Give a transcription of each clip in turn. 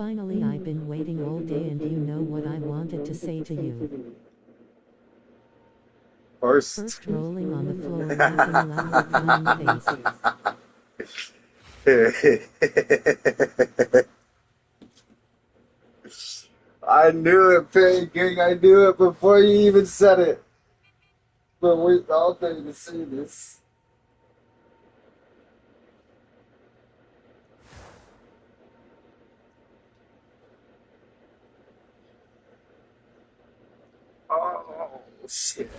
Finally, I've been waiting all day, and you know what I wanted to say to you. First rolling on the floor, laughing loudly, crying face. I knew it, Pancake. I knew it before you even said it. But wait all day to see this. Oh, shit.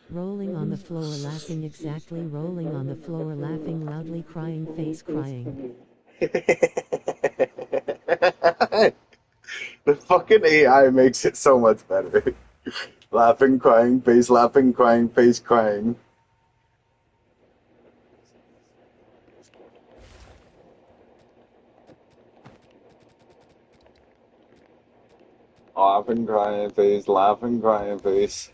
Rolling on the floor, laughing, exactly, rolling on the floor, laughing loudly, crying face, crying. The fucking AI makes it so much better. Laughing, crying face, crying. Laughing, crying face.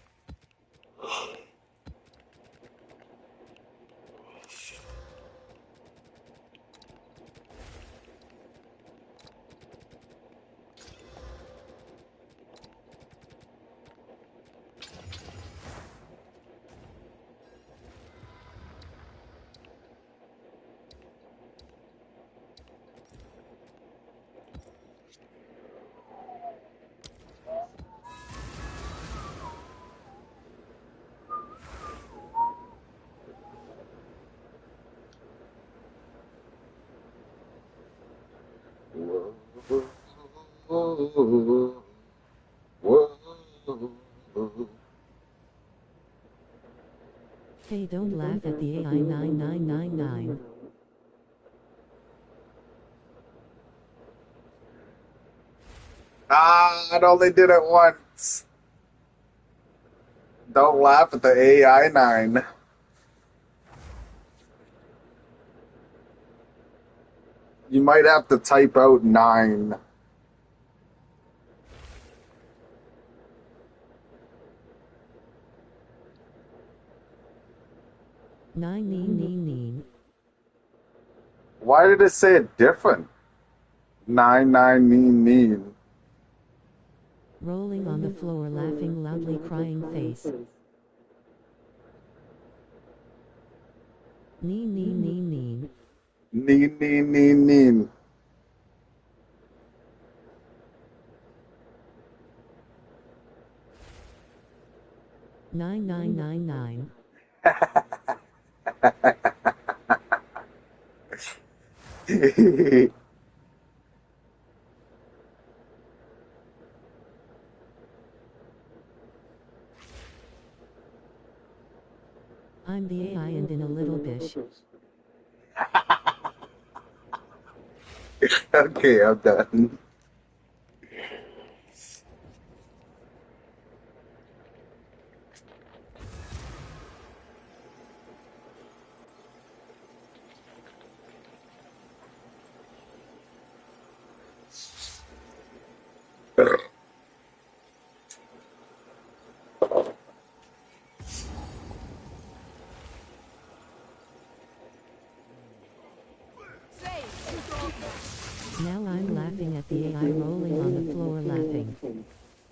Whoa, whoa. Hey, don't laugh at the AI 9999. Ah, it only did it once. Don't laugh at the AI 9. You might have to type out 9. Nine. Why did it say it different? 9. Rolling on the floor, laughing loudly, crying face. Neen. Neen. 9999. I'm the AI, and in a little bish. Okay, I'm done. Now I'm laughing at the AI, rolling on the floor, laughing.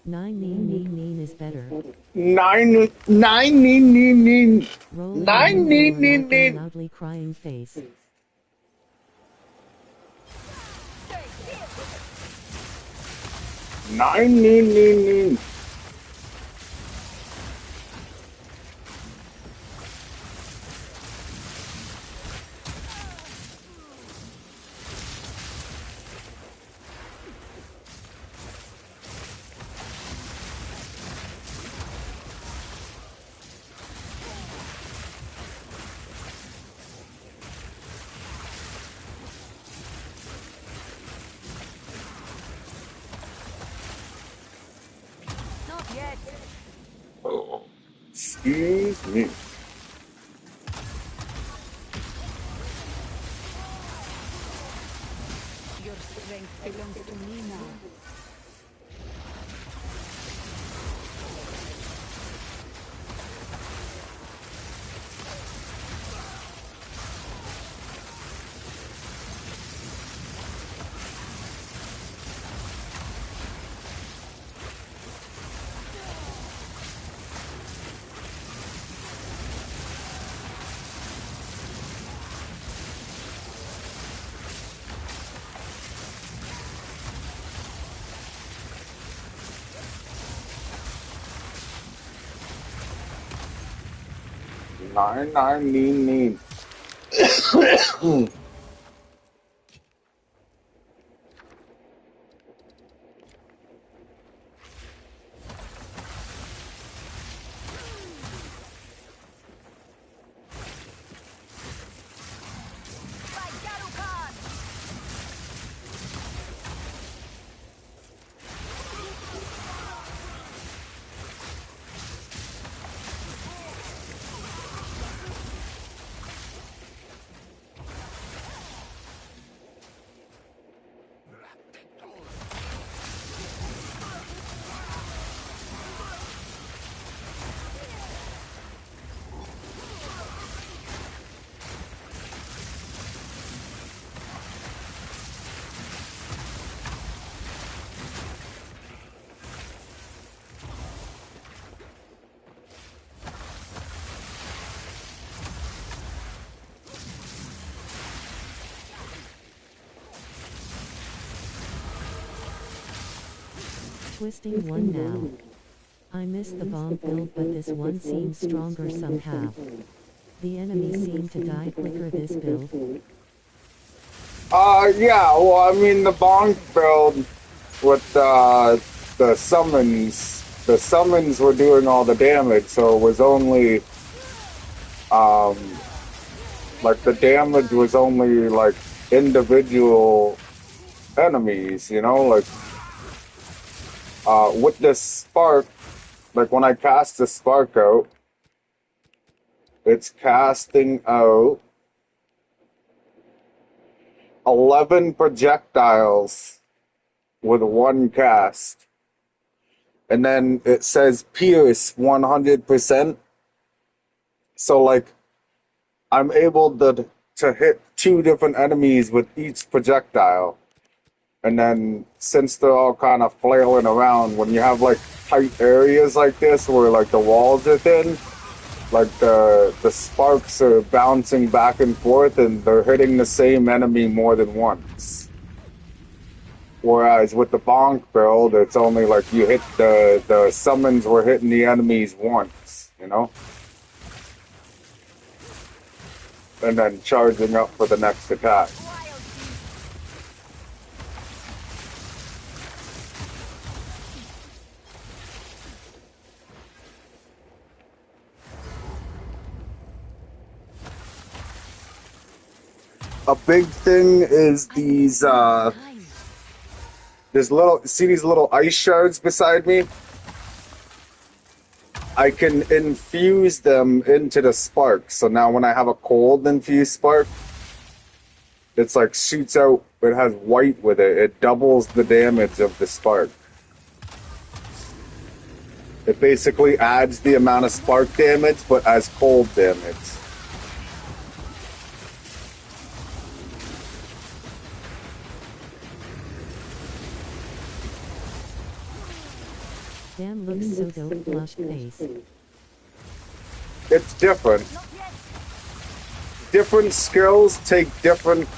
Nine is better. Nine. Rolling on the floor, laughing loudly, crying face. Nine. Not yet. Oh, excuse me. Your strength belongs to me now. Nine, nine, nine, nine. Twisting one now. I missed the bomb build, but this one seems stronger somehow. The enemies seem to die quicker this build. Yeah, well, I mean, the bonk build with the summons were doing all the damage, so it was only, like, the damage was only, like, individual enemies, you know? Like, with the spark, like, when I cast the spark out, it's casting out 11 projectiles with one cast. And then it says pierce 100%. So, like, I'm able to hit two different enemies with each projectile. And then, since they're all kind of flailing around, when you have, like, tight areas like this where, like, the walls are thin, like, the sparks are bouncing back and forth and they're hitting the same enemy more than once. Whereas with the bonk build, it's only like you hit the summons were hitting the enemies once, you know? And then charging up for the next attack. A big thing is these see these little ice shards beside me? I can infuse them into the spark. So now when I have a cold infused spark, it's like shoots out, it has white with it. It doubles the damage of the spark. It basically adds the amount of spark damage, but as cold damage. Damn, looks so dope, flushed face. It's different. Different skills take different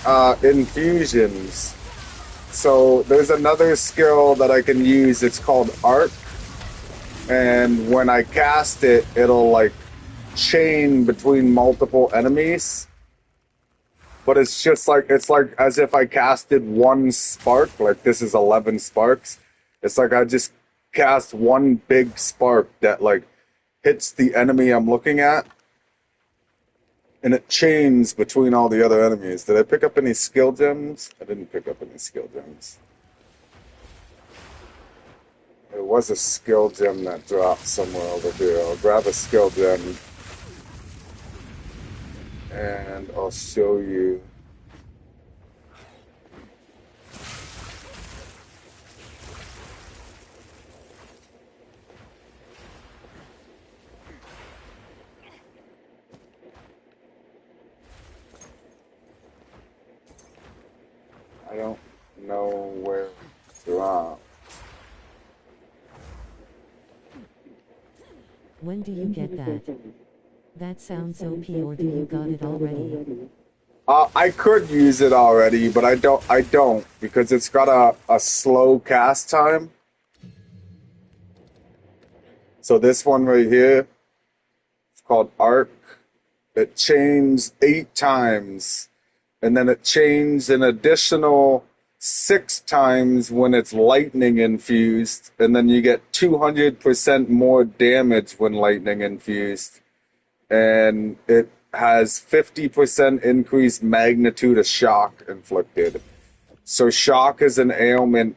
infusions. So there's another skill that I can use. It's called Arc. And when I cast it, it'll like chain between multiple enemies. But it's just like, it's like as if I casted one spark. Like this is 11 sparks. It's like I just cast one big spark that like hits the enemy I'm looking at. And it chains between all the other enemies. Did I pick up any skill gems? I didn't pick up any skill gems. There was a skill gem that dropped somewhere over here. I'll grab a skill gem. And I'll show you. I don't know where it dropped. When do you get that? That sounds OP, or do you got it already? I could use it already, but I don't because it's got a slow cast time. So this one right here, it's called Arc. It changed 8 times, and then it changed an additional 6 times when it's lightning infused, and then you get 200% more damage when lightning infused, and it has 50% increased magnitude of shock inflicted. So shock is an ailment.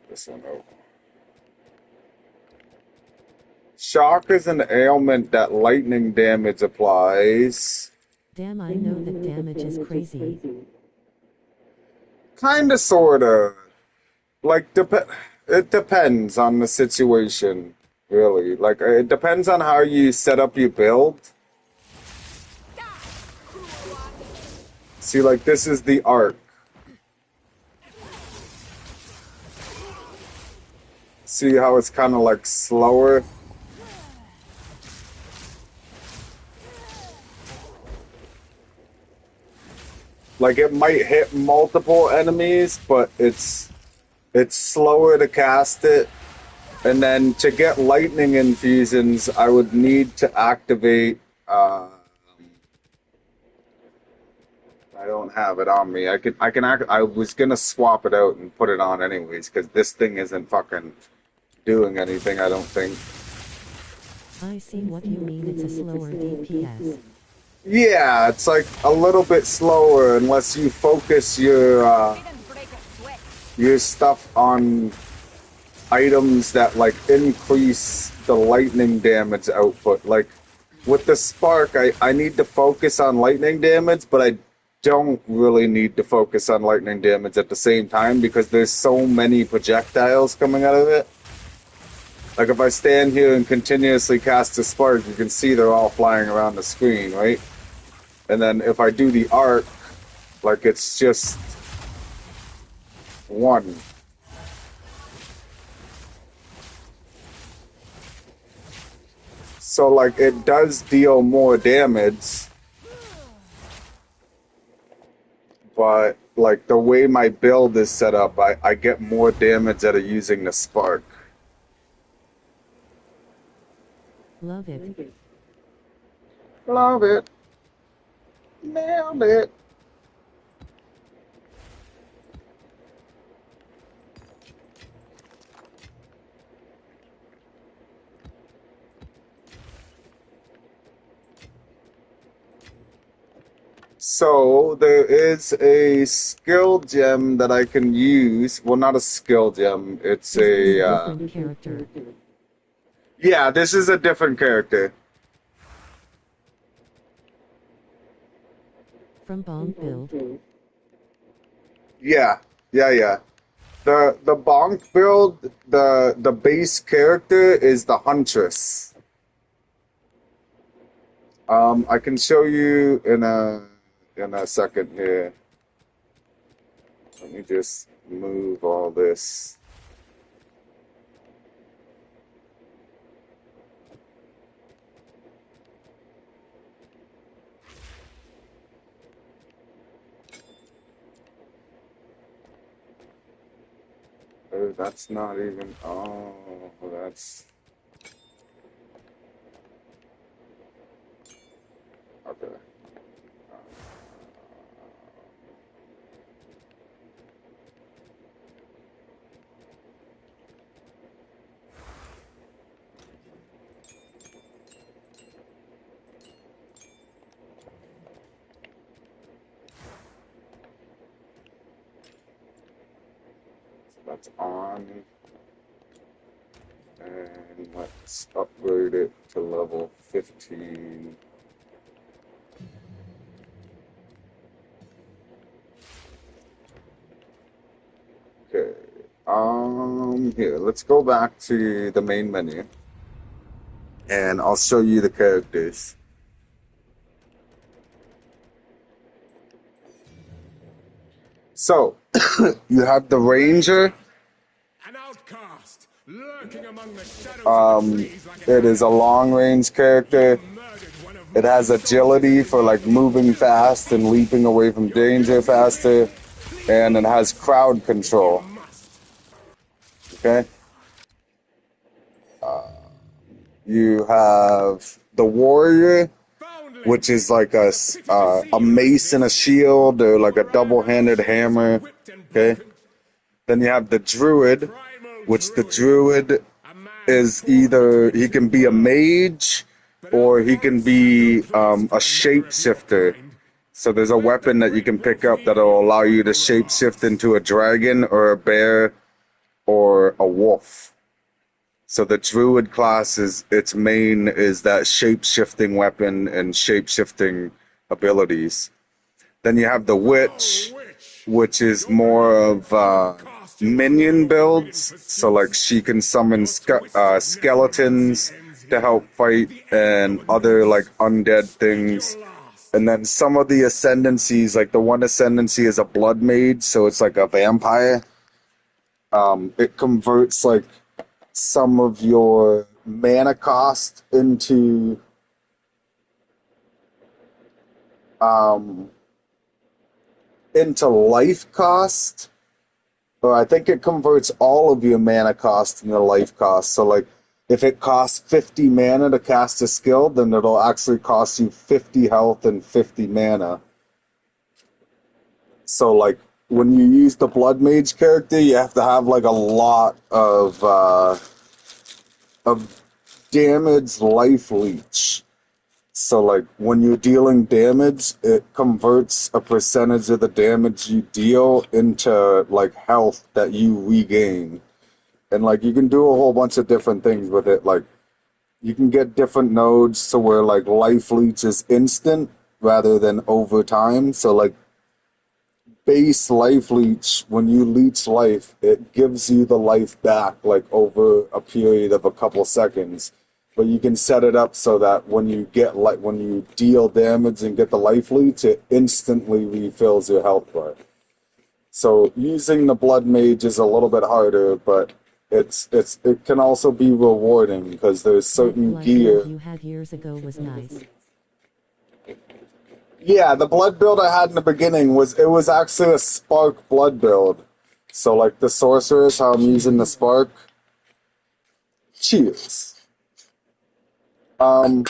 This one over. Shock is an ailment that lightning damage applies. Damn, I know that damage is crazy. Kinda, sorta. Like, it depends on the situation, really. Like, it depends on how you set up your build. See, like, this is the arc. See how it's kind of, like, slower? Like, it might hit multiple enemies, but it's slower to cast it. And then to get lightning infusions, I would need to activate. I don't have it on me. I was gonna swap it out and put it on anyways, because this thing isn't fucking doing anything, I don't think. I see what you mean, it's a slower DPS. Yeah, it's like a little bit slower unless you focus your stuff on items that like increase the lightning damage output. Like with the spark, I need to focus on lightning damage, but I don't really need to focus on lightning damage at the same time because there's so many projectiles coming out of it. Like if I stand here and continuously cast a spark, you can see they're all flying around the screen, right? And then if I do the arc, like it's just one. So like it does deal more damage, but like the way my build is set up, I get more damage out of using the spark. Love it. Love it. Nailed it. So there is a skill gem that I can use. Well, not a skill gem. It's Is this a a different character? yeah, this is a different character. From Bonk build? Yeah. The bonk build, the base character is the Huntress. I can show you in a second here. Let me just move all this. Oh, that's not even. Oh, that's. Okay. That's on. And let's upgrade it to level 15. Okay. Here, let's go back to the main menu. And I'll show you the characters. So, you have the Ranger. An outcast, lurking among the shadows of the trees like It is a long-range character. It has agility for like moving fast and leaping away from danger faster. And it has crowd control. Okay? You have the warrior, Foundling. which is like a mace and a shield, or like a double-handed hammer. Okay. Then you have the druid, which the druid is either he can be a mage or he can be a shapeshifter. So there's a weapon that you can pick up that'll allow you to shapeshift into a dragon or a bear or a wolf. So the druid class is its main is that shape-shifting weapon and shape-shifting abilities. Then you have the witch, which is more of minion builds. So like she can summon skeletons to help fight and other like undead things. And then some of the ascendancies, like the one ascendancy is a blood mage, so it's like a vampire. It converts like some of your mana cost into life cost. Or I think it converts all of your mana cost into life cost. So like if it costs 50 mana to cast a skill, then it'll actually cost you 50 health and 50 mana. So like when you use the blood mage character, you have to have like a lot of damage life leech. So like when you're dealing damage, it converts a percentage of the damage you deal into like health that you regain. And like you can do a whole bunch of different things with it. Like you can get different nodes to where like life leech is instant rather than over time. So like base life leech, when you leech life, it gives you the life back like over a period of a couple seconds. But you can set it up so that when you deal damage and get the life leech, it instantly refills your health bar. So using the blood mage is a little bit harder, but it can also be rewarding because there's certain That gear. blood you had years ago was nice. Yeah, the blood build I had in the beginning was actually a spark blood build. So like the sorceress, how I'm using the spark. Cheers. And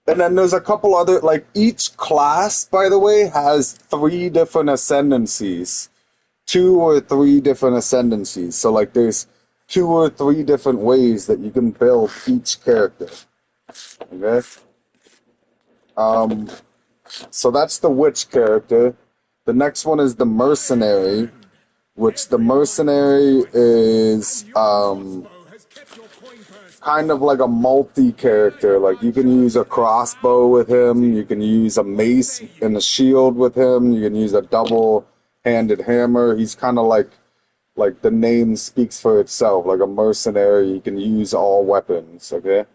then there's a couple other, like each class, by the way, has 3 different ascendancies. 2 or 3 different ascendancies. So like there's 2 or 3 different ways that you can build each character. Okay? So that's the witch character. The next one is the mercenary, which the mercenary is kind of like a multi-character. Like you can use a crossbow with him, you can use a mace and a shield with him, you can use a double-handed hammer. He's kind of like the name speaks for itself, like a mercenary. He can use all weapons, okay?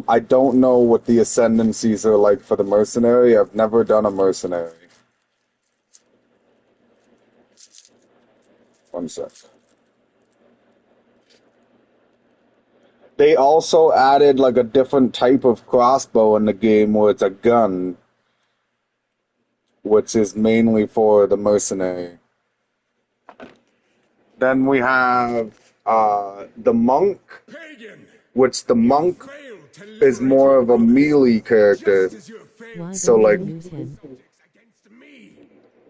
I don't know what the ascendancies are like for the mercenary. I've never done a mercenary. One sec. They also added like a different type of crossbow in the game where it's a gun, which is mainly for the mercenary. Then we have the monk, which the monk is more of a melee character. Why So don't like you use him?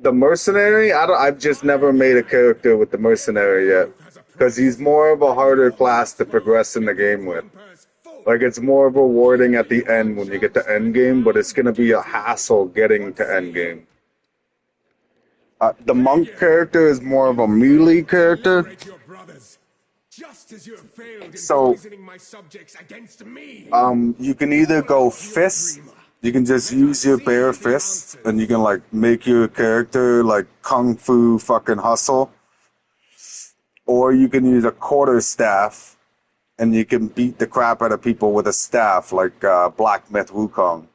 the mercenary, I've just never made a character with the mercenary yet, because he's more of a harder class to progress in the game with. Like it's more rewarding at the end when you get to end game, but it's gonna be a hassle getting to end game. The monk character is more of a melee character. So, you can either go fist, you can just use your bare fists, and you can like make your character like kung fu fucking hustle. Or you can use a quarterstaff, and you can beat the crap out of people with a staff, like Black Myth Wukong.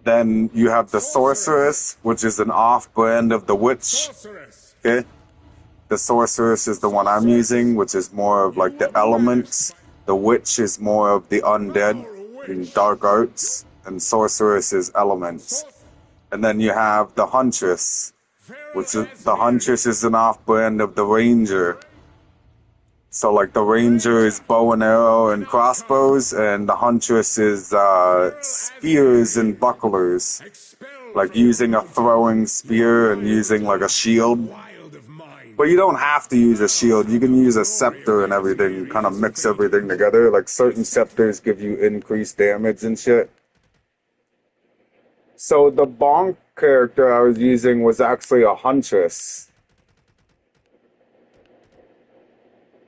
Then you have the sorceress, which is an off-brand of the witch. Okay? The sorceress is the one I'm using, which is more of like the elements. The witch is more of the undead and dark arts, and sorceress is elements. And then you have the huntress, which is the huntress is an off-brand of the ranger. So like the ranger is bow and arrow and crossbows, and the huntress is spears and bucklers, Expelled like from using a throwing spear and using like a shield. wild of mind. But you don't have to use a shield. You can use a scepter and everything, kind of mix everything together. Like certain scepters give you increased damage and shit. So the bonk character I was using was actually a huntress.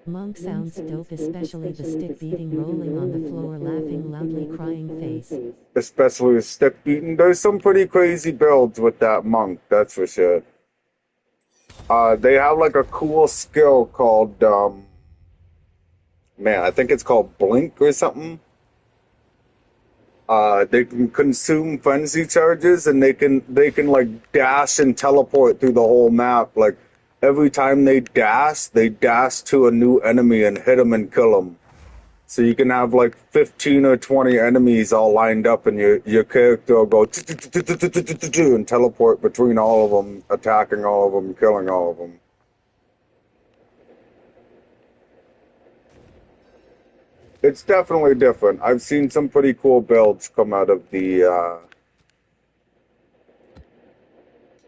Monk sounds dope, especially the stick beating, rolling on the floor, laughing loudly, crying face. Especially with stick beating. There's some pretty crazy builds with that monk, that's for sure. They have like a cool skill called, man, I think it's called Blink or something. They can consume frenzy charges, and they can like dash and teleport through the whole map. Like every time they dash to a new enemy and hit them and kill them. So you can have like 15 or 20 enemies all lined up, and your character will go and teleport between all of them, attacking all of them, killing all of them. It's definitely different. I've seen some pretty cool builds come out of the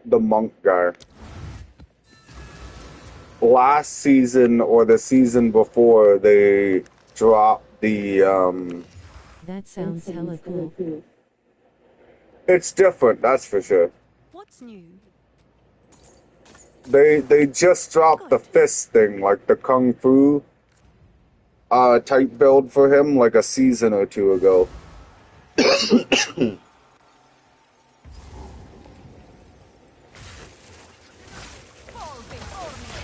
monk guy. Last season or the season before, they dropped the That sounds hella cool. it's different, that's for sure. What's new? They just dropped the fist thing, like the kung fu type build for him like a season or two ago.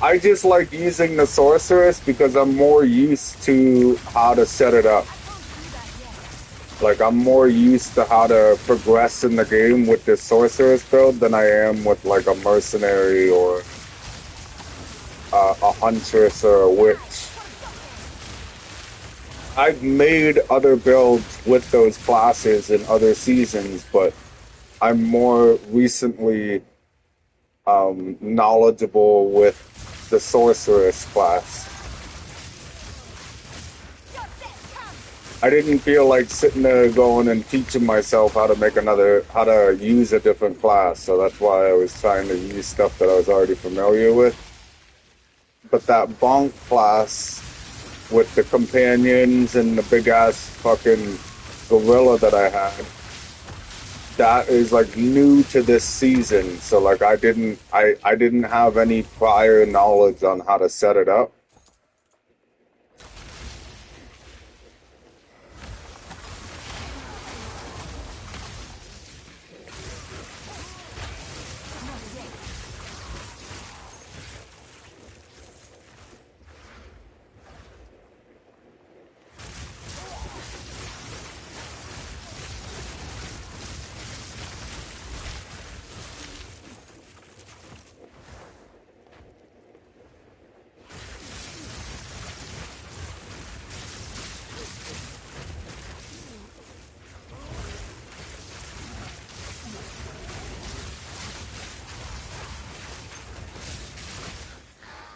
I just like using the sorceress because I'm more used to how to set it up. Like I'm more used to how to progress in the game with this sorceress build than I am with like a mercenary or a huntress or a witch. I've made other builds with those classes in other seasons, but I'm more recently knowledgeable with the sorceress class. I didn't feel like sitting there going and teaching myself how to use a different class, so that's why I was trying to use stuff that I was already familiar with. But that bonk class with the companions and the big ass fucking gorilla that I had, that is like new to this season. So like I didn't have any prior knowledge on how to set it up.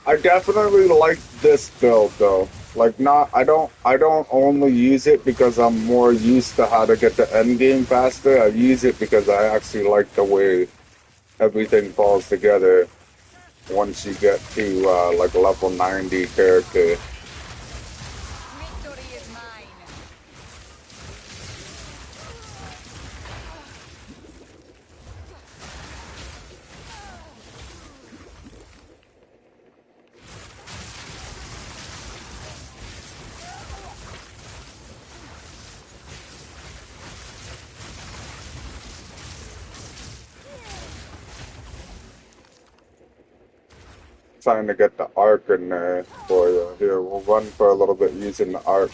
I definitely like this build though. Like I don't only use it because I'm more used to how to get the end game faster. I use it because I actually like the way everything falls together once you get to like level 90 character. Victory is mine. Trying to get the arc in there for you. Here, we'll run for a little bit using the arc.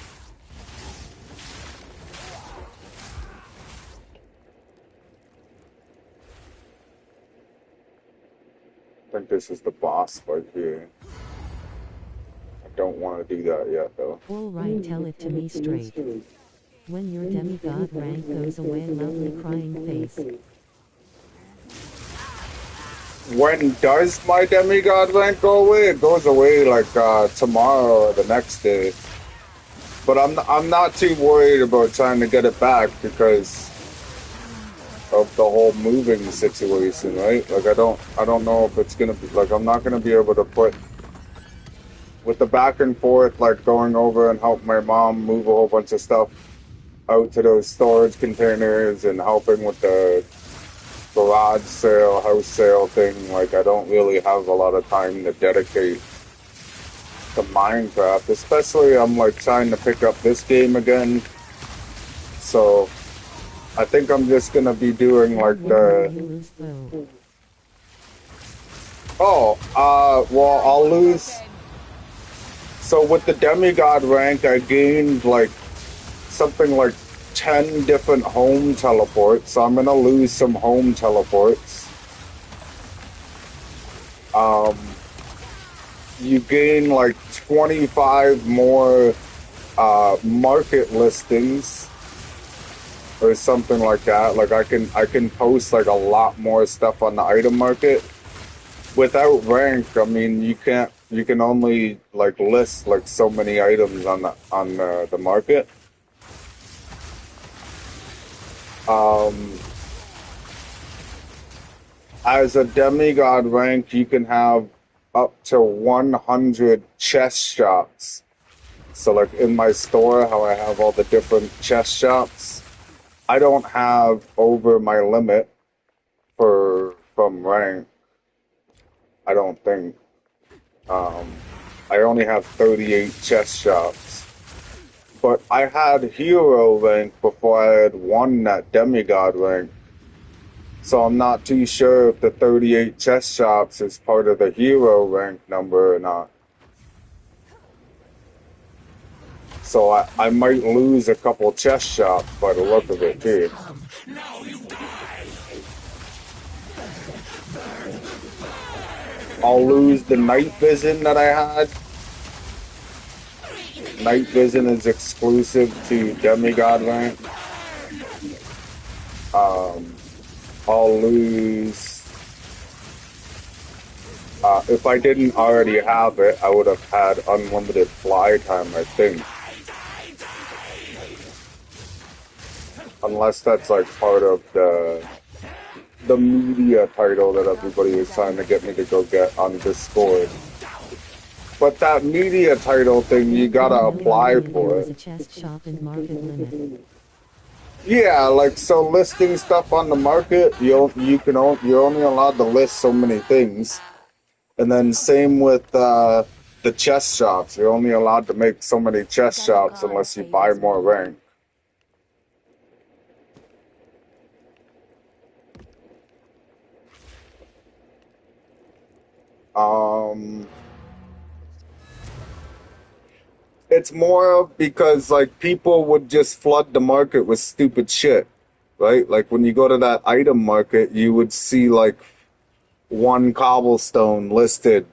I think this is the boss right here. I don't want to do that yet though. Alright, tell it to me straight. When your demigod rank goes away, loudly crying face. When does my demigod rank go away? It goes away like tomorrow or the next day. But I'm not too worried about trying to get it back because of the whole moving situation, right? Like I don't know if it's gonna be like I'm not gonna be able to put with the back and forth like going over and help my mom move a whole bunch of stuff out to those storage containers and helping with the garage sale, house sale thing. Like I don't really have a lot of time to dedicate to Minecraft, especially I'm like trying to pick up this game again. So I think I'm just gonna be doing like the well I'll lose. So with the demigod rank I gained like something like 10 different home teleports, so I'm gonna lose some home teleports. You gain like 25 more market listings or something like that. Like I can post like a lot more stuff on the item market. Without rank, I mean you can only like list like so many items on the market. As a demigod rank, you can have up to 100 chest shops. So like in my store, how I have all the different chest shops, I don't have over my limit from rank. I don't think. I only have 38 chest shops. But I had hero rank before I had won that demigod rank. So I'm not too sure if the 38 chest shops is part of the hero rank number or not. So I might lose a couple chest shops by the look of it too. I'll lose the night vision that I had. Night vision is exclusive to demigod rank. I'll lose. If I didn't already have it, I would have had unlimited fly time, I think. Unless that's like part of the media title that everybody was trying to get me to go get on Discord. But that media title thing, you gotta apply for it. A chest shop and market limit. Yeah, like so listing stuff on the market, you're only allowed to list so many things. And then same with the chest shops. You're only allowed to make so many chest shops unless you buy more rank. It's more of because like people would just flood the market with stupid shit, right? Like when you go to that item market, you would see like one cobblestone listed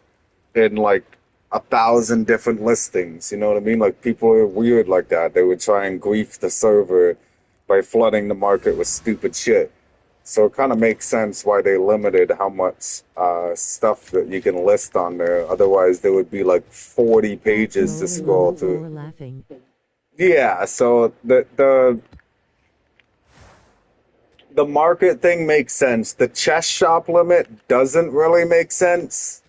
in like 1,000 different listings. You know what I mean? Like people are weird like that. They would try and grief the server by flooding the market with stupid shit. So it kind of makes sense why they limited how much stuff that you can list on there. Otherwise, there would be like 40 pages to scroll through. Yeah, so the market thing makes sense. The chest shop limit doesn't really make sense.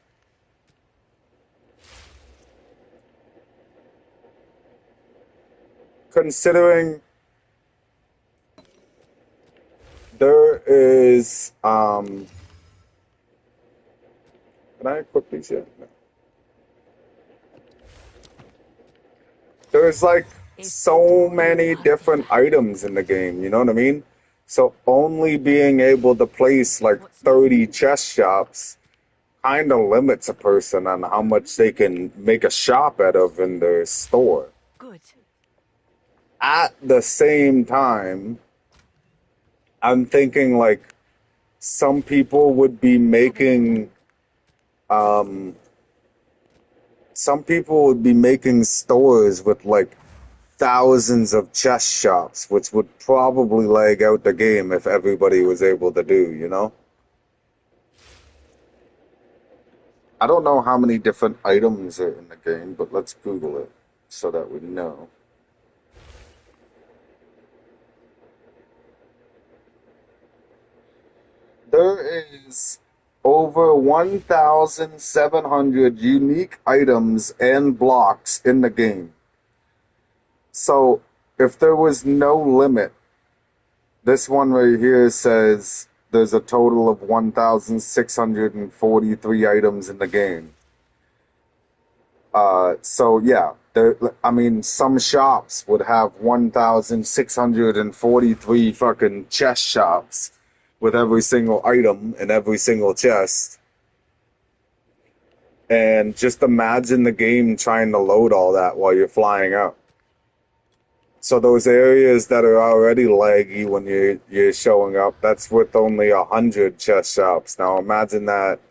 Considering there is can I equip these yet? No. There's like so many different items in the game, you know what I mean? So only being able to place like 30 chest shops kind of limits a person on how much they can make a shop out of in their store. Good. At the same time, I'm thinking like some people would be making stores with like thousands of chest shops, which would probably lag out the game if everybody was able to do, you know? I don't know how many different items are in the game, but let's Google it so that we know. There is over 1,700 unique items and blocks in the game. So if there was no limit, this one right here says there's a total of 1,643 items in the game. So yeah, I mean, some shops would have 1,643 fucking chest shops with every single item in every single chest. And just imagine the game trying to load all that while you're flying up. So those areas that are already laggy when you're showing up, that's with only 100 chest shops. Now imagine that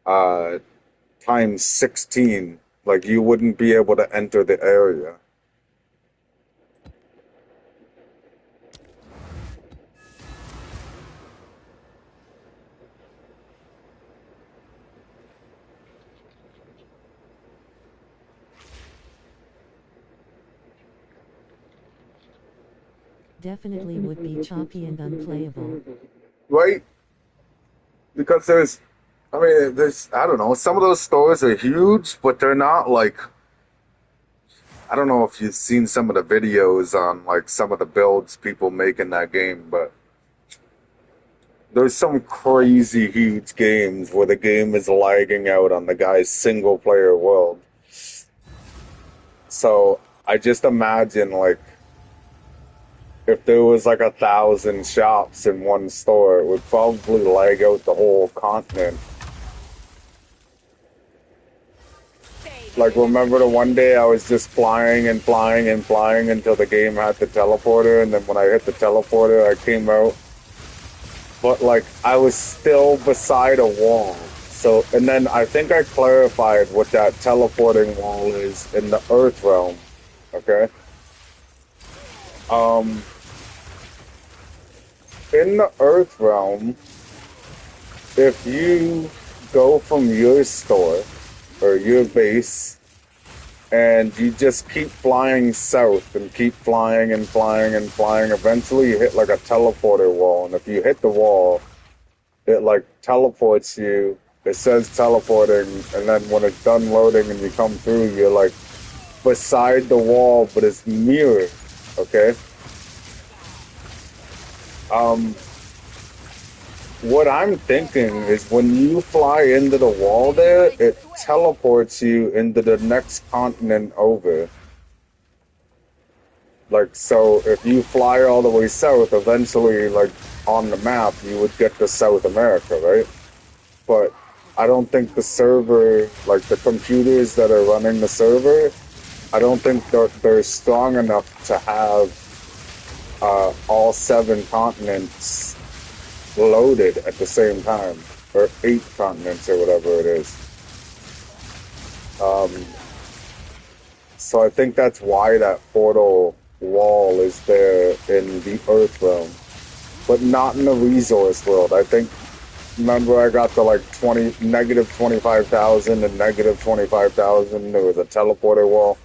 uh, times 16. Like you wouldn't be able to enter the area. Definitely would be choppy and unplayable. Right? Because I don't know, some of those stores are huge, but they're not like, I don't know if you've seen some of the videos on like some of the builds people make in that game, but there's some crazy huge games where the game is lagging out on the guy's single player world. So I just imagine like if there was like 1,000 shops in one store, it would probably lag out the whole continent. Like, remember the one day I was just flying and flying and flying until the game had the teleporter, and then when I hit the teleporter, I came out. But, like, I was still beside a wall. So, and then I think I clarified what that teleporting wall is in the Earth realm. Okay? In the Earth realm, if you go from your store or your base and you just keep flying south and keep flying and flying and flying, eventually you hit like a teleporter wall. And if you hit the wall, it like teleports you. It says teleporting, and then when it's done loading and you come through, you're like beside the wall, but it's mirrored. Okay? What I'm thinking is when you fly into the wall there, it teleports you into the next continent over. Like, so if you fly all the way south, eventually, like, on the map, you would get to South America, right? But I don't think the server, like, the computers that are running the server, I don't think they're strong enough to have all 7 continents loaded at the same time, or 8 continents or whatever it is. So I think that's why that portal wall is there in the Earth realm, but not in the resource world. I think, remember I got to like negative 25,000 and negative 25,000, there was a teleporter wall,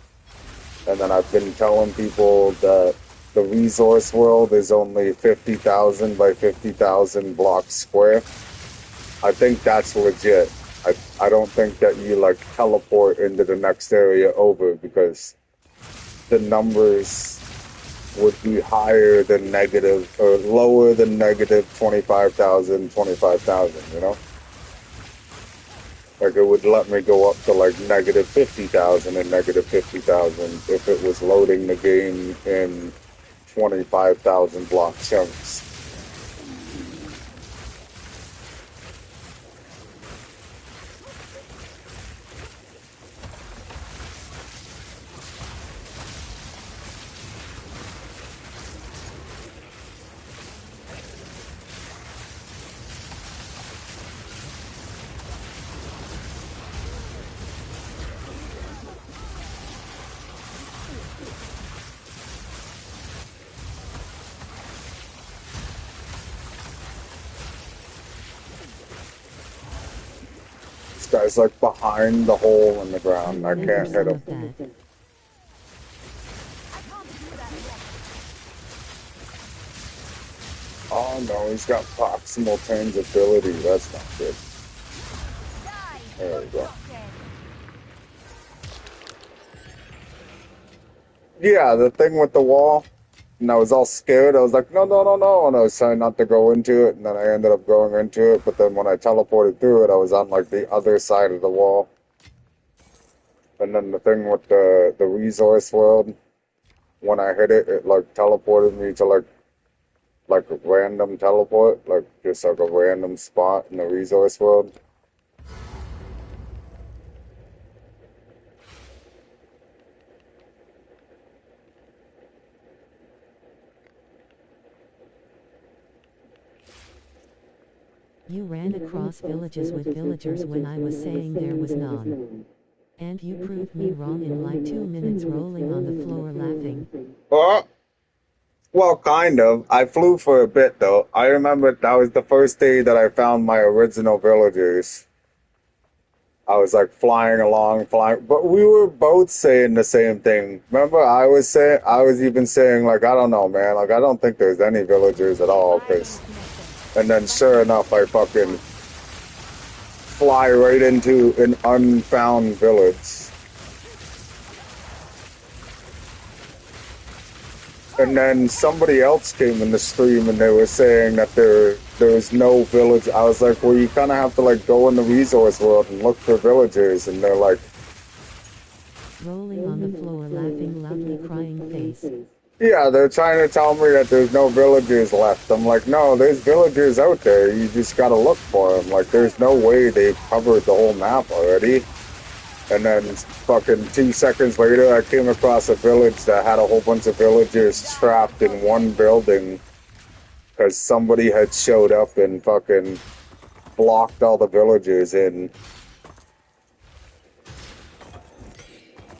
and then I've been telling people that the resource world is only 50,000 by 50,000 blocks square. I think that's legit. I don't think that you like teleport into the next area over, because the numbers would be higher than negative, or lower than negative 25,000, 25,000, you know? Like, it would let me go up to like negative 50,000 and negative 50,000 if it was loading the game in 25,000 block chunks. guy's like behind the hole in the I ground. I remember can't hit some him. of that. I can't do that yet. Oh no, he's got proximal tangibility. That's not good. Die, There we go. rotten. Yeah, the thing with the wall. And I was all scared. I was like, no, no, no, no. And I was trying not to go into it. And then I ended up going into it. But then when I teleported through it, I was on like the other side of the wall. And then the thing with the resource world, when I hit it, it like teleported me to like a random teleport, like just like a random spot in the resource world. You ran across villages with villagers when I was saying there was none. And you proved me wrong in like 2 minutes rolling on the floor laughing. Oh, well, kind of. I flew for a bit though. I remember that was the first day that I found my original villagers. I was like flying along, flying, but we were both saying the same thing. Remember, I was even saying like, I don't know, man. Like, I don't think there's any villagers at all. And then sure enough, I fucking fly right into an unfound village. And then somebody else came in the stream and they were saying that there was no village. I was like, well, you kind of have to like go in the resource world and look for villagers. And they're like, Rolling on the floor laughing loudly crying face. yeah, they're trying to tell me that there's no villagers left. I'm like, no, there's villagers out there. You just got to look for them. Like, there's no way they've covered the whole map already. And then fucking 2 seconds later, I came across a village that had a whole bunch of villagers trapped in one building because somebody had showed up and fucking blocked all the villagers in.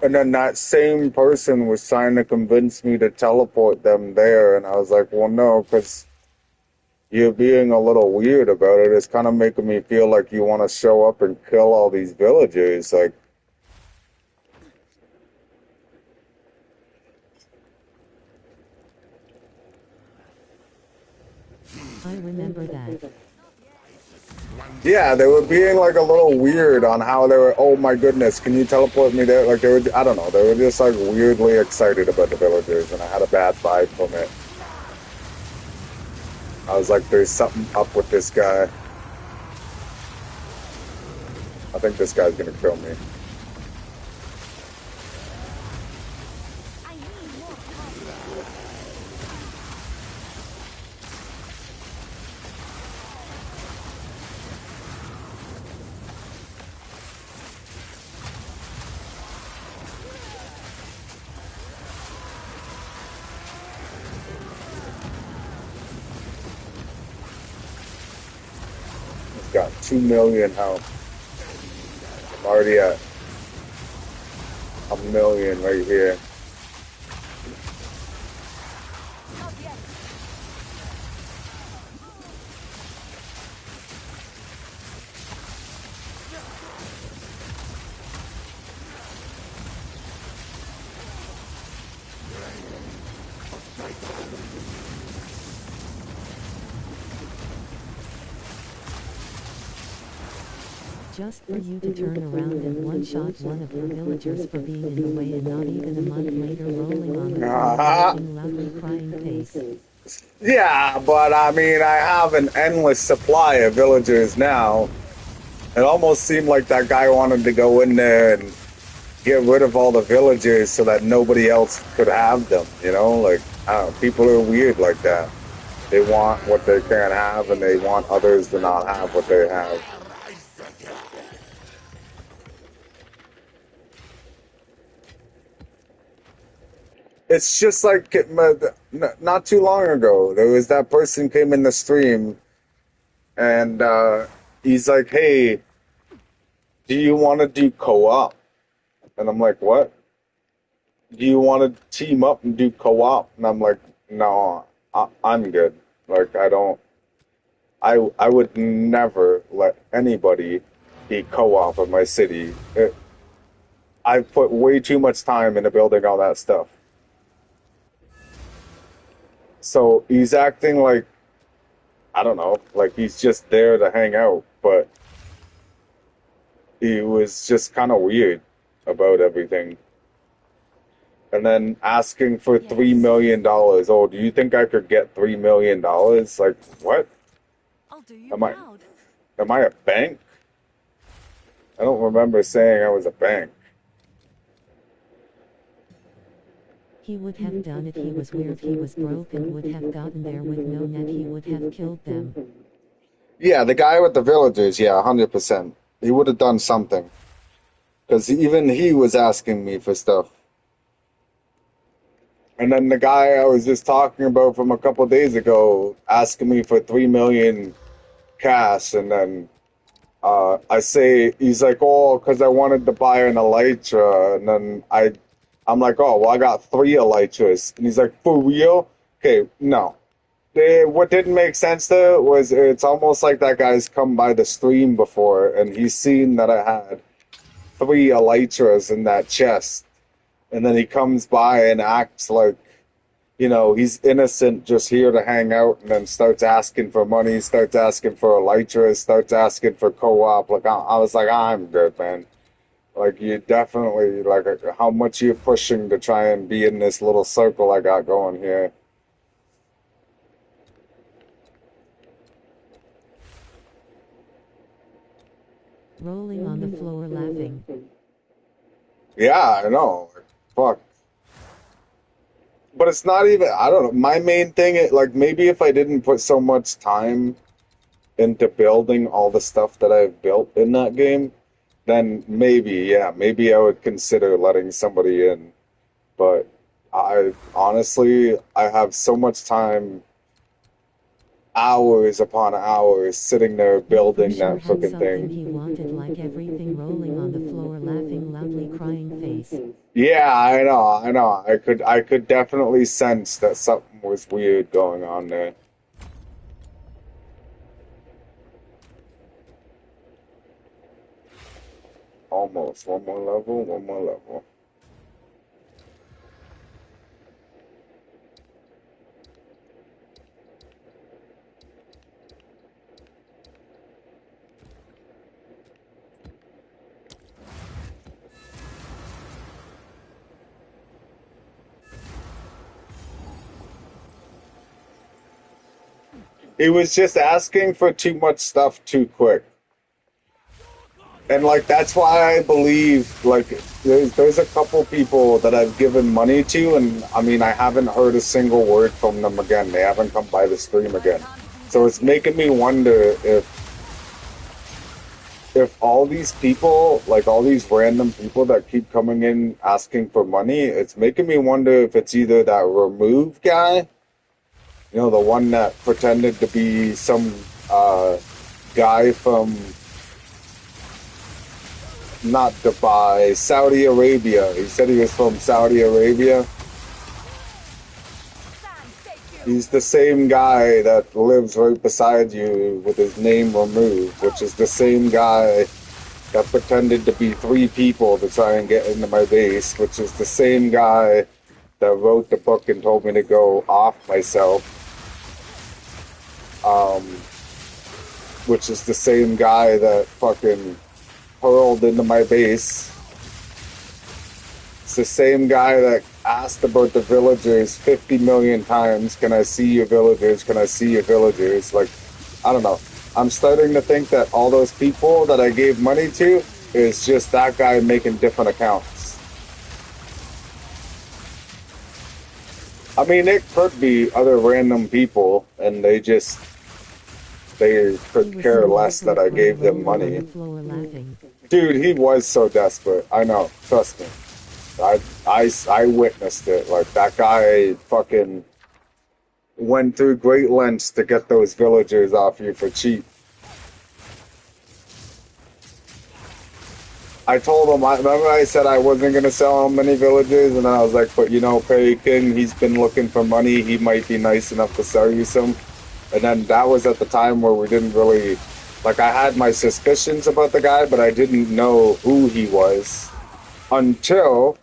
And then that same person was trying to convince me to teleport them there, and I was like, well, no, because you're being a little weird about it. It's kind of making me feel like you want to show up and kill all these villagers. Like, I remember that. yeah, they were being like a little weird on how they were, oh my goodness, can you teleport me there? Like, they were, I don't know, they were just like weirdly excited about the villagers, and I had a bad vibe from it. I was like, there's something up with this guy. I think this guy's gonna kill me. I need more coffee. He's got 2 million health. I'm already at 1 million right here. Not yet. Just for you to turn around and one-shot one of your villagers for being in the way and not even a month later rolling on the floor laughing loudly crying face. Yeah, but I mean, I have an endless supply of villagers now. It almost seemed like that guy wanted to go in there and get rid of all the villagers so that nobody else could have them, you know? Like, I don't know, people are weird like that. They want what they can't have, and they want others to not have what they have. It's just like not too long ago, there was that person came in the stream, and he's like, hey, do you want to do co-op? And I'm like, what? Do you want to team up and do co-op? And I'm like, no, I'm good. Like, I would never let anybody the co-op of my city. I've put way too much time into building all that stuff. So he's acting like, I don't know, like he's just there to hang out, but he was just kind of weird about everything. And then asking for $3 Yes. million. Oh, do you think I could get $3 million? Like, what? I'll do you Am I proud. am I a bank? I don't remember saying I was a bank. He would have done it. He was weird. He was broke and would have gotten there with no net. He would have killed them. Yeah, the guy with the villagers, yeah, 100%. He would have done something. Because even he was asking me for stuff. And then the guy I was just talking about from a couple days ago asking me for 3 million cash, and then I say, he's like, oh, because I wanted to buy an elytra, and then I'm like, oh, well, I got 3 elytras, and he's like, for real? Okay, no. What didn't make sense though was it's almost like that guy's come by the stream before, and he's seen that I had 3 elytras in that chest, and then he comes by and acts like, you know, he's innocent, just here to hang out, and then starts asking for money, starts asking for elytras, starts asking for co-op. Like, I was like, I'm good, man. Like, you definitely, like, how much you're pushing to try and be in this little circle I got going here. Rolling on the floor laughing. Yeah, I know. Fuck. But it's not even, I don't know. My main thing, like, maybe if I didn't put so much time into building all the stuff that I've built in that game, then maybe, yeah, maybe I would consider letting somebody in. But I honestly, I have so much time, hours upon hours, sitting there He for building sure that had freaking something thing. he wanted, like everything rolling on the floor laughing loudly, crying face. Yeah, I know, I know. I could definitely sense that something was weird going on there. Almost. One more level, one more level. He was just asking for too much stuff too quick. And like that's why I believe like there's a couple people that I've given money to, and I mean I haven't heard a single word from them again. They haven't come by the stream I again. can't be So it's defeated. making me wonder if all these people, like all these random people that keep coming in asking for money, it's making me wonder if it's either that remove guy, you know, the one that pretended to be some guy from not Dubai, Saudi Arabia. He said he was from Saudi Arabia. Stand, take you. He's the same guy that lives right beside you with his name removed, which is the same guy that pretended to be 3 people to try and get into my base, which is the same guy that wrote the book and told me to go off myself, um, which is the same guy that fucking hurled into my base. It's the same guy that asked about the villagers 50 million times. Can I see your villagers? Can I see your villagers? Like, I don't know. I'm starting to think that all those people that I gave money to is just that guy making different accounts. I mean, it could be other random people, and they He could was care so less that I desperate, gave them rolling on money. the floor laughing. Dude, he was so desperate. I know. Trust me. I witnessed it. Like, that guy fucking went through great lengths to get those villagers off you for cheap. I told him, remember I said I wasn't going to sell him any villagers, and then I was like, but you know, Perry King, he's been looking for money. He might be nice enough to sell you some. And then that was at the time where we didn't really Like, I had my suspicions about the guy, but I didn't know who he was until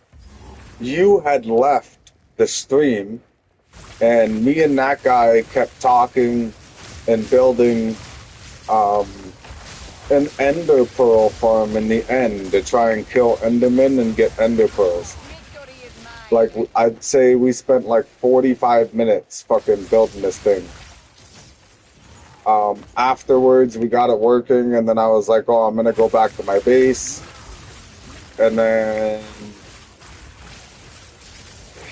you had left the stream, and me and that guy kept talking and building um, an ender pearl farm in the end to try and kill endermen and get ender pearls. Victory is mine. Like, I'd say we spent like 45 minutes fucking building this thing. Afterwards, we got it working, and then I was like, oh, I'm gonna go back to my base. And then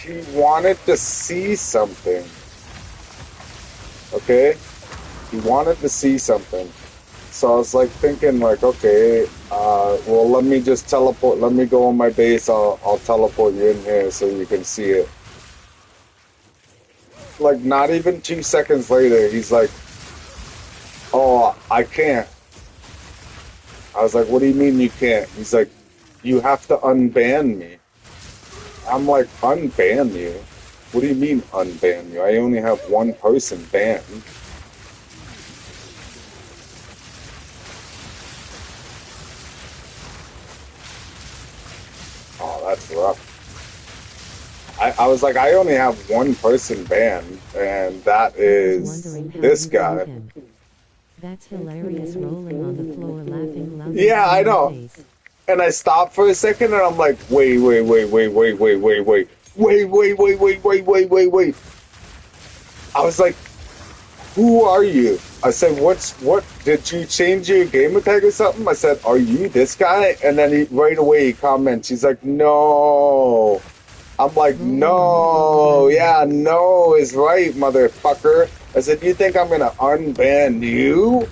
he wanted to see something. Okay? He wanted to see something. So I was like thinking like, okay, well, let me just teleport. Let me go on my base. I'll teleport you in here so you can see it. Like, not even 2 seconds later, he's like, oh, I can't. I was like, what do you mean you can't? He's like, you have to unban me. I'm like, unban you? What do you mean unban you? I only have one person banned. Oh, that's rough. I was like, I only have one person banned, and that I was is wondering how this you guy. killed him. That's hilarious, rolling on the floor laughing loudly Yeah, I in your know. face. And I stopped for a second, and I'm like, wait. I was like, who are you? I said, what, did you change your gamer tag or something? I said, are you this guy? And then right away he comments, he's like, no. I'm like, Rolling on the floor no, laughing. yeah, no is right, motherfucker. I said, you think I'm gonna unban you?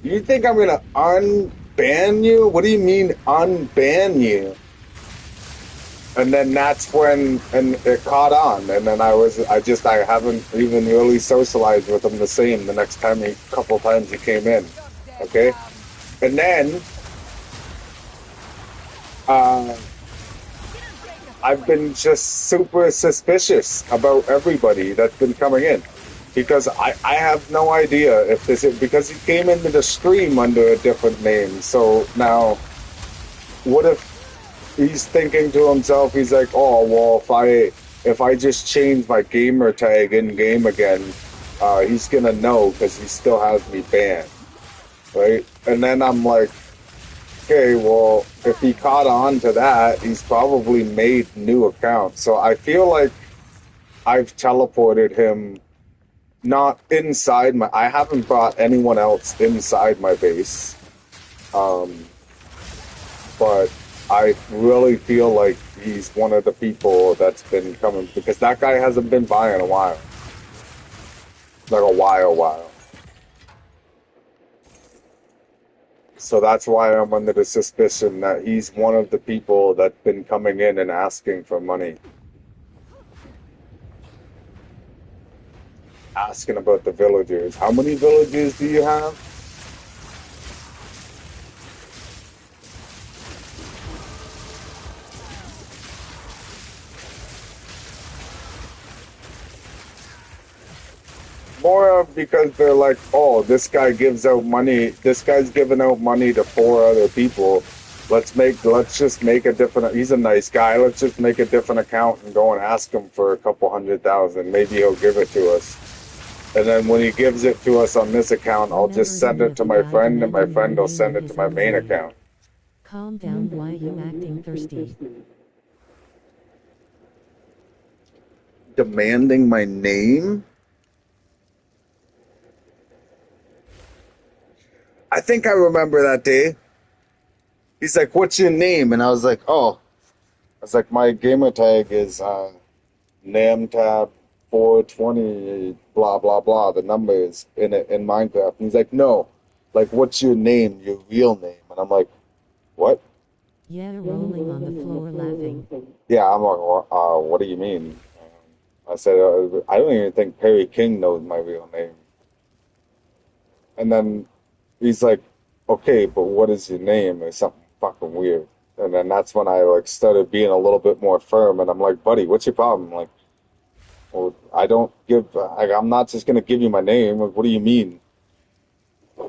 You think I'm gonna unban you? What do you mean unban you? And then that's when, and it caught on. And then I haven't even really socialized with him the same the next time couple times he came in. Shut that Okay? down. And then, uh, I've been just super suspicious about everybody that's been coming in. Because I have no idea if this is, because he came into the stream under a different name. So now, what if he's thinking to himself, he's like, oh, well, if I just change my gamer tag in game again, he's gonna know because he still has me banned, right? And then I'm like, okay, well, if he caught on to that, he's probably made new accounts. So I feel like I've teleported him not inside I haven't brought anyone else inside my base. But I really feel like he's one of the people that's been coming, because that guy hasn't been by in a while. Like a while. So that's why I'm under the suspicion that he's one of the people that's been coming in and asking for money. Asking about the villagers. How many villagers do you have? More of because they're like, oh, this guy gives out money. This guy's giving out money to 4 other people. Let's just make a different. He's a nice guy. Let's just make a different account and go and ask him for a couple 100,000. Maybe he'll give it to us. And then when he gives it to us on this account, I'll just send it to my friend, and my friend will send it to my main account. Calm down, why you acting thirsty? Demanding my name? I think I remember that day. He's like, what's your name? And I was like, oh. I was like, my gamer tag is NamTab 420, blah, blah, blah. The number is in it in Minecraft. And he's like, no. Like, what's your name? Your real name? And I'm like, what? Yeah, rolling on the floor laughing. Yeah, I'm like, what do you mean? I said, I don't even think Perry King knows my real name. And then he's like, okay, but what is your name? Or something fucking weird. And then that's when I like started being a little bit more firm. And I'm like, buddy, what's your problem? Like, well, I don't give, I'm not just going to give you my name. Like, what do you mean?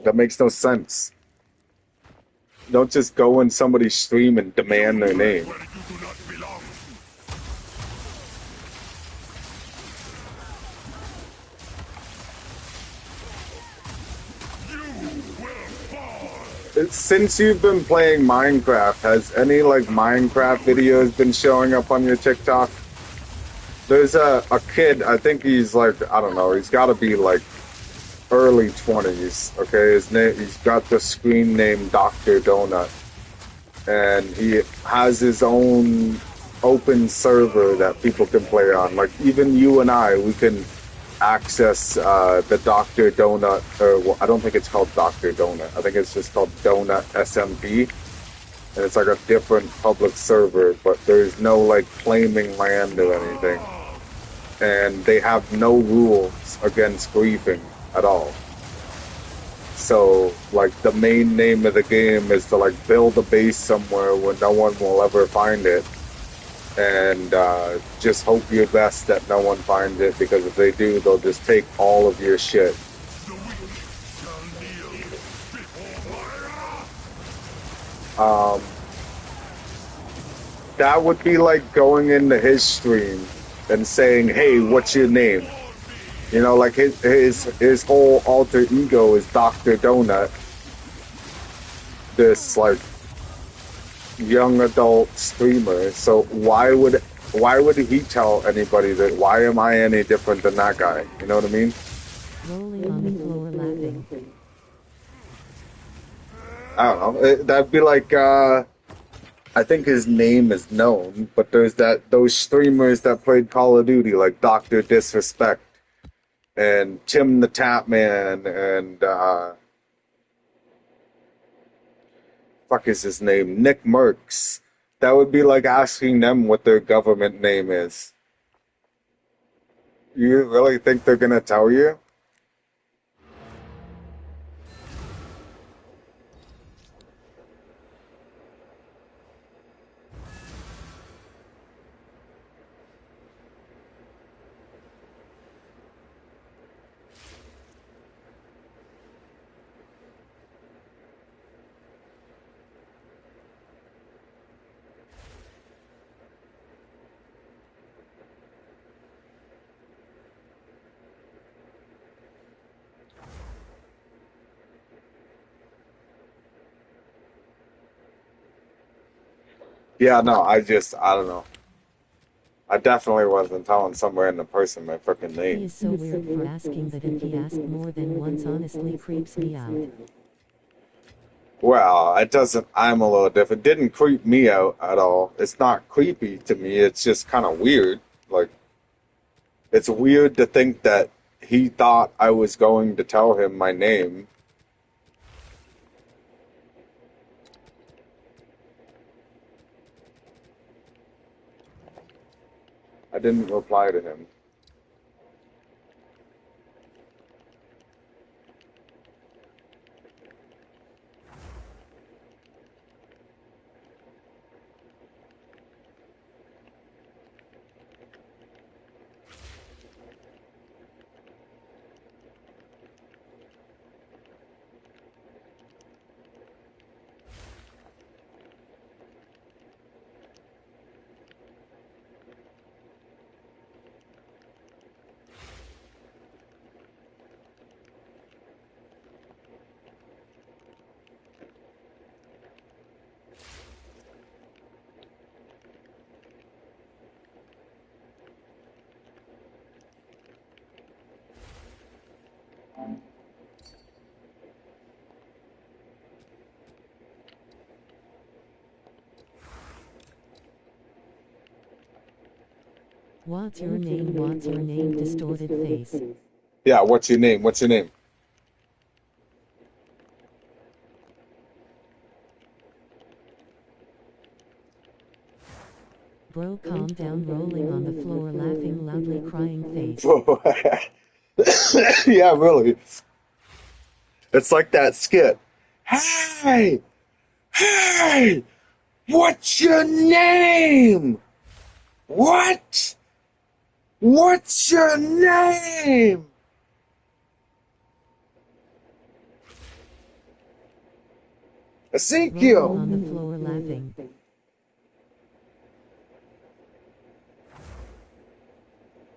That makes no sense. Don't just go in somebody's stream and demand their name. Where you do not belong. You will fall. Since you've been playing Minecraft, has any like Minecraft videos been showing up on your TikTok? There's a kid, I think he's like, I don't know, he's gotta be like early 20s, okay? He's got the screen name Dr. Donut. And he has his own open server that people can play on. Like even you and I, we can access the Dr. Donut, or well, I don't think it's called Dr. Donut. I think it's just called Donut SMP. And it's like a different public server, but there's no like claiming land or anything. And they have no rules against griefing at all. So, like, the main name of the game is to, like, build a base somewhere where no one will ever find it. And just hope your best that no one finds it, because if they do, they'll just take all of your shit. The weak shall kneel before my That would be like going into his stream and saying, hey, what's your name? You know, like his whole alter ego is Dr. Donut. This like young adult streamer. So why would he tell anybody that? Why am I any different than that guy? You know what I mean? Rolling on the floor laughing. I don't know. That'd be like I think his name is known, but there's those streamers that played Call of Duty like Dr. Disrespect and Tim the Tapman and fuck is his name? Nick Merckx. That would be like asking them what their government name is. You really think they're gonna tell you? Yeah, no, I don't know. I definitely wasn't telling some random person my freaking He name. is so weird for asking that, if he asked more than once honestly creeps me out. Well, it doesn't, I'm a little different. It didn't creep me out at all. It's not creepy to me. It's just kind of weird. Like, it's weird to think that he thought I was going to tell him my name. I didn't reply to him. What's your name? What's your name? Distorted face. Yeah, what's your name? What's your name? Bro, calm down. Rolling on the floor laughing loudly, crying face. Yeah, really. It's like that skit. Hey! Hey! What's your name? What? What's your name? Ezekiel! on the floor laughing.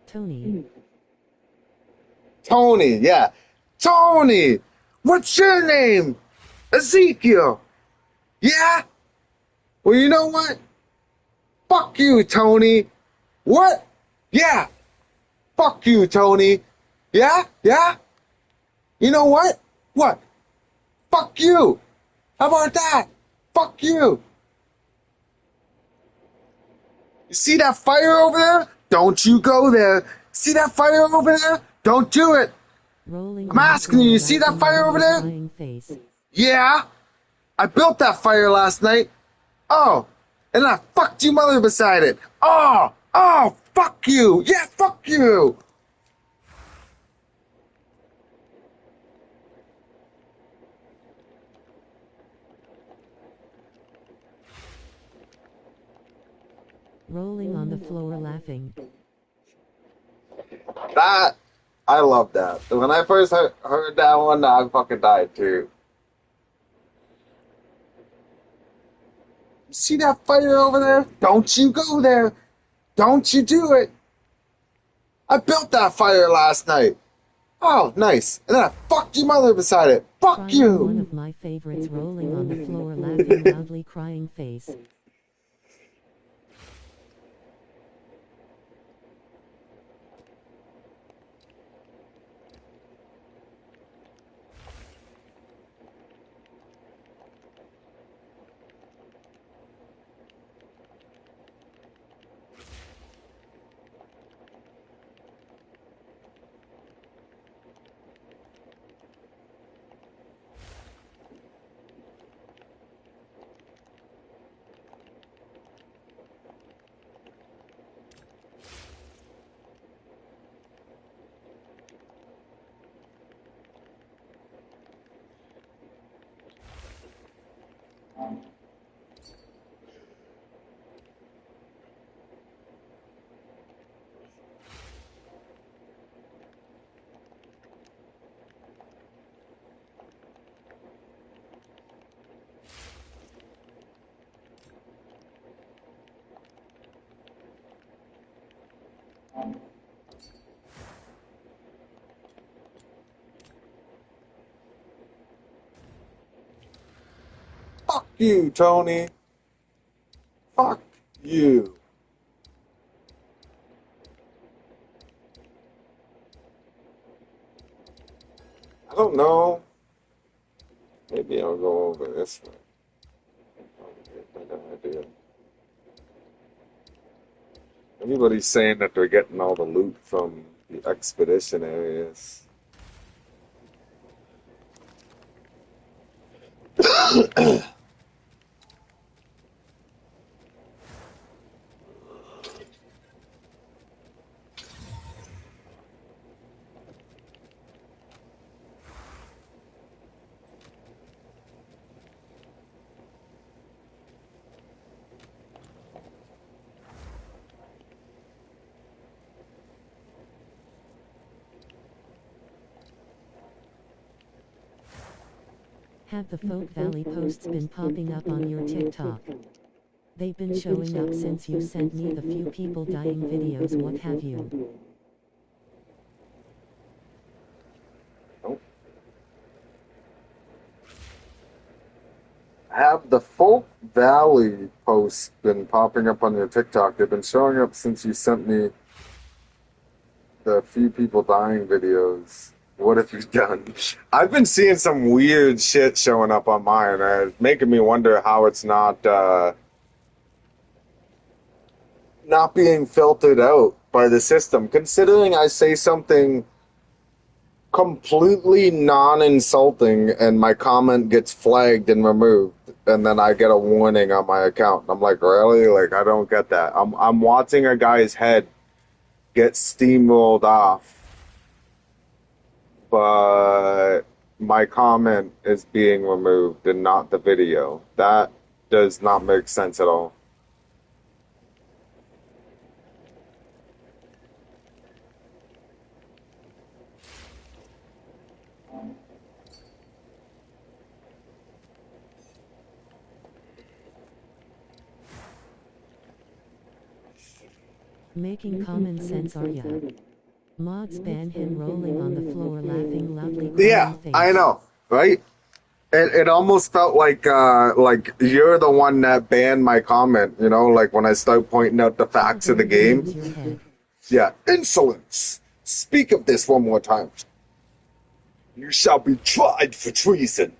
Tony. Tony, yeah. Tony! What's your name? Ezekiel! Yeah? Well, you know what? Fuck you, Tony. What? Yeah. Fuck you, Tony. Yeah? Yeah? You know what? What? Fuck you. How about that? Fuck you. You see that fire over there? Don't you go there. See that fire over there? Don't do it. Rolling I'm on the asking you, floor you see that laughing fire with over a there? crying face. Yeah. I built that fire last night. Oh. And I fucked your mother beside it. Oh. Oh. Fuck you. Yeah, fuck you. Rolling on the floor laughing. That, I love that. When I first heard that one, I fucking died too. See that fire over there? Don't you go there. Don't you do it. I built that fire last night. Oh, nice. And then I fucked your mother beside it. Fuck Crying, one you. of my favorites, rolling on the floor laughing loudly crying face. Fuck you, Tony. Fuck you. I don't know. Maybe I'll go over this way. Probably a better idea. Everybody's saying that they're getting all the loot from the expedition areas. Have the Folk Valley posts been popping up on your TikTok? They've been showing up since you sent me the few people dying videos, what have you. Nope. Have the Folk Valley posts been popping up on your TikTok? They've been showing up since you sent me the few people dying videos. What have you done? I've been seeing some weird shit showing up on mine. It's making me wonder how it's not being filtered out by the system. Considering I say something completely non-insulting and my comment gets flagged and removed, and then I get a warning on my account. I'm like, really? Like, I don't get that. I'm watching a guy's head get steamrolled off, but my comment is being removed and not the video. That does not make sense at all. Making common sense, are ya? Mods ban him rolling on the floor laughing loudly Yeah, crying I face. know, right? It almost felt like you're the one that banned my comment, you know, like when I start pointing out the How facts of the dare you game. use your head? Yeah, insolence. Speak of this one more time. You shall be tried for treason.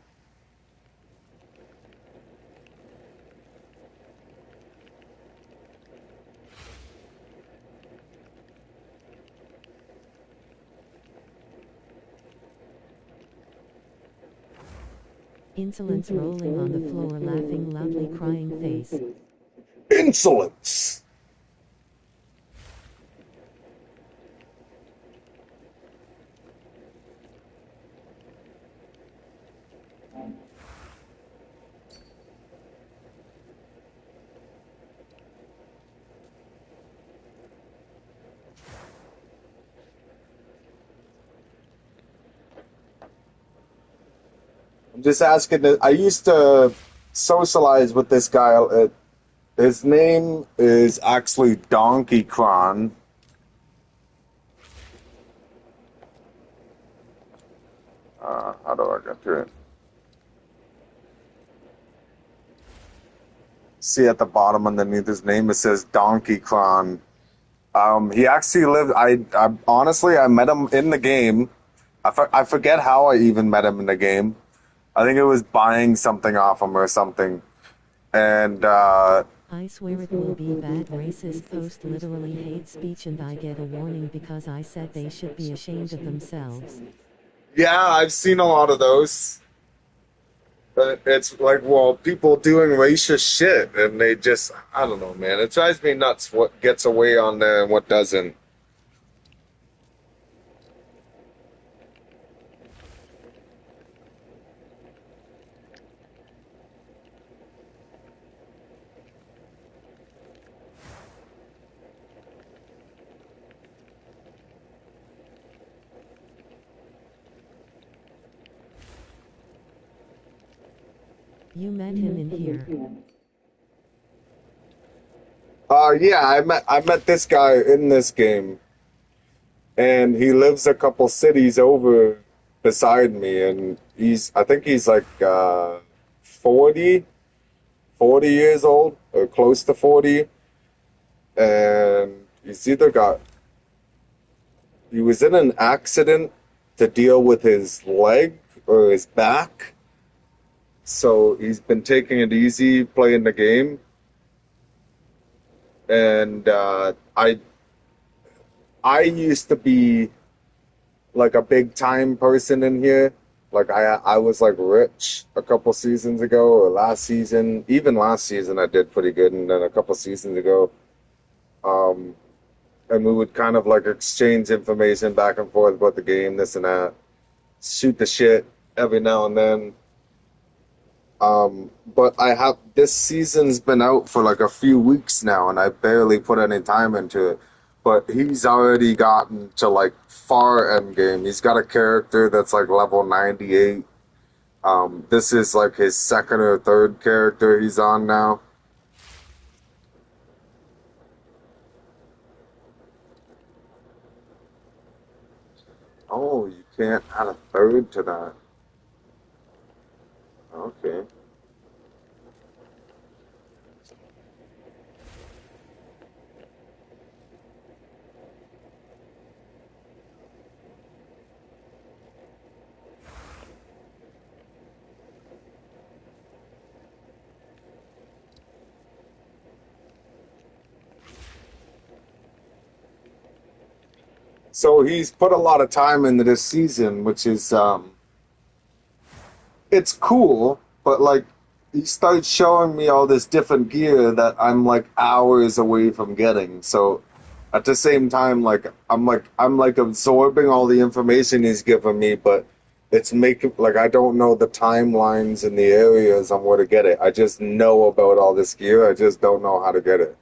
Insolence rolling on the floor laughing loudly crying face. Insolence. I'm just asking. I used to socialize with this guy. His name is actually Donkey Kron. How do I get to it? See at the bottom underneath his name, it says Donkey Kron. He actually lived. I honestly, I met him in the game. I forget how I even met him in the game. I think it was buying something off him or something. And I swear it will be bad racist post literally hate speech and I get a warning because I said they should be ashamed of themselves. yeah, I've seen a lot of those. But it's like, well, people doing racist shit, and they just, I don't know, man. It drives me nuts what gets away on there and what doesn't. You met him in here. Yeah, I met this guy in this game, and he lives a couple cities over beside me, and I think he's like 40, 40 years old or close to 40, and he was in an accident to deal with his leg or his back, so he's been taking it easy playing the game, and I used to be like a big time person in here. Like I was like rich a couple seasons ago or last season. Even last season I did pretty good, and then a couple seasons ago, um, and we would kind of like exchange information back and forth about the game, this and that, shoot the shit every now and then. But I have this season's been out for like a few weeks now, and I barely put any time into it. But he's already gotten to like far end game. He's got a character that's like level 98. This is like his second or third character he's on now. Oh, you can't add a third to that. Okay. So he's put a lot of time into this season, which is it's cool, but like he starts showing me all this different gear that I'm like hours away from getting. So at the same time, like I'm absorbing all the information he's giving me, but it's making like I don't know the timelines and the areas on where to get it. I just know about all this gear. I just don't know how to get it.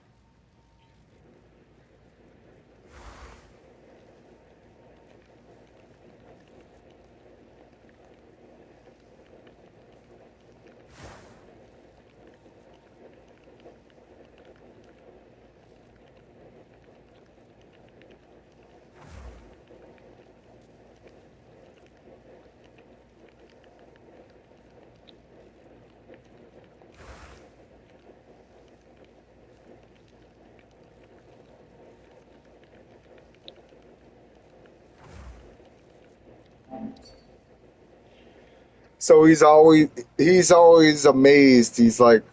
So he's always amazed. He's like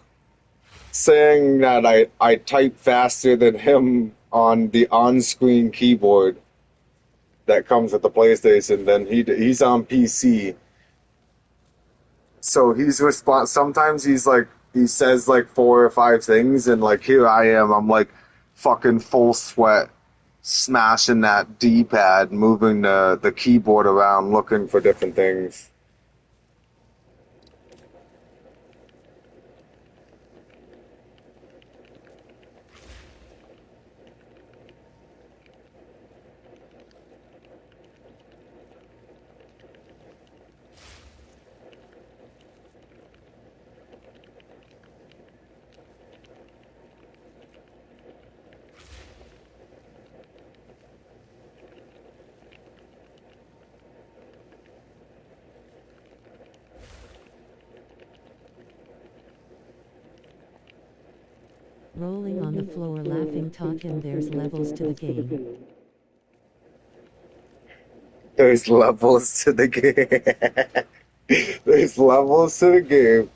saying that I type faster than him on the on-screen keyboard that comes with the PlayStation than he's on PC. So sometimes he's like he says like four or five things and like here I am, I'm like fucking full sweat smashing that D-pad, moving the keyboard around looking for different things. Rolling on the floor laughing taught him there's levels to the game. There's levels to the game. There's levels to the game.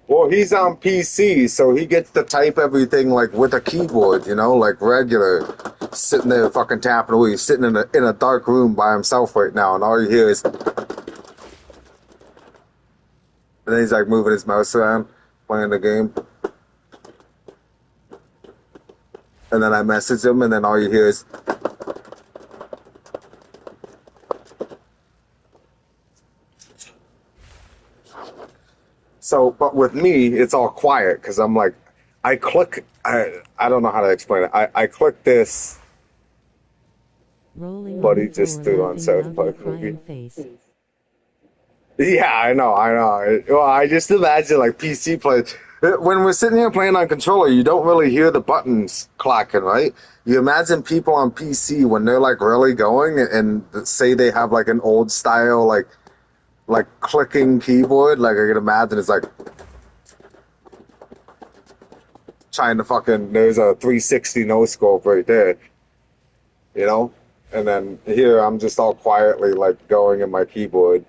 Well, he's on PC, so he gets to type everything like with a keyboard, like regular. Sitting there fucking tapping away. He's sitting in a dark room by himself right now, and all you hear is. And then he's like moving his mouse around, playing the game. And then I message him, and then all you hear is. So, but with me, it's all quiet because I'm like, I click. I don't know how to explain it. I click this. Rolling But on he the just floor threw on laughing South loudly Park movie. crying face. Yeah, I know. Well, I just imagine like PC players. When we're sitting here playing on controller, you don't really hear the buttons clacking, right? You imagine people on PC when they're like really going and say they have like an old style like clicking keyboard. Like I can imagine it's like trying to fucking. There's a 360 no scope right there, you know. And then here I'm just all quietly like going in my keyboard.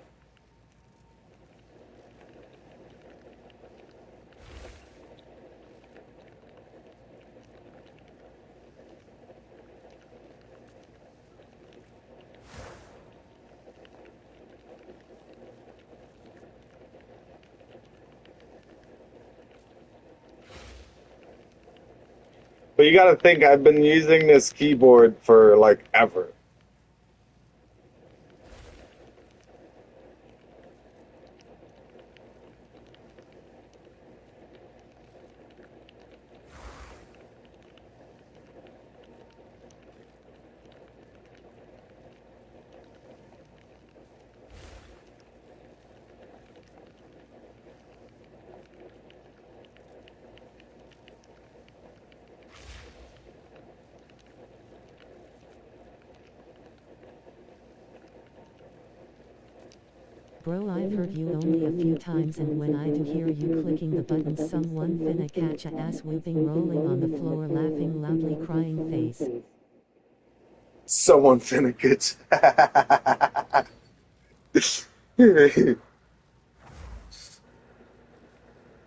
But you got to think, I've been using this keyboard for like ever. Bro, I've heard you only a few times, and when I do hear you clicking the buttons, someone finna catch a ass whooping, rolling on the floor laughing loudly crying face. Someone finna get.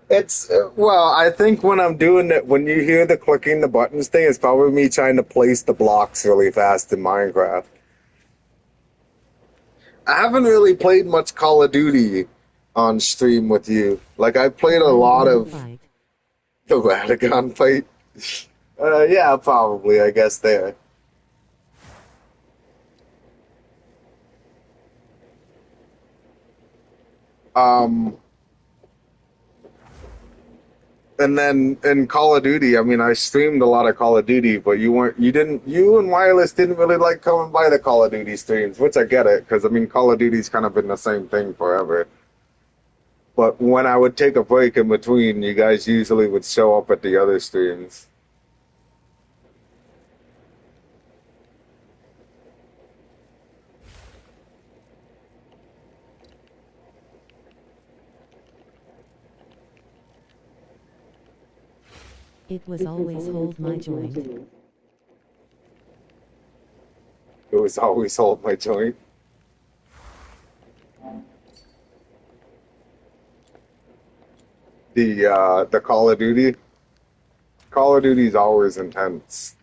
It's well, I think when I'm doing it, when you hear the clicking the buttons thing, it's probably me trying to place the blocks really fast in Minecraft. I haven't really played much Call of Duty on stream with you. Like I The played a lot Radagon of fight. the Radagon fight. Yeah, probably. I guess there. Um, and then in Call of Duty, I mean, I streamed a lot of Call of Duty, but you and Wireless didn't really like coming by the Call of Duty streams, which I get it, because I mean, Call of Duty's kind of been the same thing forever. But when I would take a break in between, you guys usually would show up at the other streams. It was always hold my joint. It was always hold my joint. The Call of Duty. Call of Duty's always intense.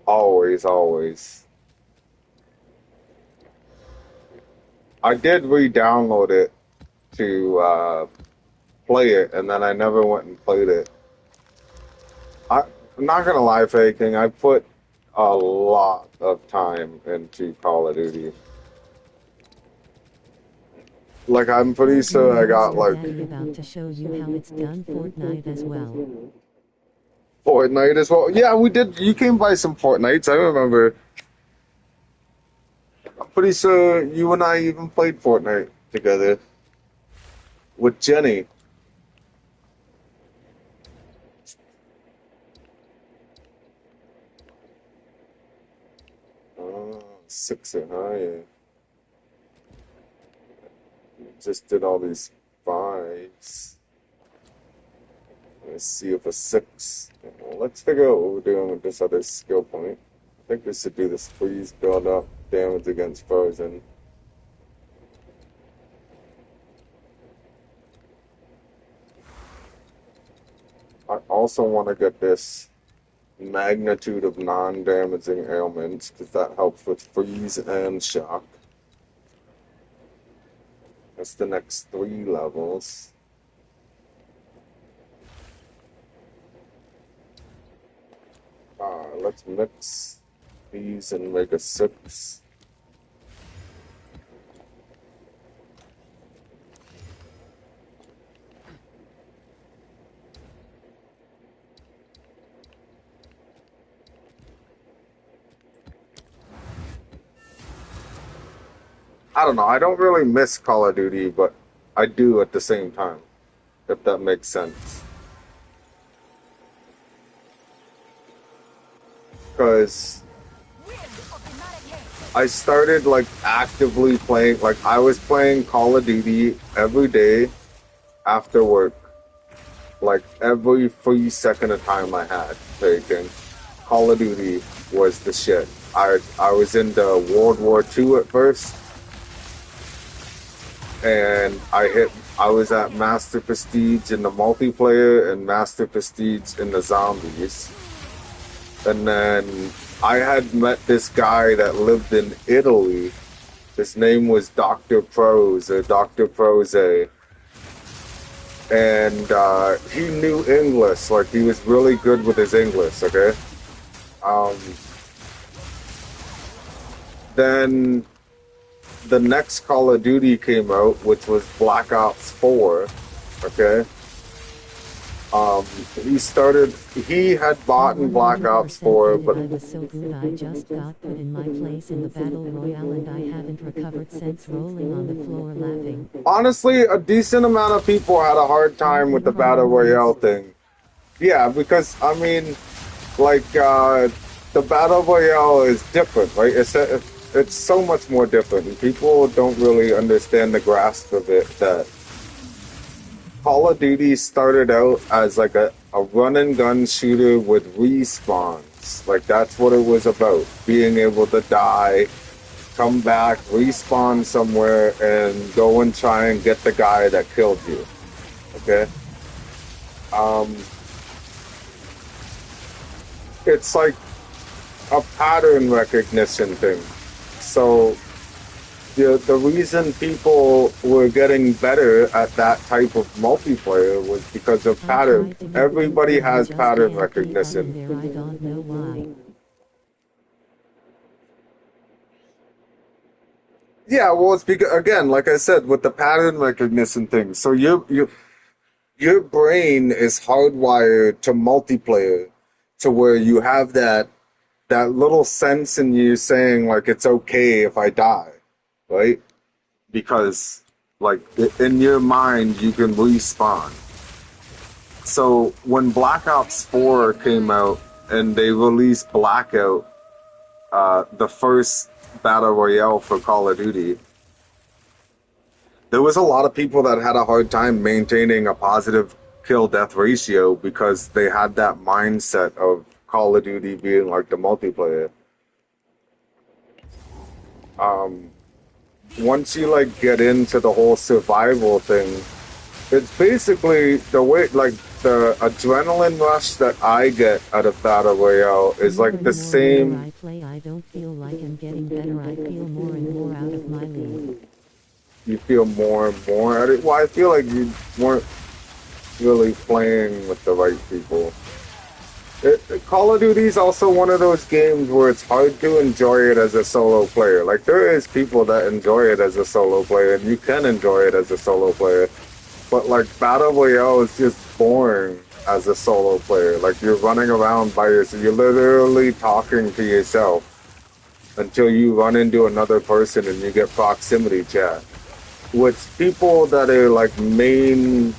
Always, always. I did re-download it to play it, and then I never went and played it. I'm not gonna lie, faking. I put a lot of time into Call of Duty. Like, I'm pretty sure I got Your like daddy about to show you how it's done Fortnite as well. Fortnite as well. Yeah, we did. You came by some Fortnites. I remember. I'm pretty sure you and I even played Fortnite together with Jenny. Six or higher. Just did all these fives. Let's see if a six. Well, let's figure out what we're doing with this other skill point. I think we should do this freeze build up damage against frozen. I also want to get this magnitude of non-damaging ailments because that helps with freeze and shock. That's the next 3 levels. Let's mix these and make a 6. I don't know. I don't really miss Call of Duty, but I do at the same time, if that makes sense. Because I started like actively playing, like I was playing Call of Duty every day after work. Like every free second of time I had taken, Call of Duty was the shit. I was into World War II at first, and I was at Master Prestige in the multiplayer and Master Prestige in the zombies. And then I had met this guy that lived in Italy. His name was Dr. Prose or Dr. Prose. And he knew English, like he was really good with his English, okay? Then the next Call of Duty came out, which was Black Ops 4, okay? He had bought in Black Ops 4, but I was so good I just got put in my place in the battle royale and I haven't recovered since, rolling on the floor laughing. honestly, a decent amount of people had a hard time with the battle royale thing. Yeah, because I mean, like the battle royale is different, right? It's so much more different, and people don't really understand the grasp of it. That Call of Duty started out as like a run and gun shooter with respawns. Like that's what it was about. Being able to die, come back, respawn somewhere, and go and try and get the guy that killed you. Okay? It's like a pattern recognition thing. So the reason people were getting better at that type of multiplayer was because of pattern. Everybody has pattern recognition. I don't know why. Yeah, well, it's because again, like I said, with the pattern recognition thing. So your brain is hardwired to multiplayer, to where you have that little sense in you saying like it's okay if I die, right? Because like in your mind you can respawn. So when Black Ops 4 came out and they released Blackout, the first battle royale for Call of Duty, there was a lot of people that had a hard time maintaining a positive kill death ratio because they had that mindset of Call of Duty being like the multiplayer. Um, once you like get into the whole survival thing, it's basically the way like the adrenaline rush that I get out of Battle Royale is More like the and more same. I play, I don't feel like I'm getting better. I feel more and more out of my league. You feel more and more at it. Well, I feel like you weren't really playing with the right people. Call of Duty is also one of those games where it's hard to enjoy it as a solo player. Like there is people that enjoy it as a solo player, and you can enjoy it as a solo player. But like Battle Royale is just boring as a solo player. Like you're running around by yourself. You're literally talking to yourself until you run into another person and you get proximity chat. With people that are like main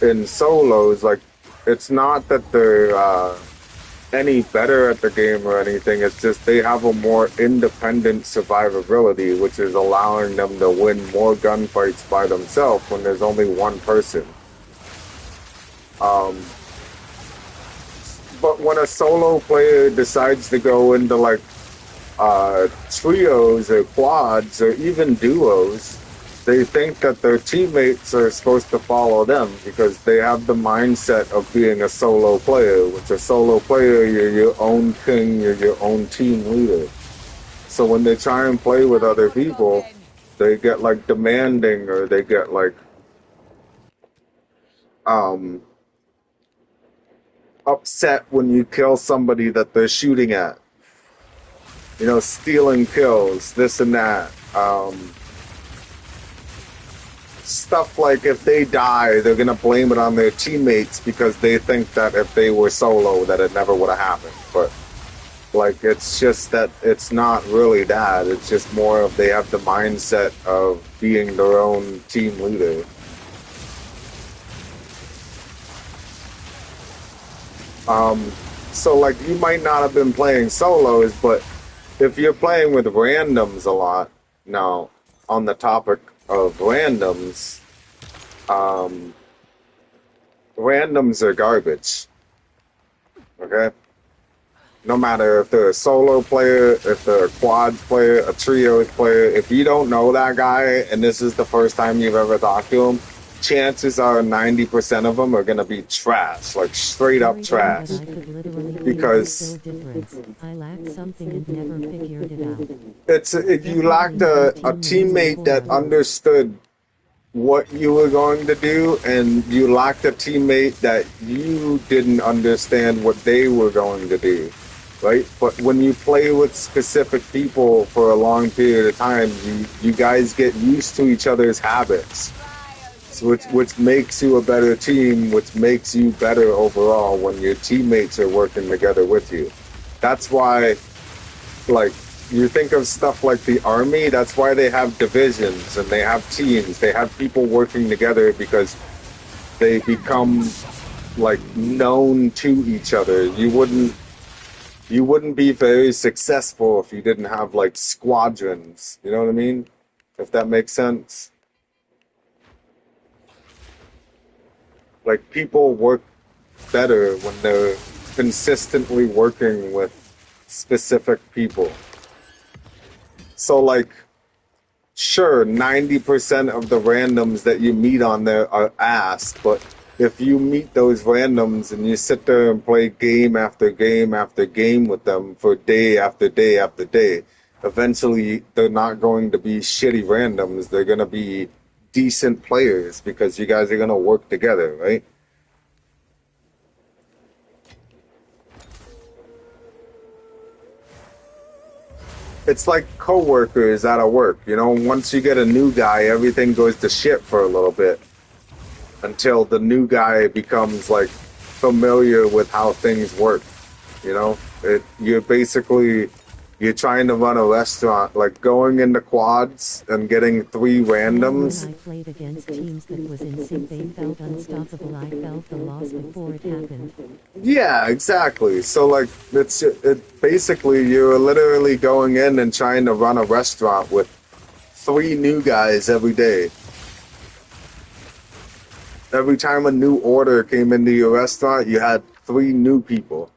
in solos, like it's not that they're any better at the game or anything. It's just they have a more independent survivability, which is allowing them to win more gunfights by themselves when there's only one person. Um, but when a solo player decides to go into like trios or quads or even duos, they think that their teammates are supposed to follow them because they have the mindset of being a solo player. With a solo player, you're your own king, you're your own team leader. So when they try and play with other people, they get like demanding or they get like um, upset when you kill somebody that they're shooting at. You know, stealing kills, this and that. Stuff like if they die, they're gonna blame it on their teammates because they think that if they were solo, that it never would have happened. But like, it's just that it's not really that. It's just more of they have the mindset of being their own team leader. So like, you might not have been playing solos, but if you're playing with randoms a lot, now on the topic of randoms, um, randoms are garbage. Okay? No matter if they're a solo player, if they're a quad player, a trios player, if you don't know that guy and this is the first time you've ever talked to him, chances are 90% of them are going to be trash, like straight up Sorry, trash. but I could literally feel the Because skill difference. I lacked something and never figured it out. it's if you lacked Definitely a some team leader teammate that support. understood what you were going to do, and you lacked a teammate that you didn't understand what they were going to do, right? But when you play with specific people for a long period of time, you guys get used to each other's habits, so which makes you a better team, which makes you better overall when your teammates are working together with you. That's why, like, you think of stuff like the army, that's why they have divisions and they have teams. They have people working together because they become like known to each other. You wouldn't be very successful if you didn't have like squadrons. You know what I mean? If that makes sense. Like people work better when they're consistently working with specific people. So like, sure, 90% of the randoms that you meet on there are ass, but if you meet those randoms and you sit there and play game after game after game with them for day after day after day, eventually they're not going to be shitty randoms. They're going to be decent players because you guys are going to work together, right? It's like coworkers out of work. You know, once you get a new guy, everything goes to shit for a little bit until the new guy becomes like familiar with how things work. You know, you're trying to run a restaurant, like going into quads and getting three randoms. When I played against teams that was in sync, they felt unstoppable. I felt the loss before it happened. Yeah, exactly. So like it basically you're literally going in and trying to run a restaurant with three new guys every day. Every time a new order came into your restaurant, you had three new people.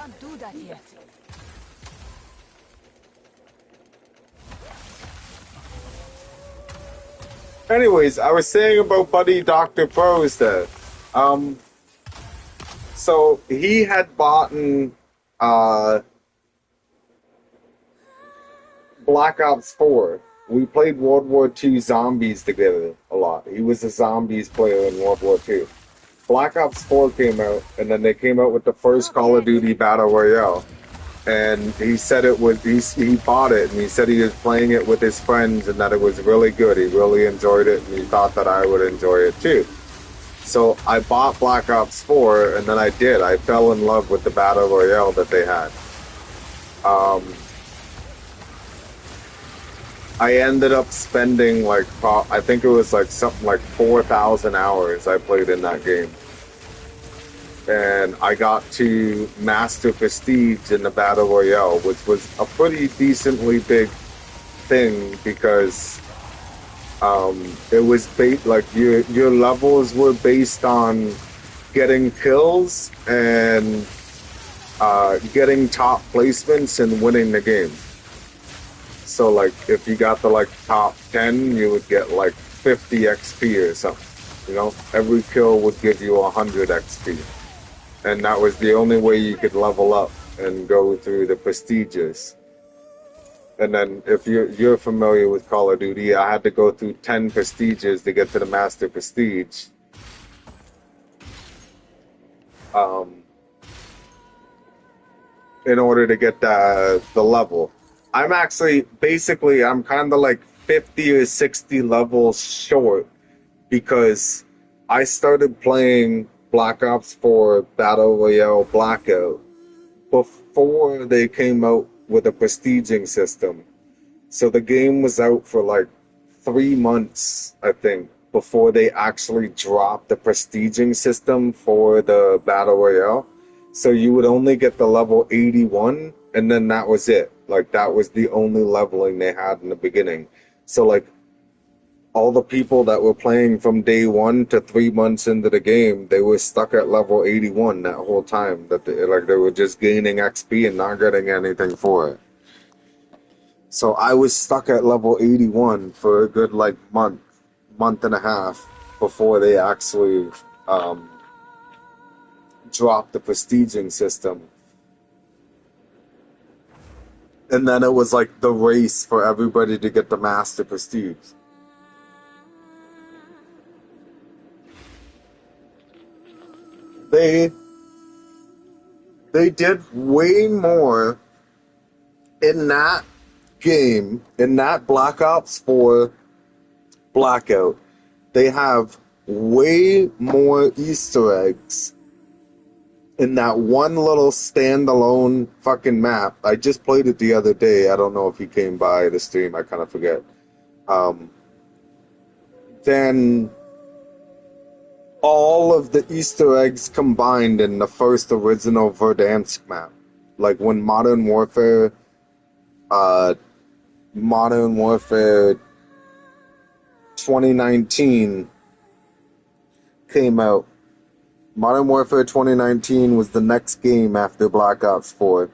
can't do that yet. Anyways, I was saying about Buddy Dr. Poe's that. So he had bought Black Ops 4. We played World War II Zombies together a lot. He was a zombies player in World War II. Black Ops 4 came out, and then they came out with the first Call of Duty Battle Royale. And he said he bought it, and he said he was playing it with his friends and that it was really good. He really enjoyed it, and he thought that I would enjoy it too. So I bought Black Ops 4, and then I did. I fell in love with the Battle Royale that they had. I ended up spending I think it was like something like 4,000 hours I played in that game. And I got to Master Prestige in the Battle Royale, which was a pretty decently big thing because it was your levels were based on getting kills and getting top placements and winning the game. So like if you got the top 10, you would get 50 XP or something. You know, every kill would give you 100 XP. And that was the only way you could level up and go through the prestiges. And then if you're familiar with Call of Duty, I had to go through 10 prestiges to get to the Master Prestige. In order to get the level. I'm kind of 50 or 60 levels short because I started playing Black Ops 4 Battle Royale Blackout before they came out with a prestiging system. So the game was out for 3 months, I think, before they actually dropped the prestiging system for the Battle Royale. So you would only get the level 81, and then that was it. That was the only leveling they had in the beginning. So all the people that were playing from day 1 to 3 months into the game, they were stuck at level 81 that whole time. That they were just gaining XP and not getting anything for it. So I was stuck at level 81 for a good month and a half before they actually dropped the prestiging system. And then it was the race for everybody to get the Master Prestige. They did way more in that game, in that Black Ops 4 Blackout. They have way more Easter eggs in that one little standalone fucking map. I just played it the other day. I don't know if you came by the stream. I kind of forget. Then all of the Easter eggs combined in the first original Verdansk map. When Modern Warfare 2019 came out. Modern Warfare 2019 was the next game after Black Ops 4.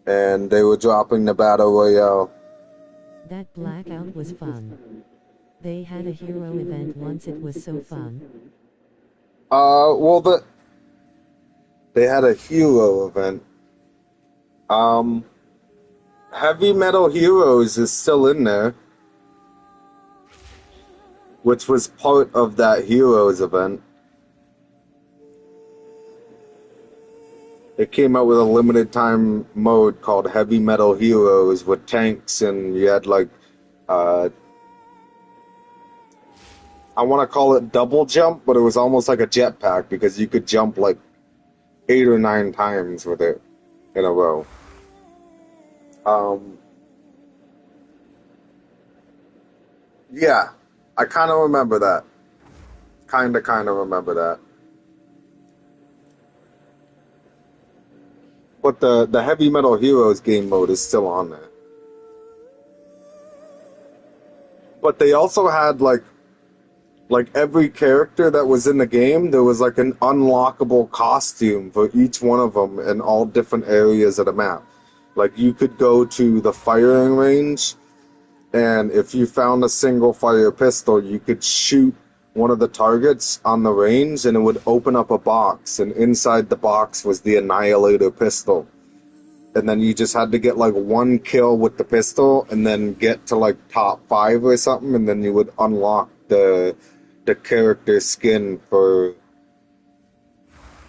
And they were dropping the Battle Royale. That Blackout was fun. They had a hero event once, it was so fun. They had a hero event. Heavy Metal Heroes is still in there, which was part of that Heroes event. It came out with a limited time mode called Heavy Metal Heroes with tanks, and you had I want to call it double jump, but it was almost like a jetpack because you could jump 8 or 9 times with it in a row. Yeah, I kind of remember that. Kind of remember that. But the Heavy Metal Heroes game mode is still on there. But they also had Like every character that was in the game, there was like an unlockable costume for each one of them in all different areas of the map. Like you could go to the firing range, and if you found a single fire pistol, you could shoot one of the targets on the range, and it would open up a box, and inside the box was the Annihilator pistol. And then you just had to get like one kill with the pistol, and then get to like top 5 or something, and then you would unlock the character skin for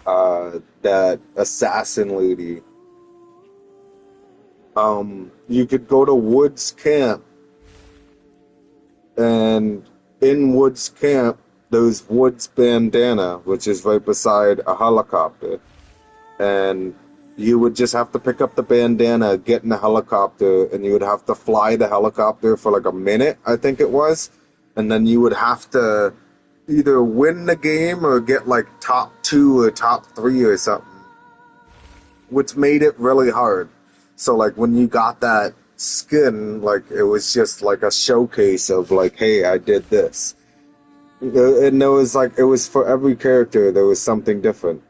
that assassin lady. You could go to Woods Camp, and in Woods Camp, there's Woods Bandana, which is right beside a helicopter. And you would just have to pick up the bandana, get in the helicopter, and you would have to fly the helicopter for like a minute, I think it was. And then you would have to either win the game or get like top 2 or top 3 or something, which made it really hard. So like when you got that skin, like it was just like a showcase of like, hey, I did this. And there was like, it was for every character, there was something different.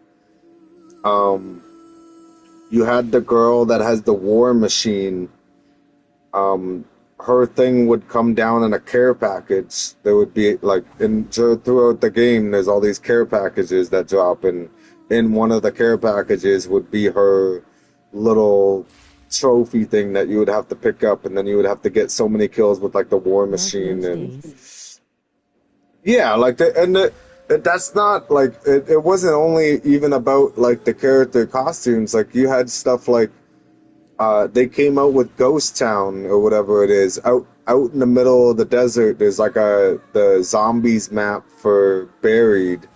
You had the girl that has the war machine. Her thing would come down in a care package. There would be like throughout the game, there's all these care packages that drop, and in one of the care packages would be her little trophy thing that you would have to pick up, and then you would have to get so many kills with like the war machine. And yeah, like that's not like it wasn't only even about like the character costumes. Like you had stuff like they came out with Ghost Town or whatever it is out in the middle of the desert. There's like the zombies map for Buried,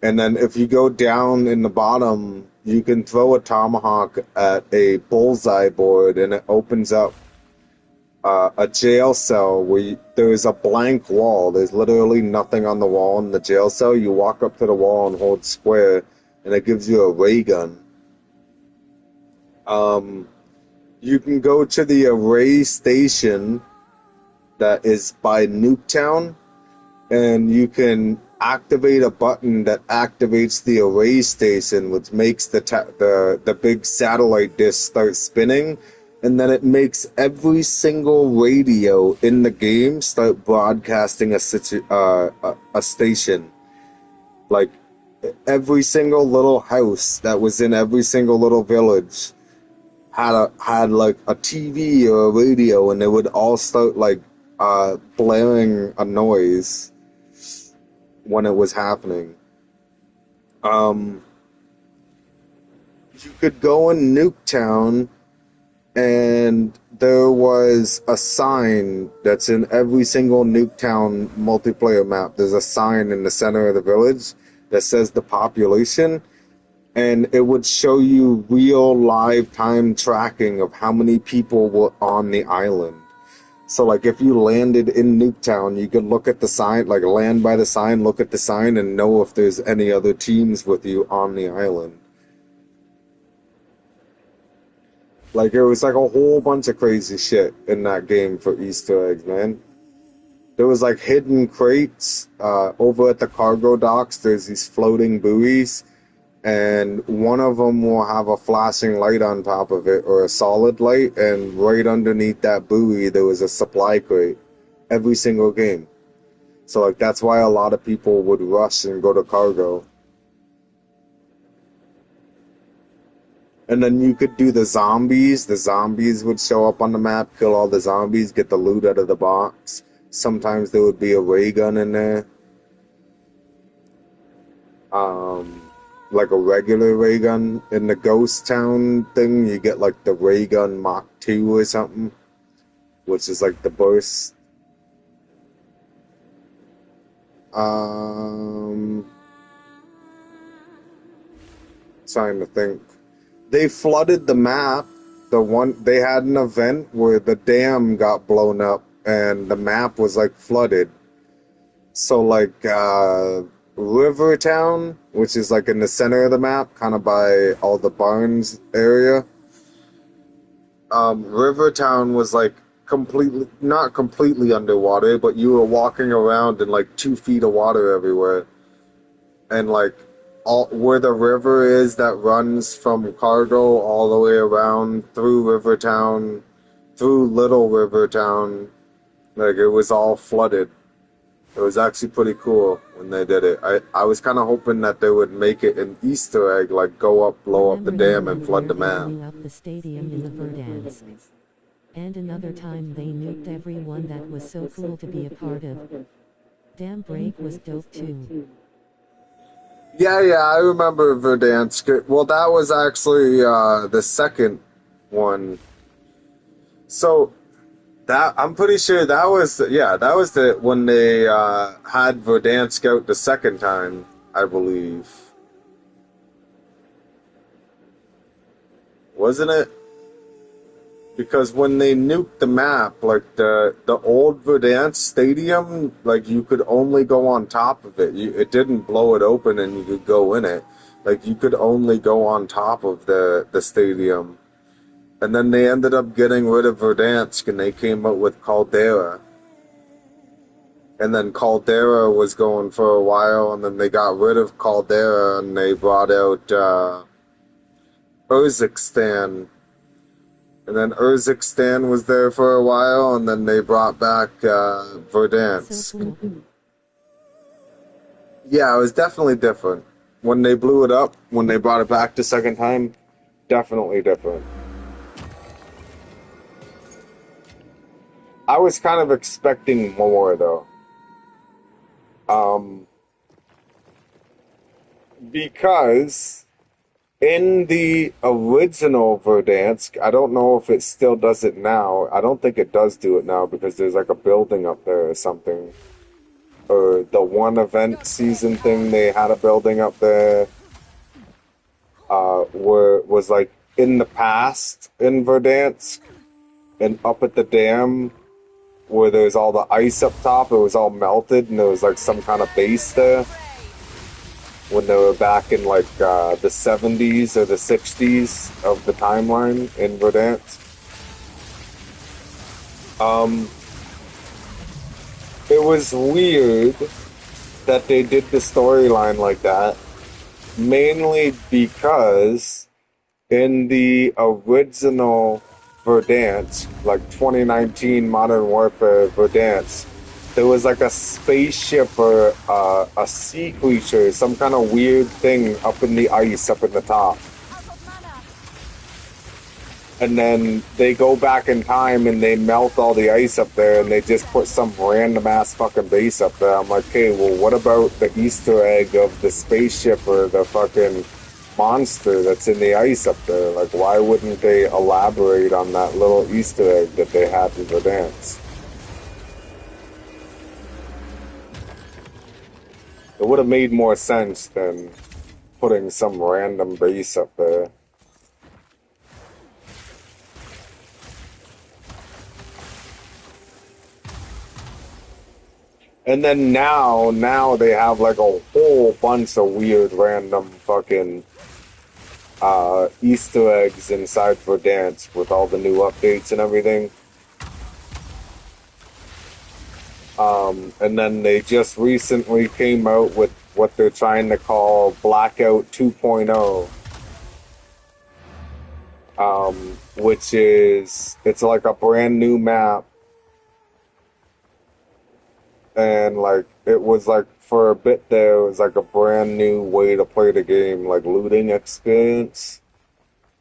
and then if you go down in the bottom, you can throw a tomahawk at a bullseye board, and it opens up a jail cell where there's a blank wall. There's literally nothing on the wall in the jail cell. You walk up to the wall and hold square, and it gives you a ray gun. You can go to the array station that is by Nuketown, and you can activate a button that activates the array station, which makes the big satellite dish start spinning, and then it makes every single radio in the game start broadcasting a station. Like every single little house that was in every single little village had like a TV or a radio, and they would all start like blaring a noise when it was happening. You could go in Nuketown, and there was a sign that's in every single Nuketown multiplayer map. There's a sign in the center of the village that says the population, and it would show you real live time tracking of how many people were on the island. So like if you landed in Nuketown, you could look at the sign, like land by the sign, look at the sign, and know if there's any other teams with you on the island. Like it was like a whole bunch of crazy shit in that game for Easter eggs, man. There was like hidden crates over at the cargo docks. There's these floating buoys, and one of them will have a flashing light on top of it, or a solid light, and right underneath that buoy there was a supply crate every single game. So like that's why a lot of people would rush and go to cargo. And then you could do the zombies. The zombies would show up on the map, kill all the zombies, get the loot out of the box. Sometimes there would be a ray gun in there. Like a regular ray gun. In the Ghost Town thing, you get like the ray gun Mach 2 or something, which is like the burst. Trying to think. They flooded the map. They had an event where the dam got blown up and the map was like flooded. So like Rivertown, which is like in the center of the map, kind of by all the barns area. Rivertown was like completely, not completely underwater, but you were walking around in like 2 feet of water everywhere. And like all where the river is that runs from Cargo all the way around through Rivertown, through Little Rivertown, like it was all flooded. It was actually pretty cool when they did it. I was kind of hoping that they would make it an Easter egg, like go up, blow up the Remember the dam, and one flood where the they map. blew up the stadium in the Verdansk? And another time they nuked everyone that was so cool to be a part of. Dam Break was dope too. Yeah, I remember Verdansk. Well, that was actually the second one. So that I'm pretty sure that was that was the when they had Verdansk out the second time, I believe. Wasn't it? Because when they nuked the map, like the old Verdansk stadium, like you could only go on top of it. It didn't blow it open and you could go in it. Like you could only go on top of the stadium. And then they ended up getting rid of Verdansk and they came up with Caldera. And then Caldera was going for a while, and then they got rid of Caldera and they brought out Urzikstan. And then Urzikstan was there for a while, and then they brought back Verdansk. So cool. Yeah, it was definitely different. When they blew it up, when they brought it back the second time, definitely different. I was kind of expecting more, though. Because in the original Verdansk, I don't know if it still does it now. I don't think it does do it now because there's like a building up there or something. Or the one event season thing, they had a building up there where it was like in the past in Verdansk and up at the dam where there's all the ice up top, it was all melted and there was like some kind of base there. When they were back in like the 70s or the 60s of the timeline in Verdansk. It was weird that they did the storyline like that, mainly because in the original Verdansk, like 2019 Modern Warfare Verdansk, there was like a spaceship or a sea creature, some kind of weird thing up in the ice, up in the top. And then they go back in time and they melt all the ice up there and they just put some random ass fucking base up there. I'm like, okay, well, what about the Easter egg of the spaceship or the fucking monster that's in the ice up there? Like, why wouldn't they elaborate on that little Easter egg that they had in the dance? It would have made more sense than putting some random base up there. And then now they have like a whole bunch of weird random fucking Easter eggs inside Verdansk with all the new updates and everything. And then they just recently came out with what they're trying to call Blackout 2.0. Which is, it's like a brand new map. And like, it was like, for a bit there, it was like a brand new way to play the game, like looting experience.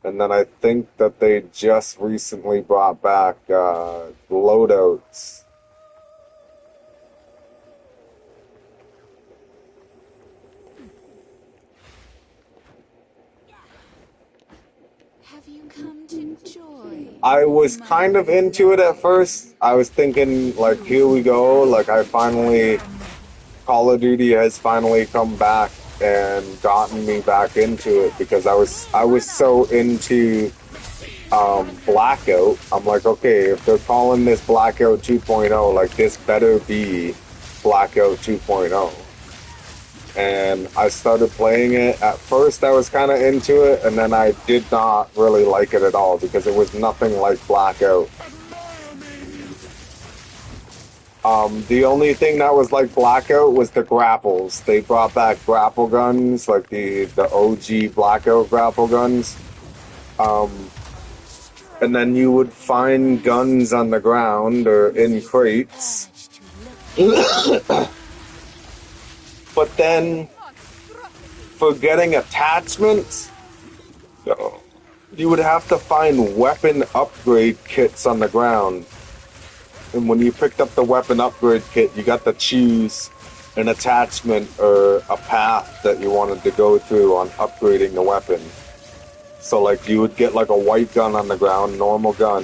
And then I think that they just recently brought back loadouts. Have you come to joy? I was kind of into it at first. I was thinking, like, here we go. Like, Call of Duty has finally come back and gotten me back into it because I was so into Blackout. I'm like, okay, if they're calling this Blackout 2.0, like, this better be Blackout 2.0. And I started playing it. At first, I was kind of into it, and then I did not really like it at all because it was nothing like Blackout. The only thing that was like Blackout was the grapples. They brought back grapple guns, like the OG Blackout grapple guns. And then you would find guns on the ground or in crates. But then, for getting attachments, you would have to find weapon upgrade kits on the ground. And when you picked up the weapon upgrade kit, you got to choose an attachment or a path that you wanted to go through on upgrading the weapon. So like you would get like a white gun on the ground, normal gun,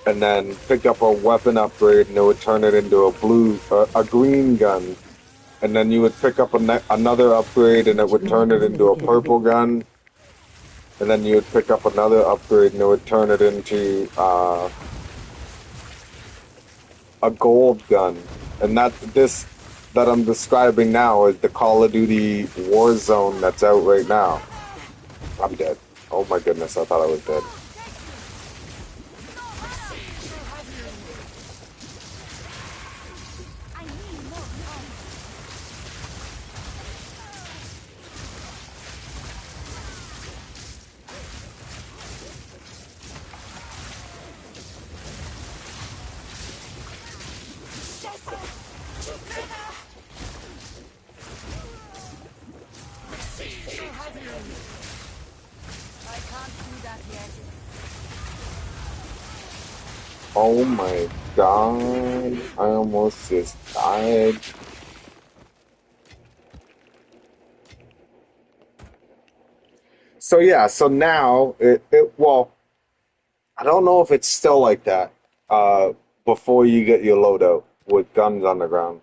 and then pick up a weapon upgrade and it would turn it into a green gun. And then you would pick up another upgrade and it would turn it into a purple gun. And then you would pick up another upgrade and it would turn it into a gold gun. And that I'm describing now is the Call of Duty Warzone that's out right now. I'm dead. Oh my goodness, I thought I was dead. Oh my god, I almost just died. So yeah, so now well, I don't know if it's still like that before you get your loadout with guns on the ground.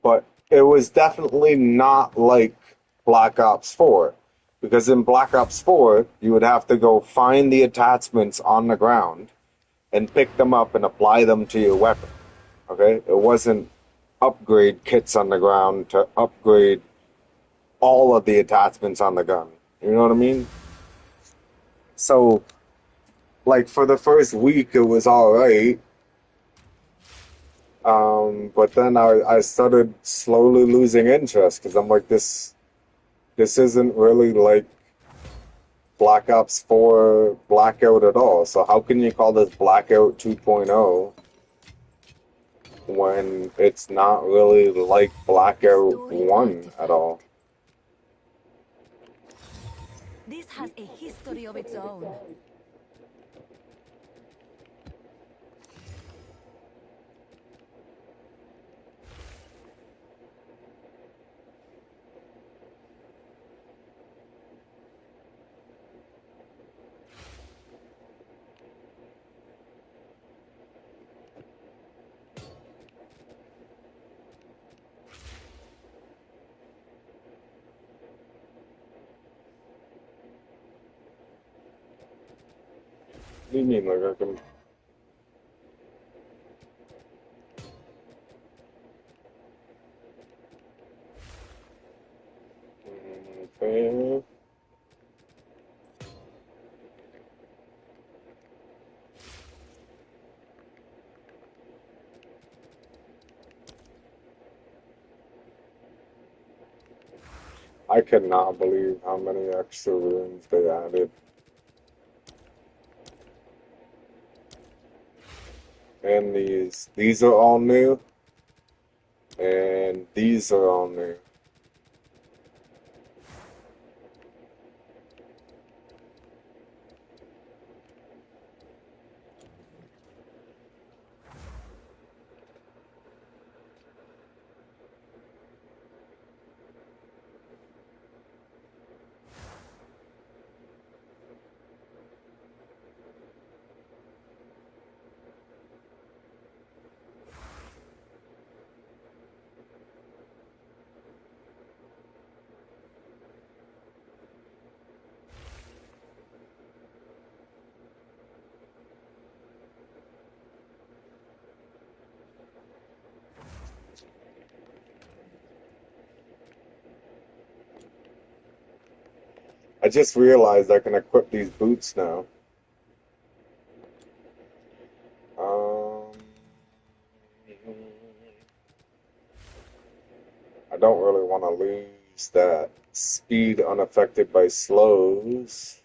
But it was definitely not like Black Ops 4. Because in Black Ops 4, you would have to go find the attachments on the ground and pick them up and apply them to your weapon. Okay? It wasn't upgrade kits on the ground to upgrade all of the attachments on the gun. You know what I mean? So, like, for the first week, it was alright. But then I started slowly losing interest because I'm like, this isn't really like Black Ops 4 Blackout at all. So how can you call this Blackout 2.0 when it's not really like Blackout 1 at all? This has a history of its own. What do you mean, like I can... Okay. I cannot believe how many extra rooms they added. And these are all new. And these are all new. I just realized I can equip these boots now. Um, don't really want to lose that speed unaffected by slows.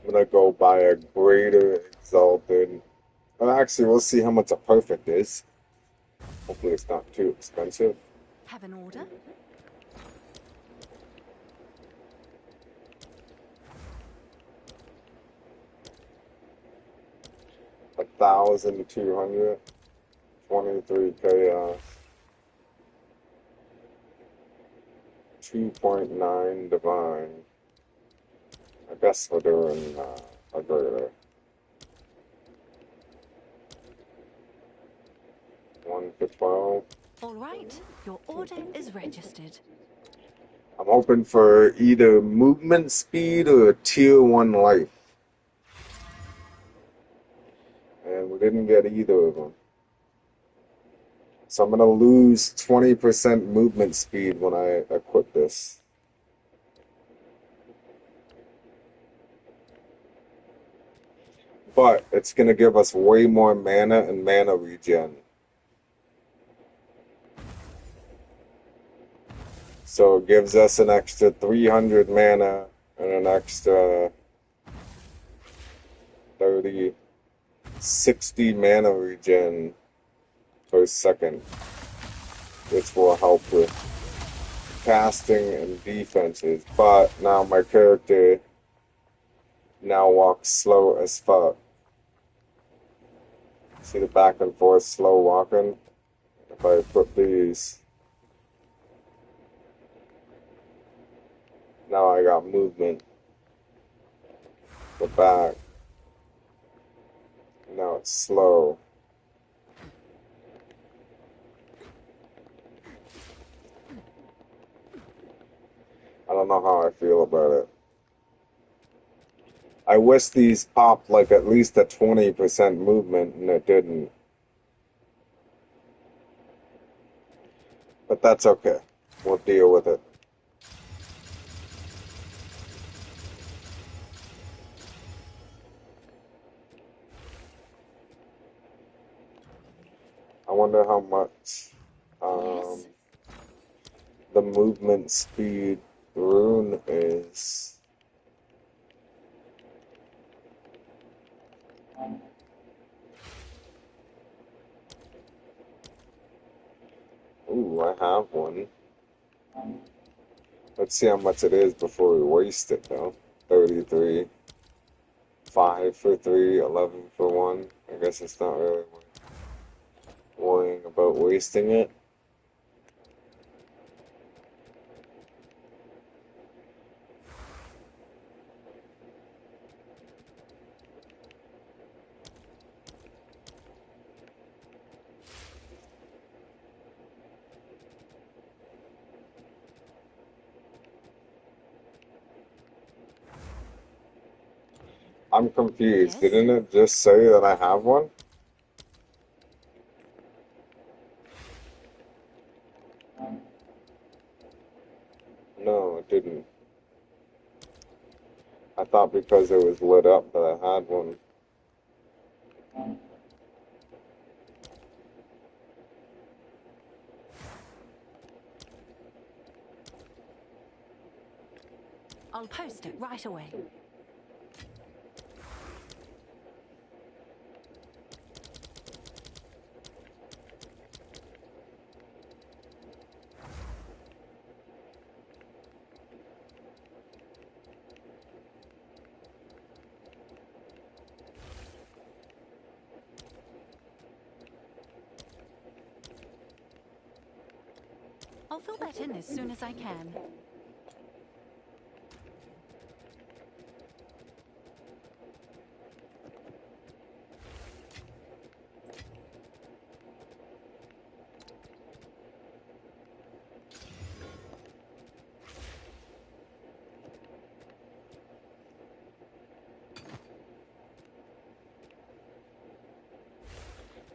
I'm gonna go buy a greater exalted. Actually, we'll see how much a perfect is. Hopefully, it's not too expensive. Have an order? $1,200, 23 chaos, 2.9 divine. I guess we're doing a greater. 1 to 12. All right, your order is registered. I'm hoping for either movement speed or a tier 1 life. And we didn't get either of them. So I'm going to lose 20% movement speed when I equip this. But it's going to give us way more mana and mana regen. So it gives us an extra 300 mana and an extra 30, 60 mana regen per second, which will help with casting and defenses. But now my character now walks slow as fuck. See the back and forth slow walking? If I put these, now I got movement. Go back. Now it's slow. I don't know how I feel about it. I wish these popped like at least a 20% movement, and it didn't. But that's okay. We'll deal with it. I wonder how much Yes? the movement speed rune is. Ooh, I have one. Let's see how much it is before we waste it, though. 33. 5 for 3, 11 for 1. I guess it's not really worrying about wasting it. I'm confused. Yes? Didn't it just say that I have one? No, it didn't. I thought because it was lit up that I had one. I'll post it right away. I'll fill that in as soon as I can.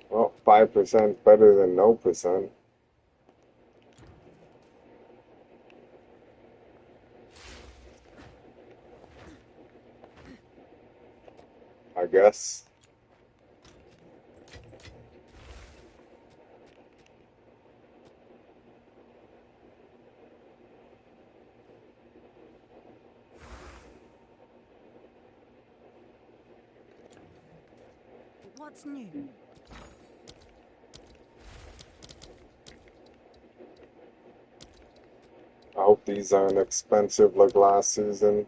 Well, 5% better than no percent. I guess. What's new? I hope these aren't expensive like last season.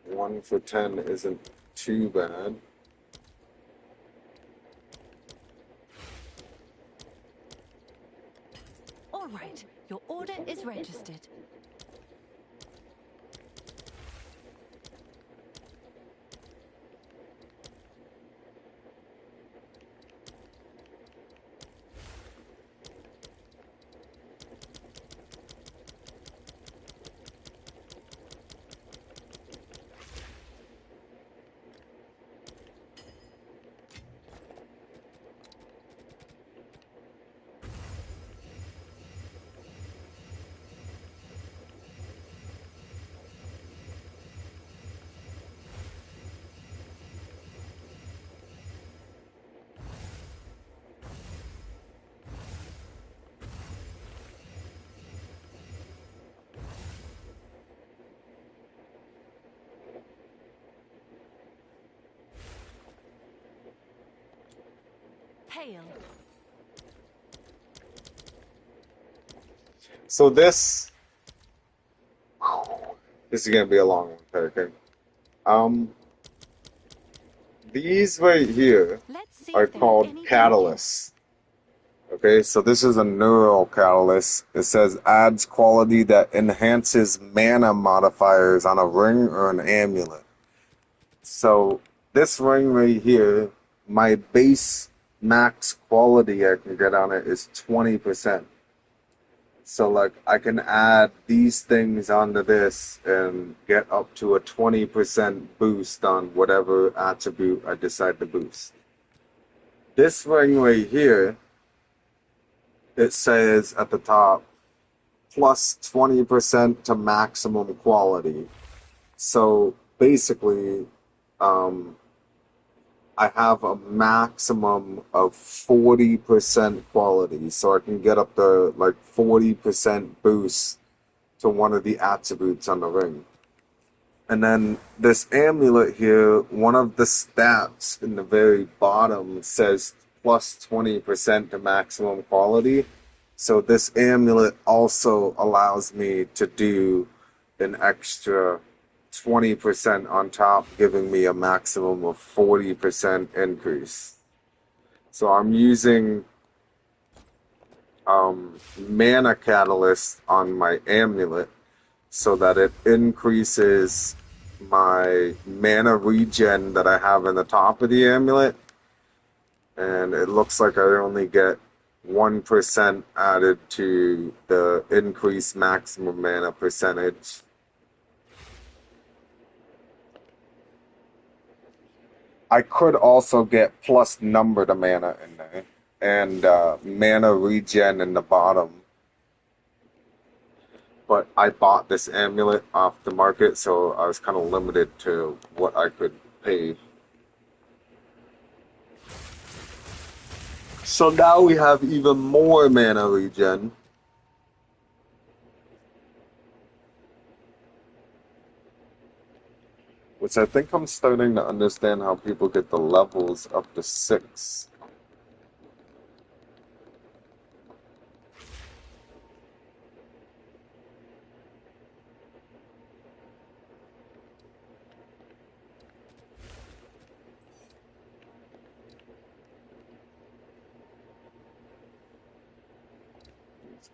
1 for 10 isn't too bad. All right, your order is registered. Hail. So this is gonna be a long one, okay? These right here Let's see are if there are called any catalysts. Okay, so this is a neural catalyst. It says adds quality that enhances mana modifiers on a ring or an amulet. So this ring right here, my base max quality I can get on it is 20%. So like I can add these things onto this and get up to a 20% boost on whatever attribute I decide to boost. This ring right here, it says at the top, plus 20% to maximum quality. So basically, I have a maximum of 40% quality. So I can get up to like 40% boost to one of the attributes on the ring. And then this amulet here, one of the stats in the very bottom says plus 20% to maximum quality. So this amulet also allows me to do an extra 20% on top, giving me a maximum of 40% increase. So I'm using mana catalyst on my amulet so that it increases my mana regen that I have in the top of the amulet. And it looks like I only get 1% added to the increased maximum mana percentage. I could also get plus number to mana in there and mana regen in the bottom. But I bought this amulet off the market, so I was kind of limited to what I could pay. So now we have even more mana regen. Which I think I'm starting to understand how people get the levels up to 6.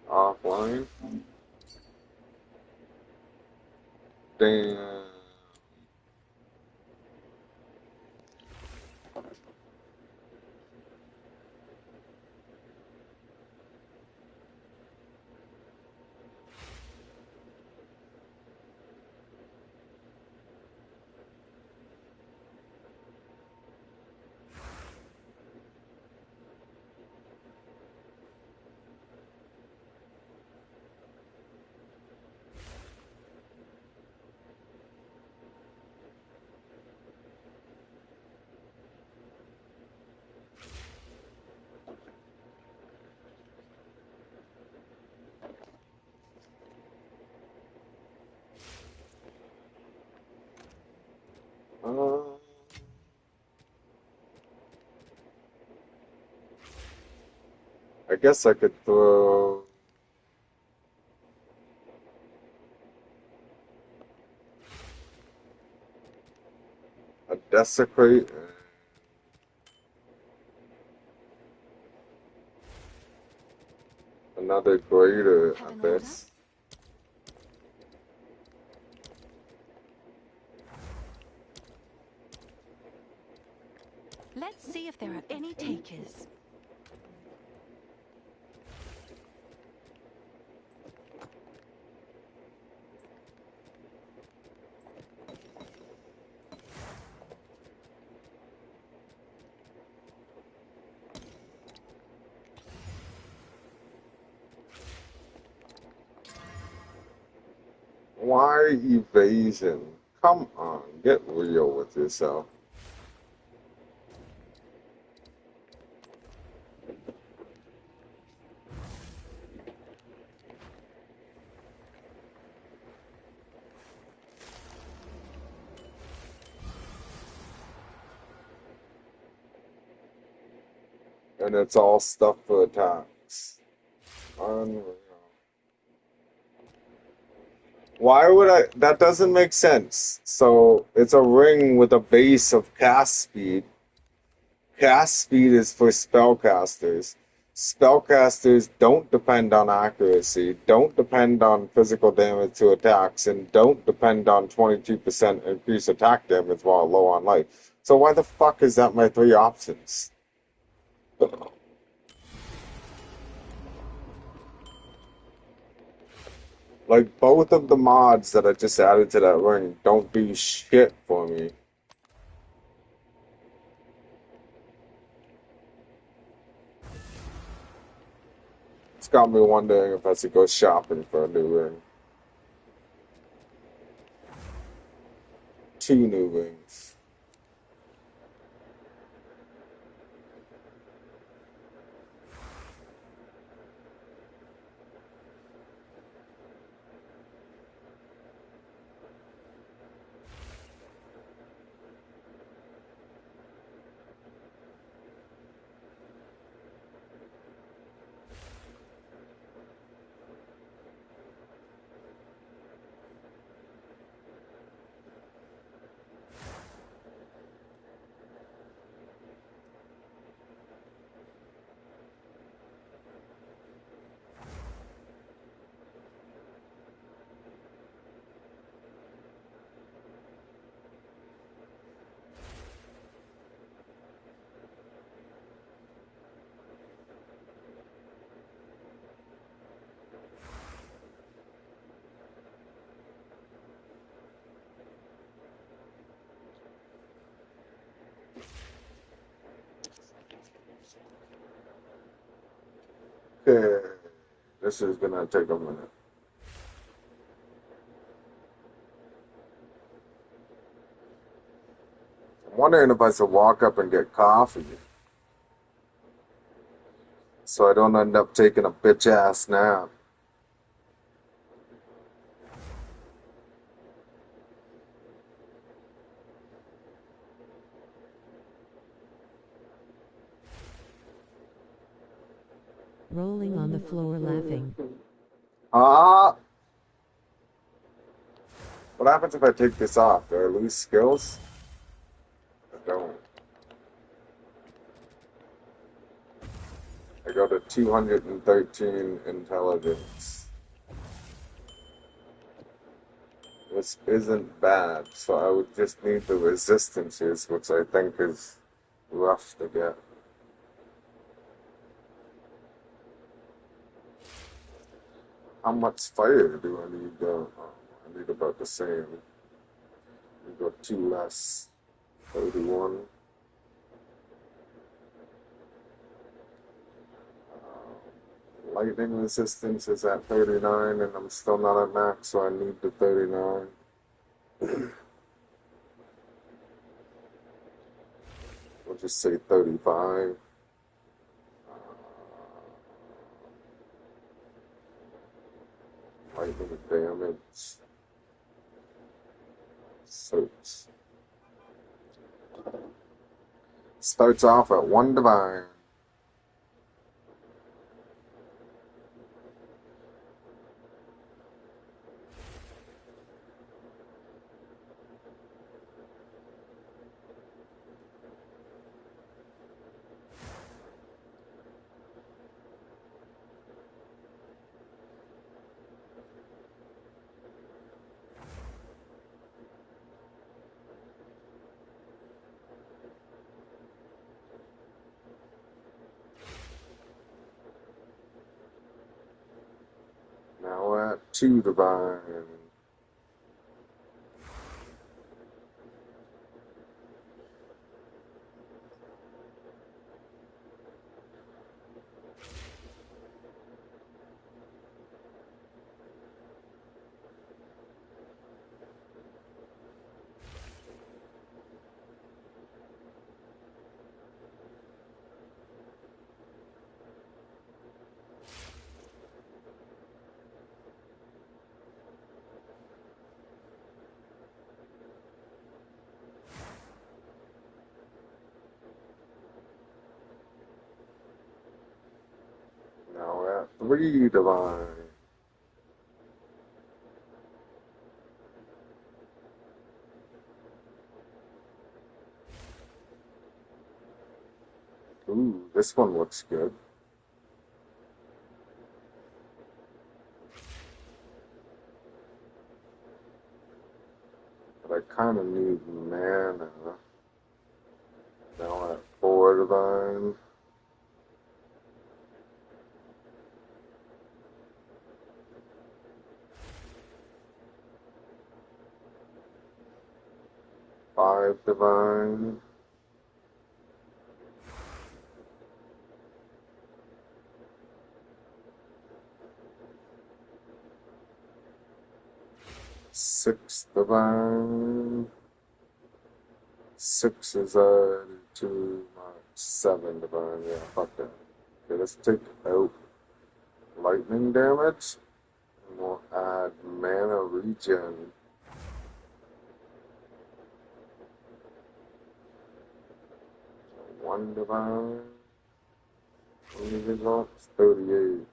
Offline. Damn. Uh, I guess I could throw a desecrate and another greater Have an order? abyss. Let's see if there are any takers. Why evasion? Come on, get real with yourself. And it's all stuff for attacks. Unreal. Why would I? That doesn't make sense. So it's a ring with a base of cast speed. Cast speed is for spellcasters. Spellcasters don't depend on accuracy, don't depend on physical damage to attacks, and don't depend on 22% increased attack damage while low on life. So why the fuck is that my 3 options? Like, both of the mods that I just added to that ring don't do shit for me. It's got me wondering if I should go shopping for a new ring. 2 new rings. Okay, this is gonna take a minute. I'm wondering if I should walk up and get coffee so I don't end up taking a bitch ass nap. rolling on the floor laughing. Ah! What happens if I take this off? Do I lose skills? I don't. I go to 213 intelligence. This isn't bad, so I would just need the resistances, which I think is rough to get. How much fire do I need? I need about the same. We got 2 less. 31. Lightning resistance is at 39, and I'm still not at max, so I need the 39. We'll just say 35. Lightning damage. Search. Starts off at 1 divine. Now we're at 2 divine. Now we're at 3 divine. Ooh, this one looks good. But I kind of need mana. Now at 4 divine. Five divine. Six divine. 6 is too much. 7 divine. Yeah, fuck that. Okay, let's take out lightning damage. And we'll add mana regen. So 1 divine. How many results? 38.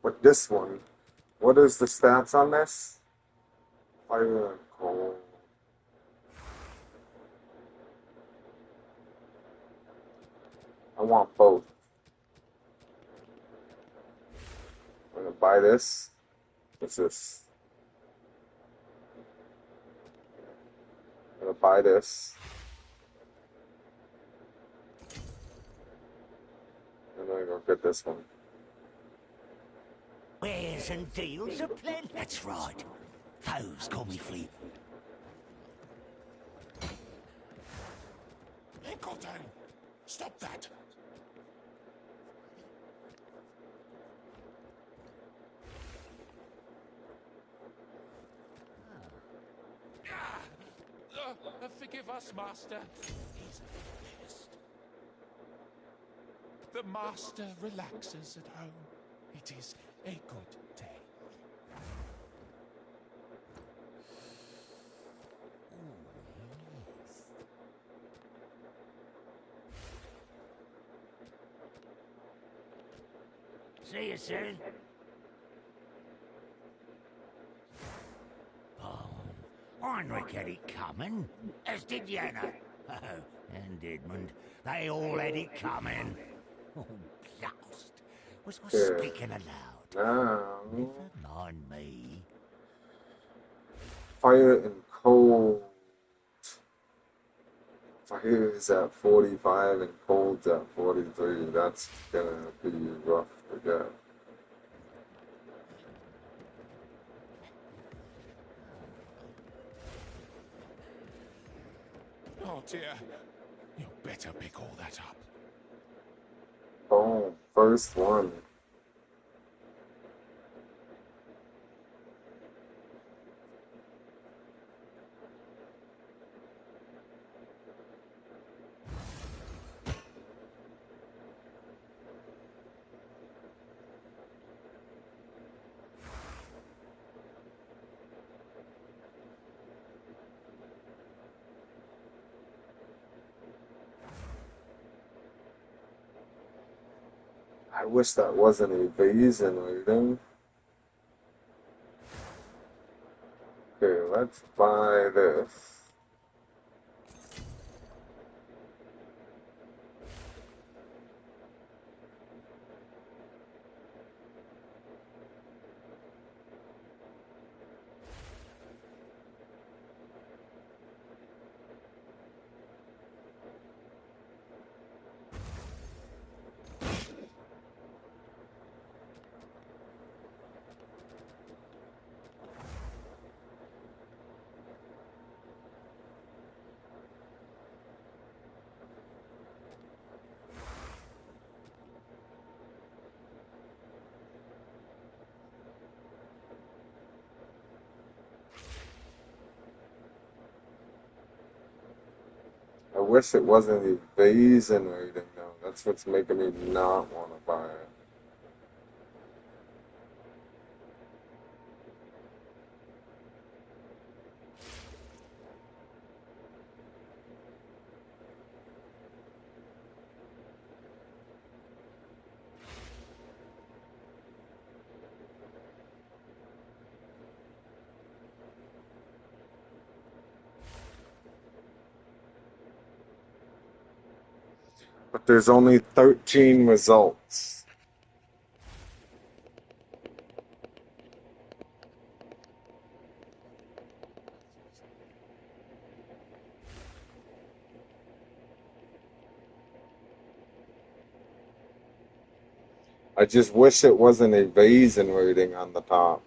But this one, what is the stats on this? Fire and cold. I want both. I'm gonna buy this. What's this? I'm gonna buy this. And then I'm gonna get this one. Wares and deals are plenty. That's right. Foes call me fleet. Forgotten! Stop that! Forgive us, Master. He's pissed. The Master relaxes at home. It is a good day. See you soon. Oh, Heinrich had it coming, as did Yenna. Oh, and Edmund. They all had it coming. Oh, blast. Was speaking aloud. Now, Never mind me. fire and cold. Fire is at 45 and cold's at 43. That's gonna be rough to get. Oh dear. You better pick all that up. Boom. First one. I wish that wasn't a vase in reading. Okay, let's buy this. I wish it wasn't a vase in reading though. That's what's making me not want to buy it. But there's only 13 results. I just wish it wasn't a vase in reading on the top.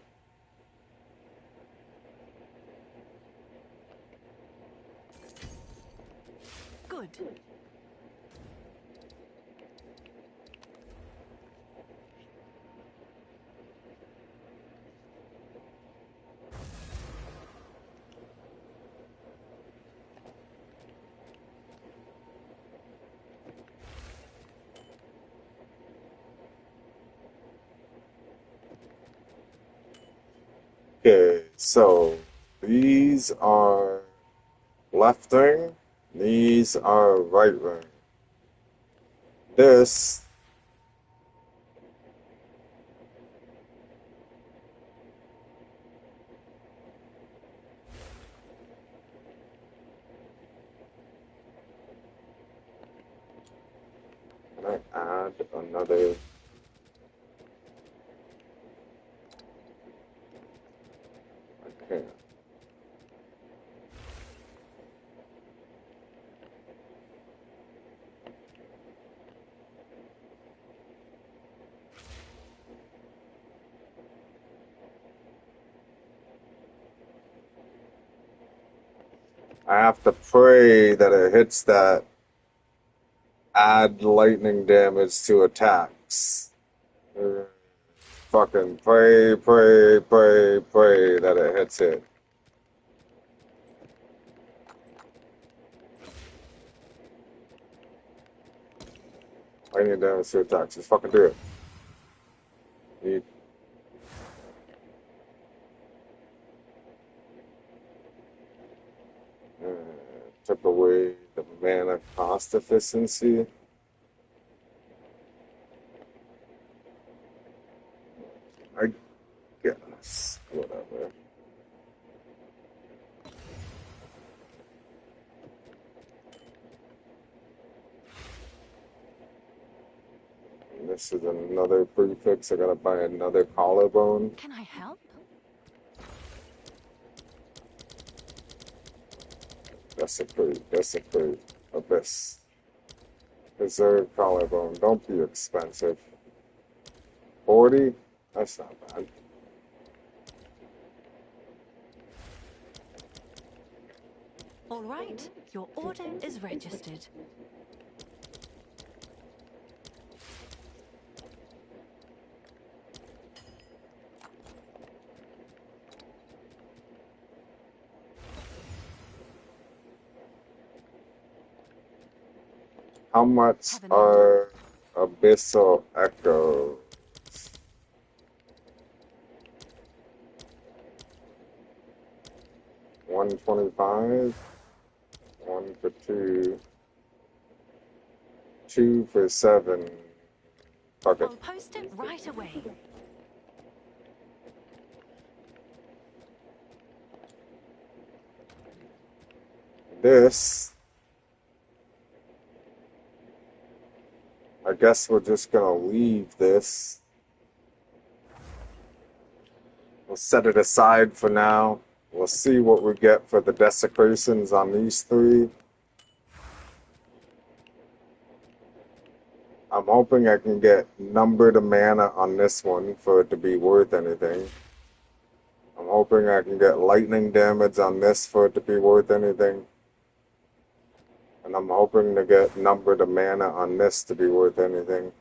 Good. Okay, so these are left ring, these are right ring. This can I add another? I can't. I have to pray that it hits that add lightning damage to attacks. Fucking pray that it hits it. Lightning damage to attacks. Just fucking do it. You took away the mana cost efficiency. I guess. Whatever. And this is another prefix. I gotta buy another collarbone. Can I help? Desecrate. Abyss. Preserve collarbone. Don't be expensive. 40? That's not bad. All right, your order is registered. How much are Abyssal Echoes? 125? 1 for 2. 2 for 7. Fuck it. I'll post it right away. This, I guess we're just gonna leave this. We'll set it aside for now. We'll see what we get for the desecrations on these 3. I'm hoping I can get number to mana on this one for it to be worth anything. I'm hoping I can get lightning damage on this for it to be worth anything. And I'm hoping to get number to mana on this to be worth anything.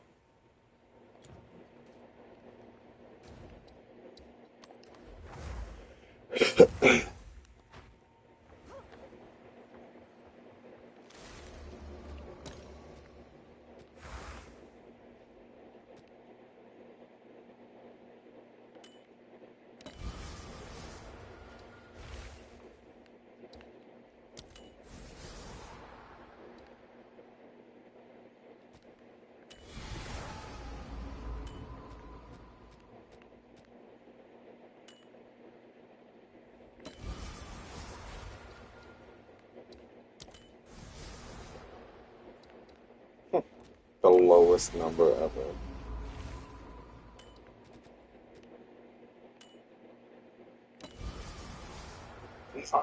The lowest number ever.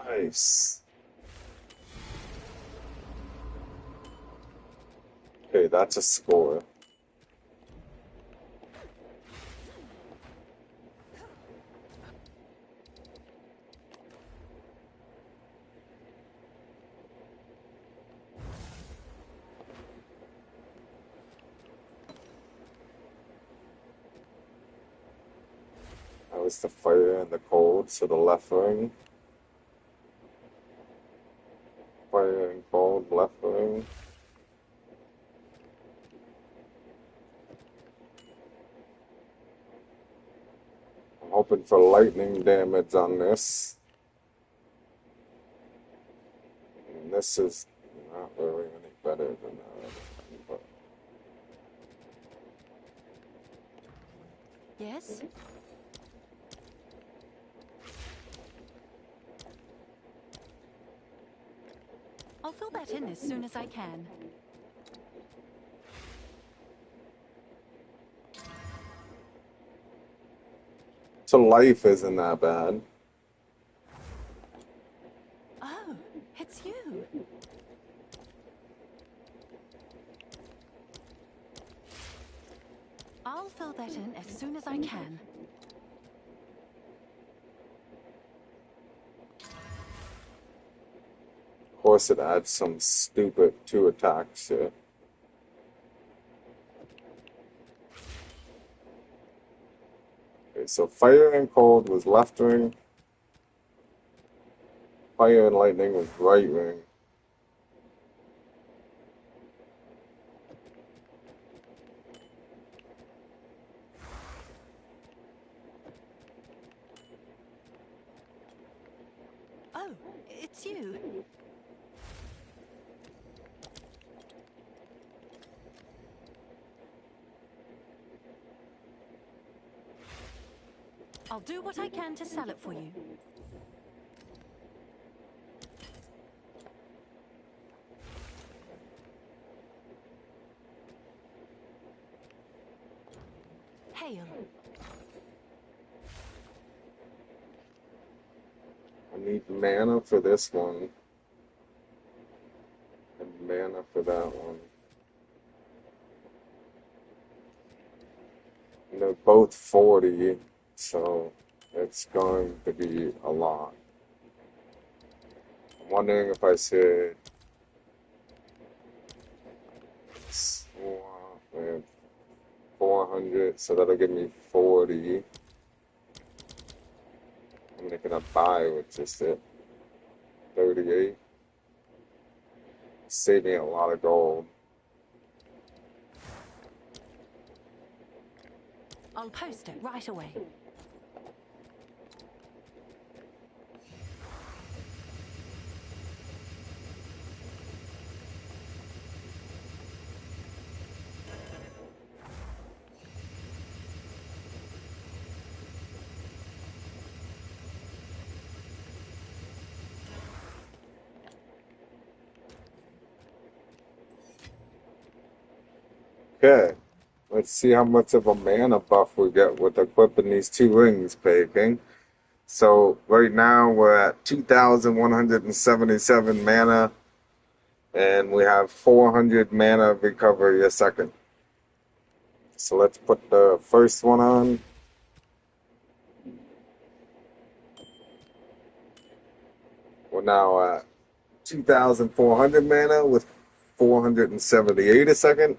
Nice. Okay, that's a score. That was the fire and the cold, so the left wing. Fire and cold, left wing. I'm hoping for lightning damage on this. And this is not really any better than that. But Yes? I'll fill that in as soon as I can. so life isn't that bad. Oh, it's you. I'll fill that in as soon as I can. Of course, it adds some stupid 2 attacks here. so fire and cold was left ring. Fire and lightning was right ring. Oh, it's you. I'll do what I can to sell it for you. Hail. I need mana for this one. And mana for that one. And they're both 40, so it's going to be a lot. I'm wondering if I should swap 400, so that'll give me 40. I'm making a buy with just it. 38. Saving a lot of gold. I'll post it right away. Okay. Let's see how much of a mana buff we get with equipping these two rings, Peking. So right now we're at 2,177 mana, and we have 400 mana recovery a second. So let's put the first one on. We're now at 2,400 mana with 478 a second.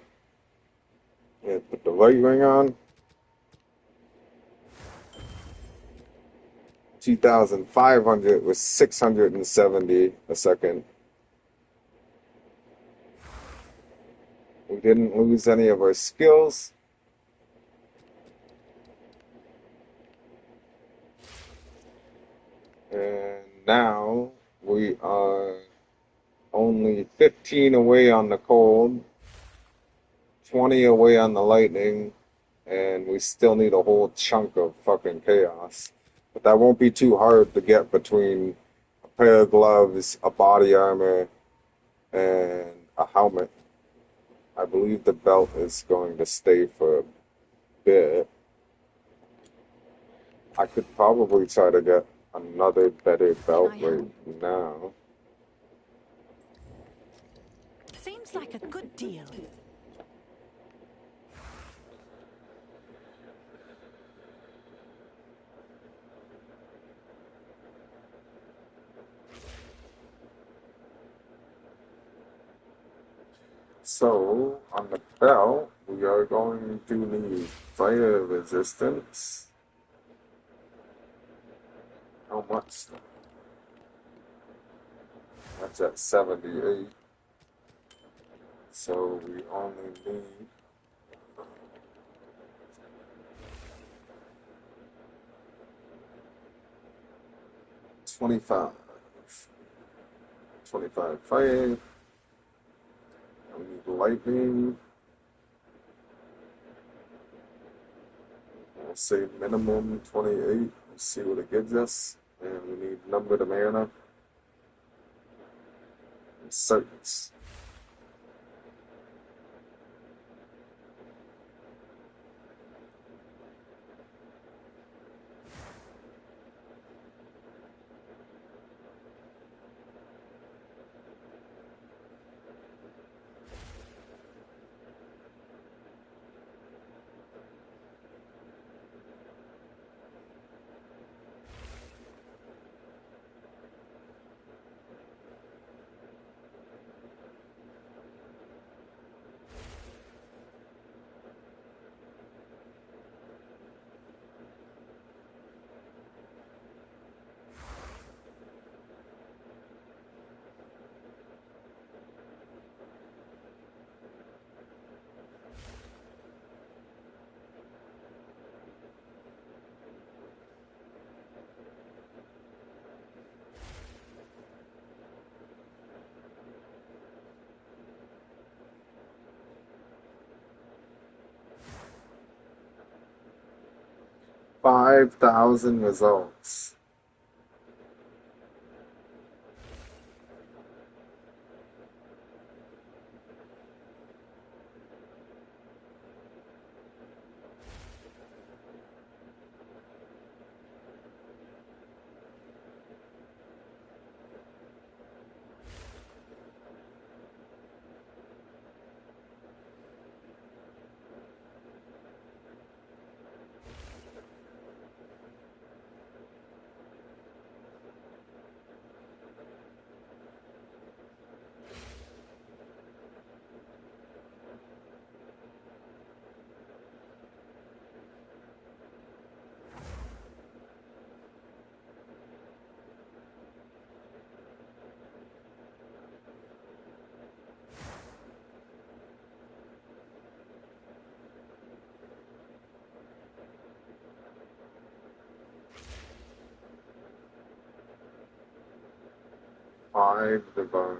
And put the right ring on. 2,500 with 670 a second. We didn't lose any of our skills. And now we are only 15 away on the cold, 20 away on the lightning, and we still need a whole chunk of fucking chaos. But that won't be too hard to get between a pair of gloves, a body armor, and a helmet. I believe the belt is going to stay for a bit. I could probably try to get another better belt right now. Seems like a good deal. So, on the belt, we are going to need fire resistance. How much? That's at 78. So, we only need 25. 25 fire. We need lightning. We'll say minimum 28. Let's see what it gives us. And we need number to mana. And certs. 5,000 results. Five divine.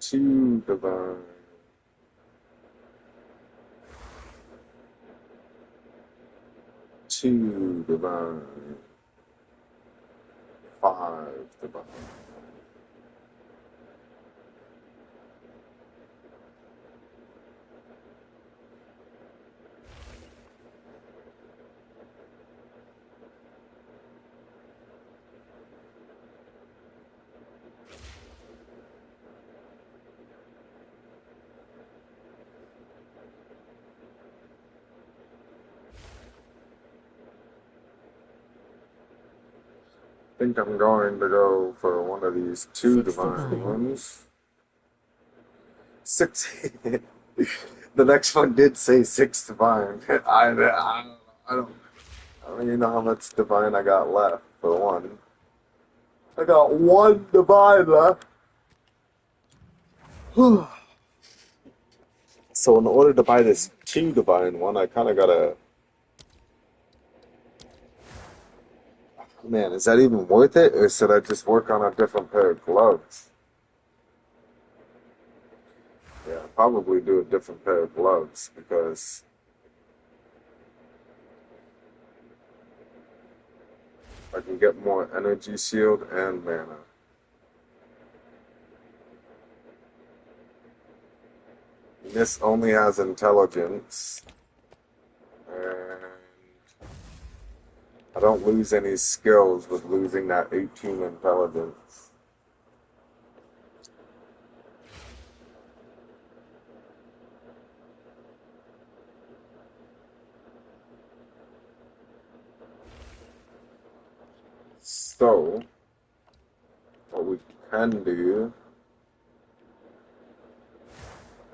Two divine. Two divine. Five divine. I think I'm going to go for one of these two Six divine divine. ones. Six. The next one did say six divine. I don't even know how much divine I got left for one. I got one divine left. So in order to buy this two divine one, I kind of gotta. Man, is that even worth it, or should I just work on a different pair of gloves? Yeah, probably do a different pair of gloves because I can get more energy shield and mana. This only has intelligence, and I don't lose any skills with losing that 18 intelligence. So, what we can do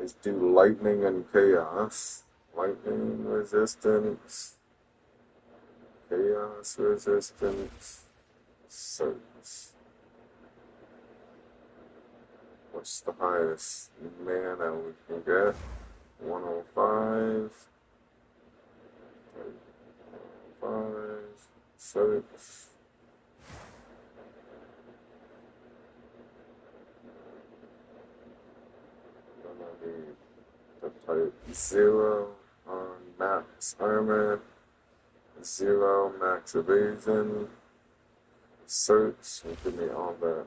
is do lightning and chaos. Lightning resistance, chaos resistance, search. What's the highest mana we can get? 105. 105. Search. Then I need to type 0 on max armor, 0 max evasion, search, and give me all the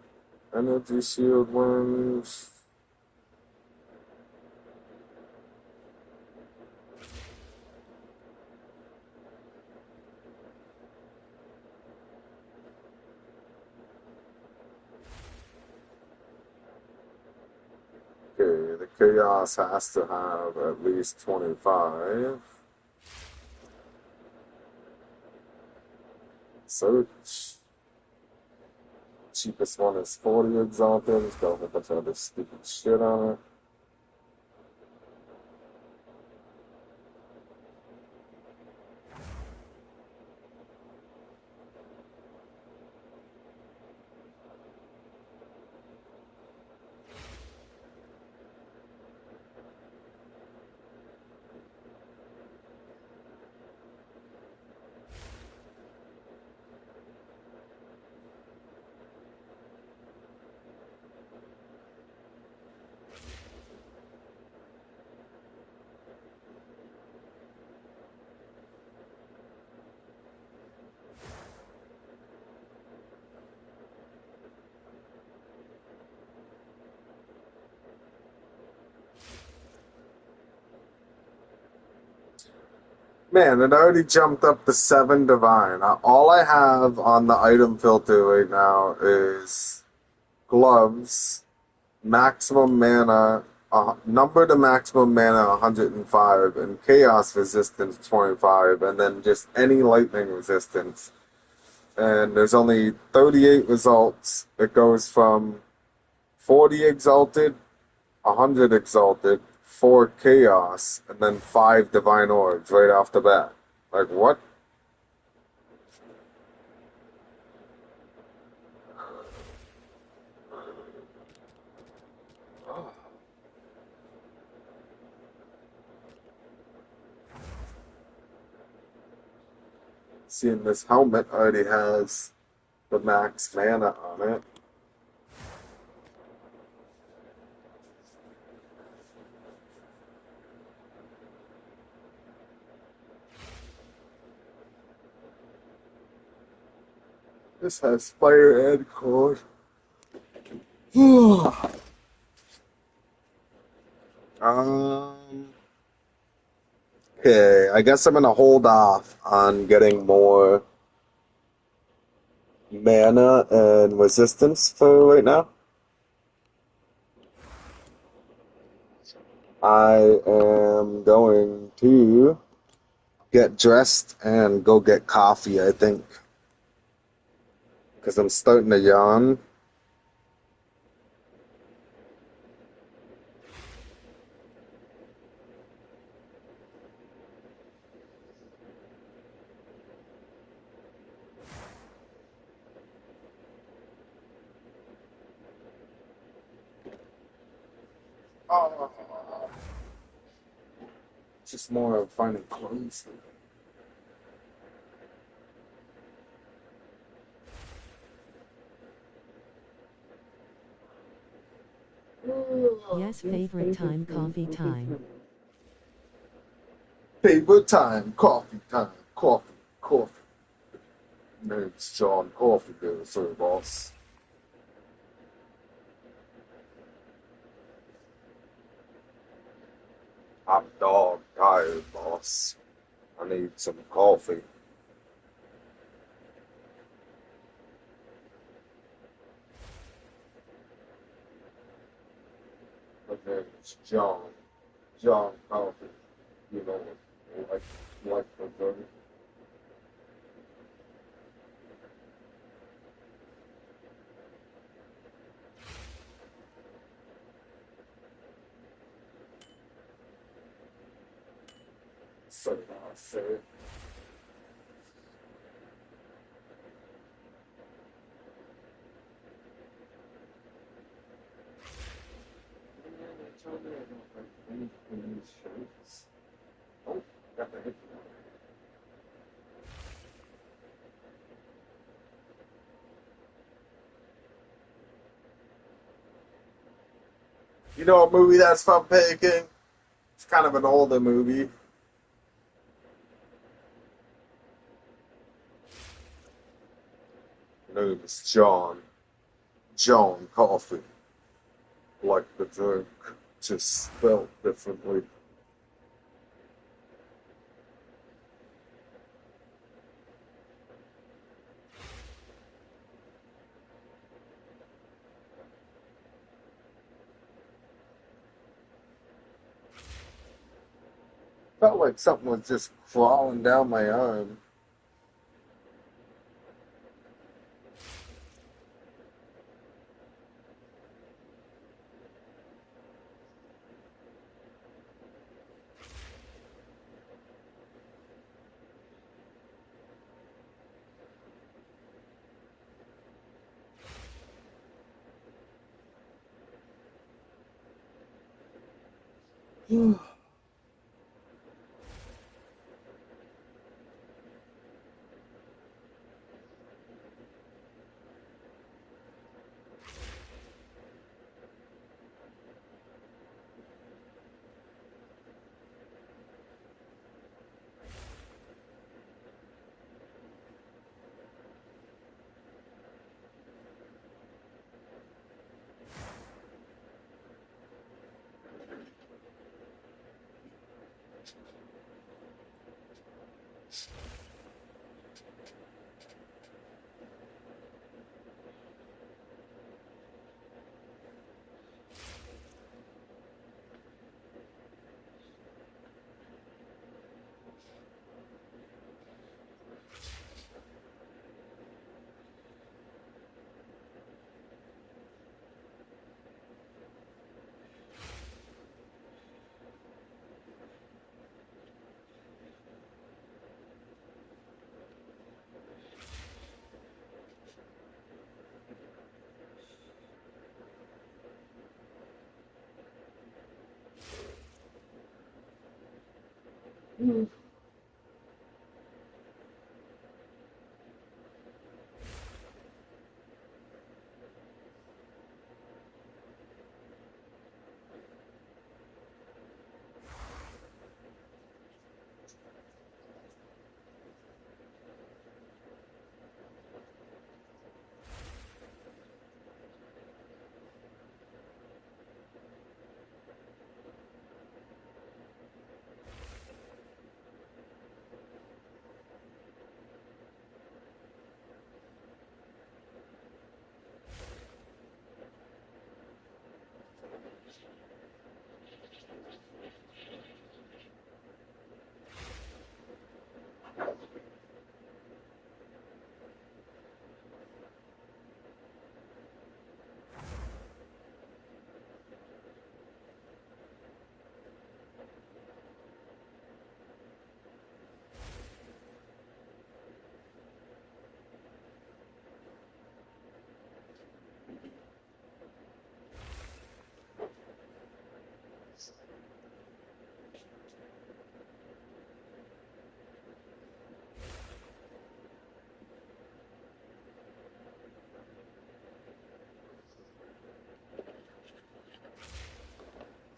energy shield ones. Okay, the chaos has to have at least 25. Search. Cheapest one is 40 exalted. It's got a whole bunch of other stupid shit on it. Man, it already jumped up to 7 divine. All I have on the item filter right now is gloves, maximum mana, number to maximum mana 105, and chaos resistance 25, and then just any lightning resistance. And there's only 38 results. It goes from 40 exalted, 100 exalted, 4 chaos, and then 5 divine orbs right off the bat. Like, what? Seeing this helmet already has the max mana on it. This has fire and core. um. Okay, I guess I'm gonna hold off on getting more mana and resistance for right now. I am going to get dressed and go get coffee, I think. Because I'm starting to yawn. Oh, just more of finding clothes. Yes, favorite time, coffee time. Favorite time, coffee time, coffee, coffee. Name's John Coffee there, sir, boss. I'm dog tired, boss. I need some coffee. My name's John. John Coffee. You know, like the dirty. So I say. Oh, got the hit. You know a movie that's from Peking? It's kind of an older movie. His name is John. John Coffee. Like the drink, just spelled differently. Felt like something was just crawling down my arm.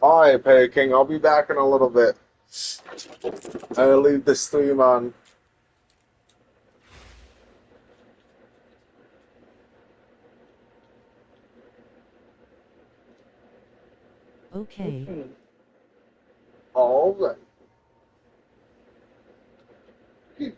Alright, Perry King, I'll be back in a little bit. I'll leave the stream on. Okay. Alright. Keep.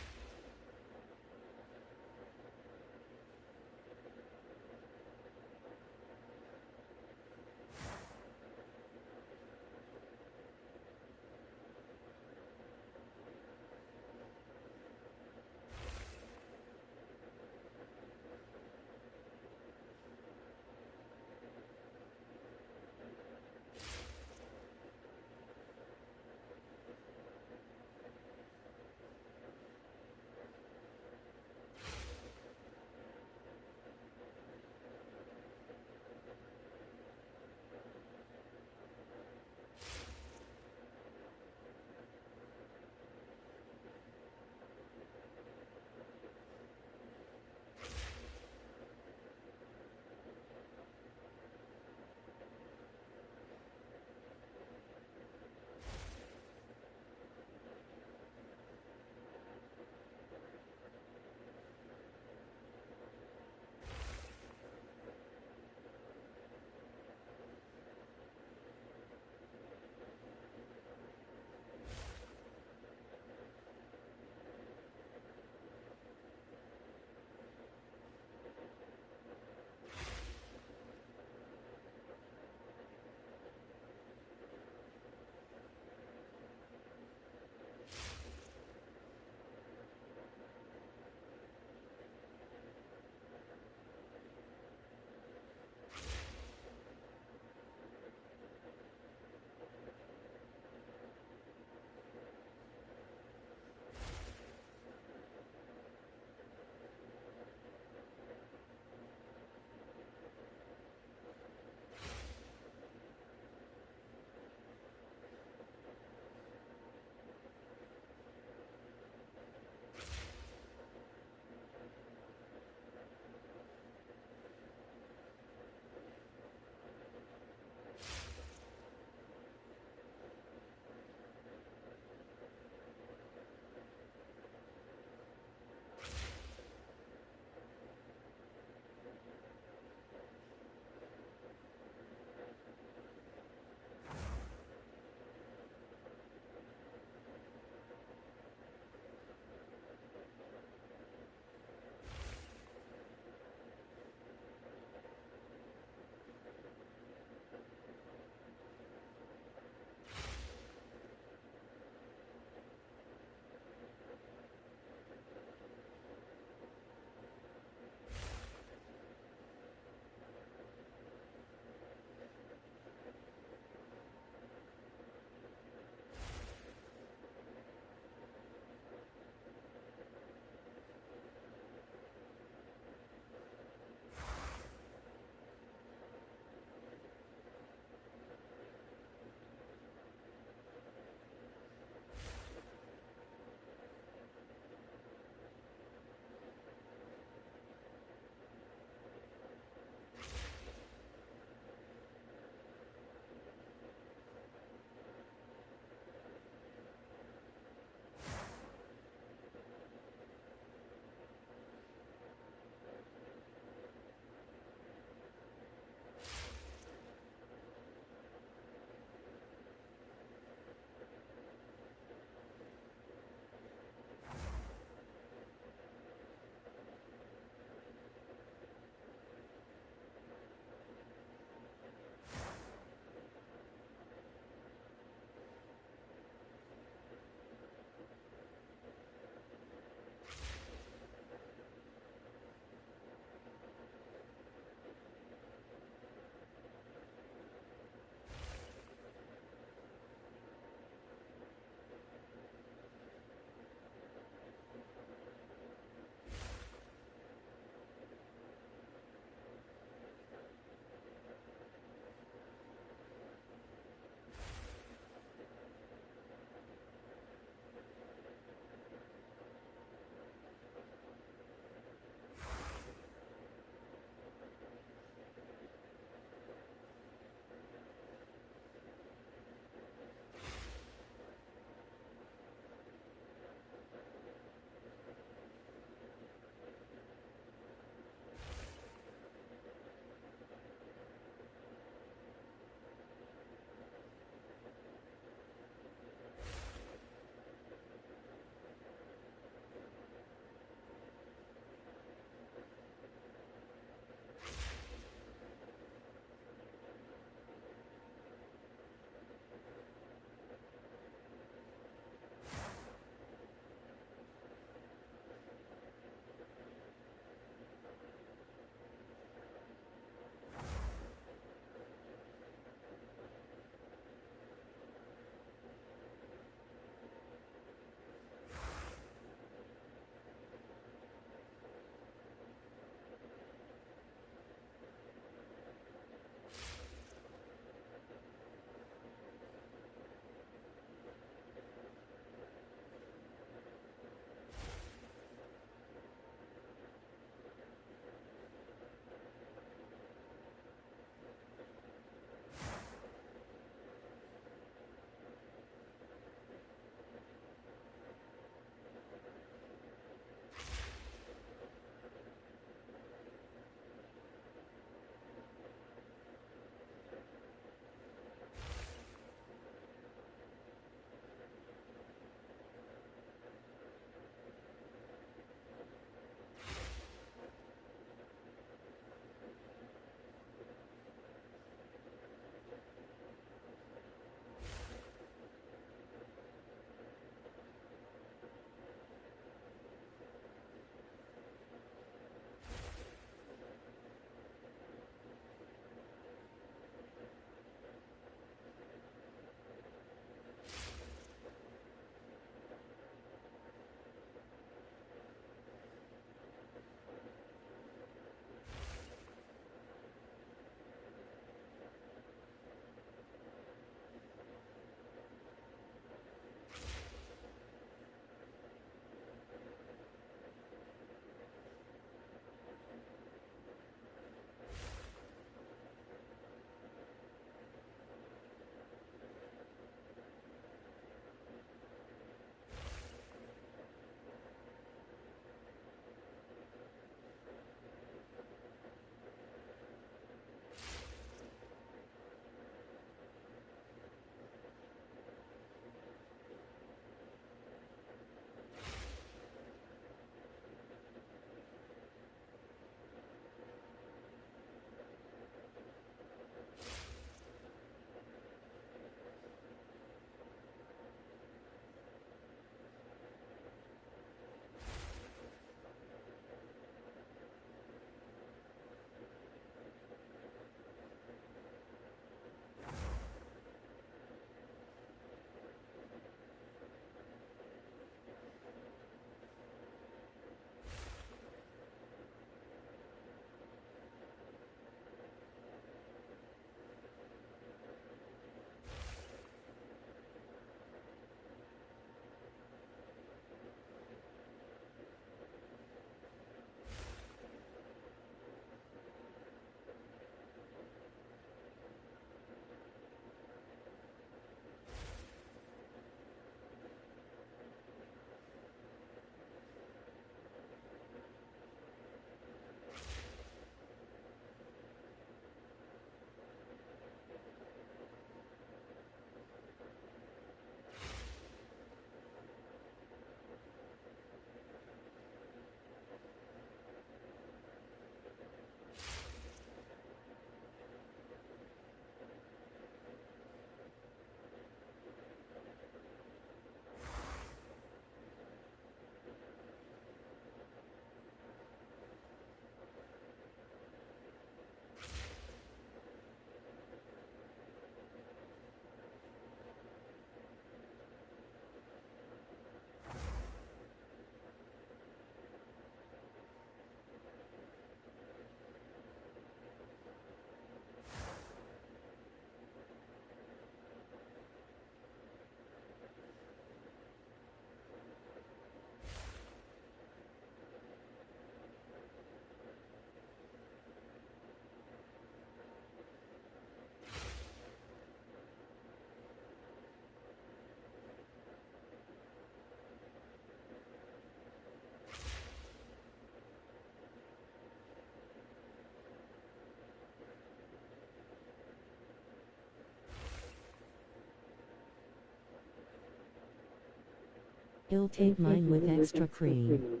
I'll take mine with extra cream.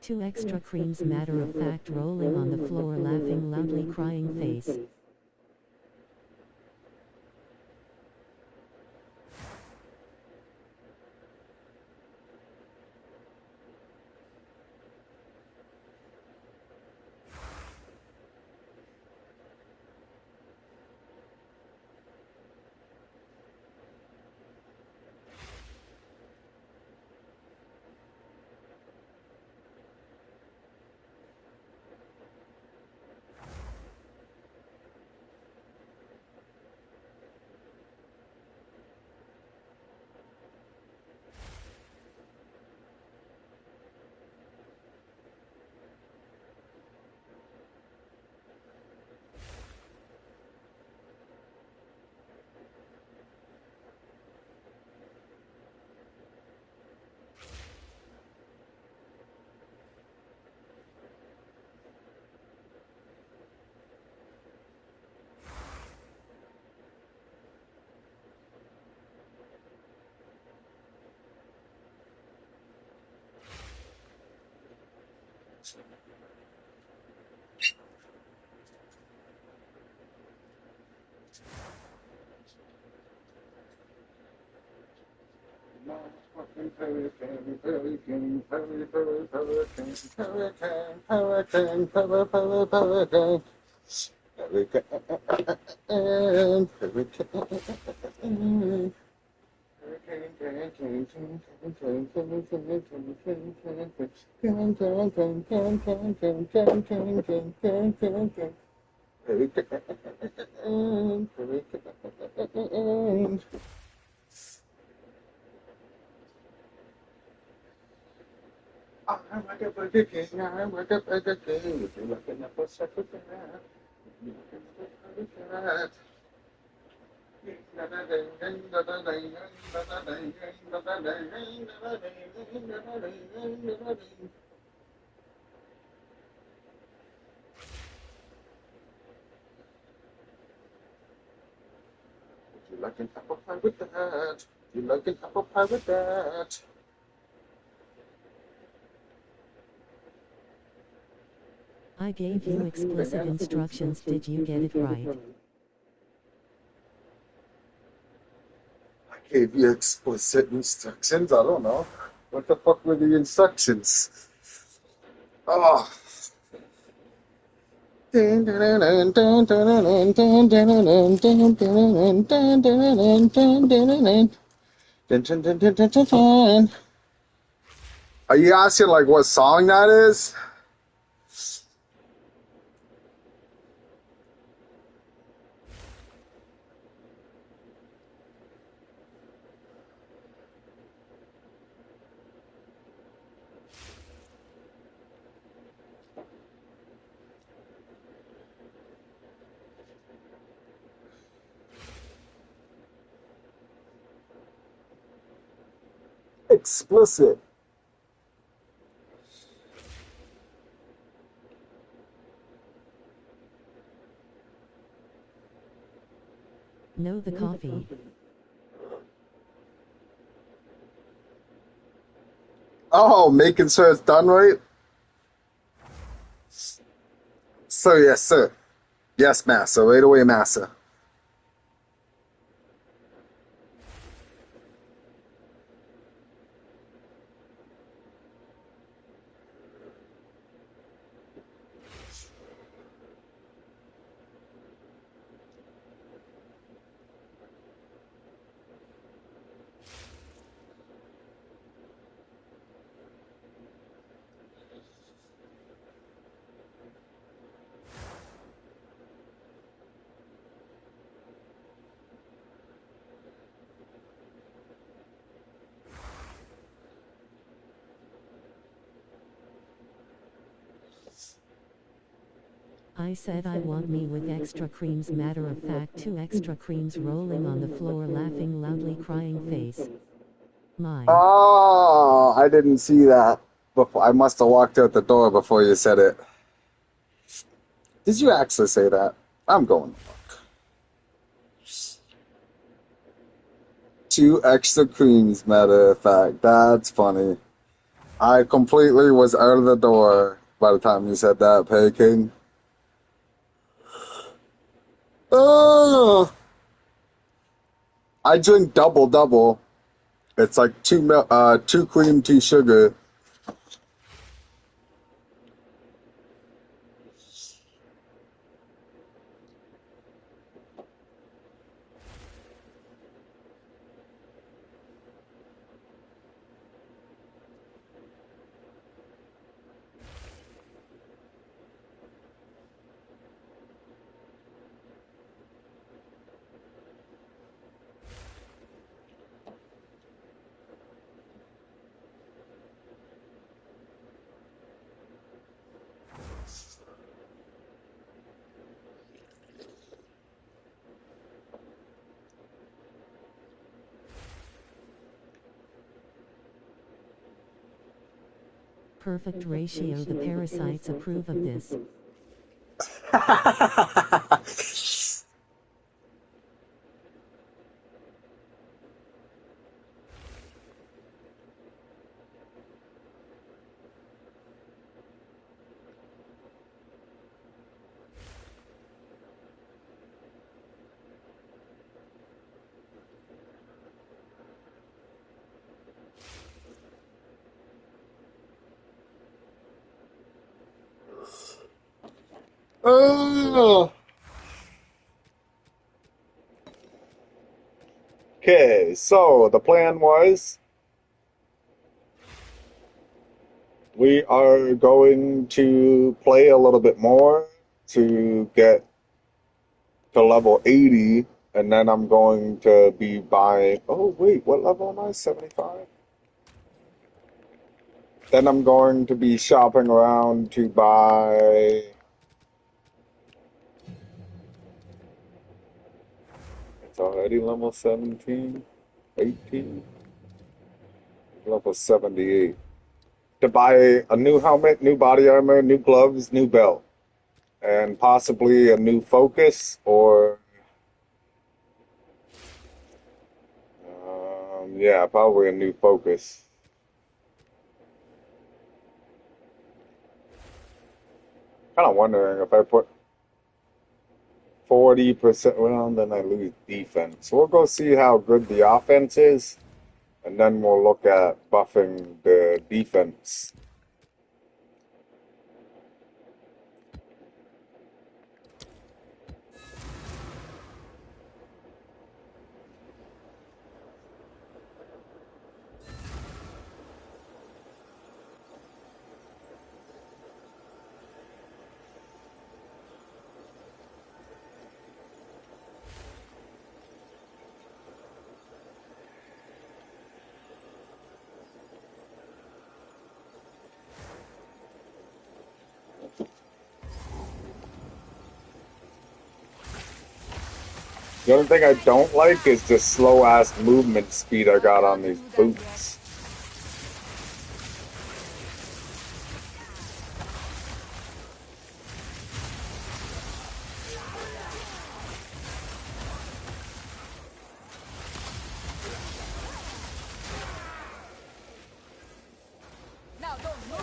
Two extra creams, matter of fact, rolling on the floor, laughing loudly, crying face. You like an apple pie with that? You like an apple pie with that? I gave you explicit instructions, did you get it right? I gave you explicit instructions. I don't know. What the fuck were the instructions? Oh. Are you asking like what song that is? Explicit. No, the coffee. Oh, making sure it's done right? Sir, yes, sir. Yes, massa. Right away, massa. I said I want me with extra creams. Matter of fact, 2 extra creams rolling on the floor, laughing loudly, crying face. Mine. Oh, I didn't see that. Before I must have walked out the door before you said it. Did you actually say that? I'm going. 2 extra creams, matter of fact. That's funny. I completely was out of the door by the time you said that, Peking. Oh, I drink double. It's like 2 cream, 2 sugar. Perfect ratio. The parasites approve of this. Oh. Okay, so the plan was we are going to play a little bit more to get to level 80, and then I'm going to be buying. Oh, wait, what level am I? 75? Then I'm going to be shopping around to buy. It's already level 17, 18, level 78. To buy a new helmet, new body armor, new gloves, new belt, and possibly a new focus or. Yeah, probably a new focus. Kind of wondering if I put 40%, well, then I lose defense. We'll go see how good the offense is, and then we'll look at buffing the defense. The only thing I don't like is the slow-ass movement speed I got on these boots. Now don't move.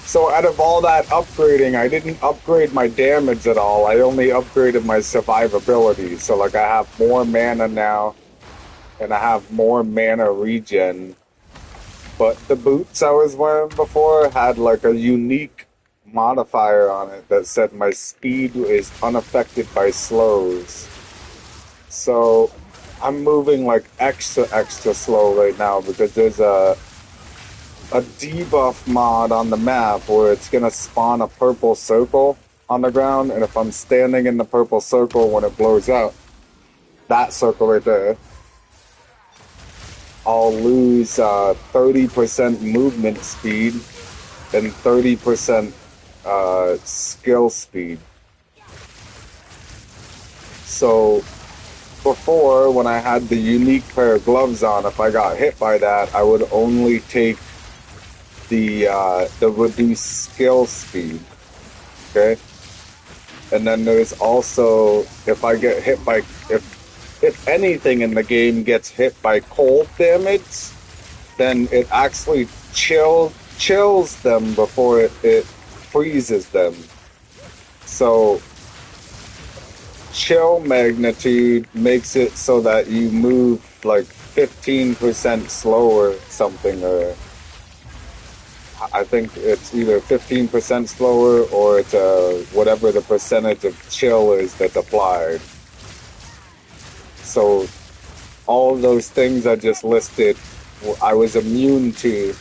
So out of all that upgrading, I didn't upgrade my damage at all. I only upgraded my survivability. So like I have more mana now, and I have more mana regen. But the boots I was wearing before had like a unique modifier on it that said my speed is unaffected by slows. So I'm moving like extra slow right now because there's a debuff mod on the map where it's gonna spawn a purple circle on the ground, and if I'm standing in the purple circle when it blows up, that circle right there, I'll lose 30% movement speed and 30% skill speed. So before, when I had the unique pair of gloves on, if I got hit by that, I would only take the reduced skill speed. Okay, and then there's also if I get hit by if anything in the game gets hit by cold damage, then it actually chills them before it freezes them. So chill magnitude makes it so that you move like 15% slower something, or I think it's either 15% slower or it's whatever the percentage of chill is that's applied. So all of those things I just listed, I was immune to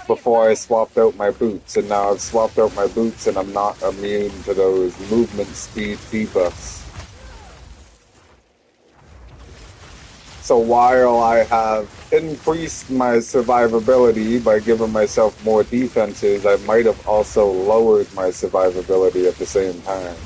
before I swapped out my boots, and now I've swapped out my boots and I'm not immune to those movement speed debuffs. So while I have increased my survivability by giving myself more defenses, I might have also lowered my survivability at the same time.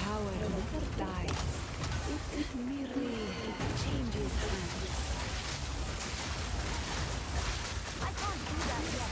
Power never dies. It merely changes hands. I can't do that yet.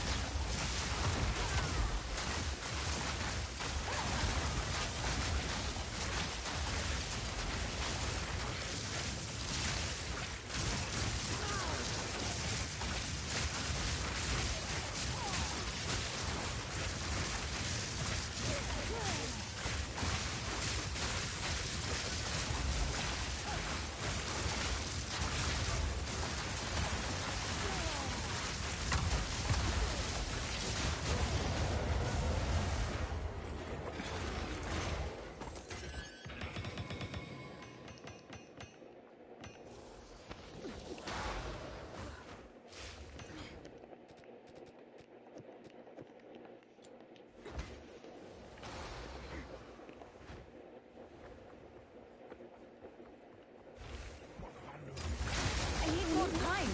I need more time.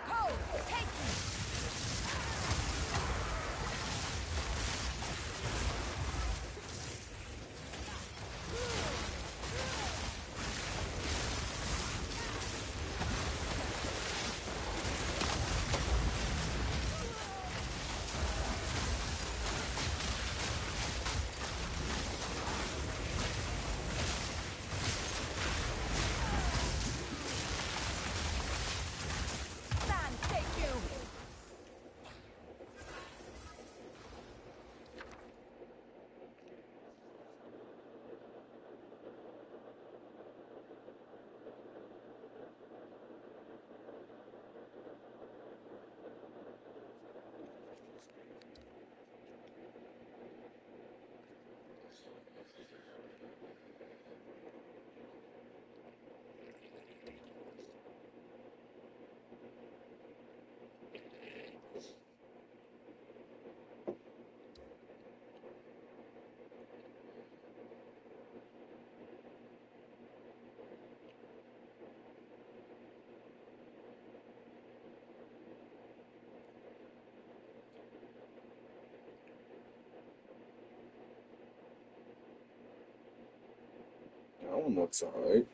Poe, take me. one looks alright.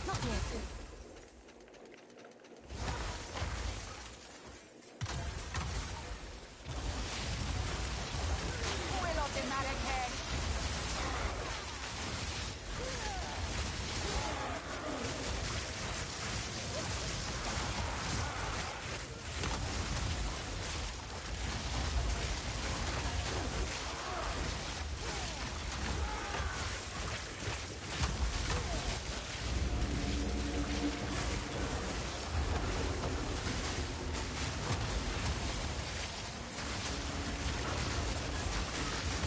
Not yet. Will of the Malachite.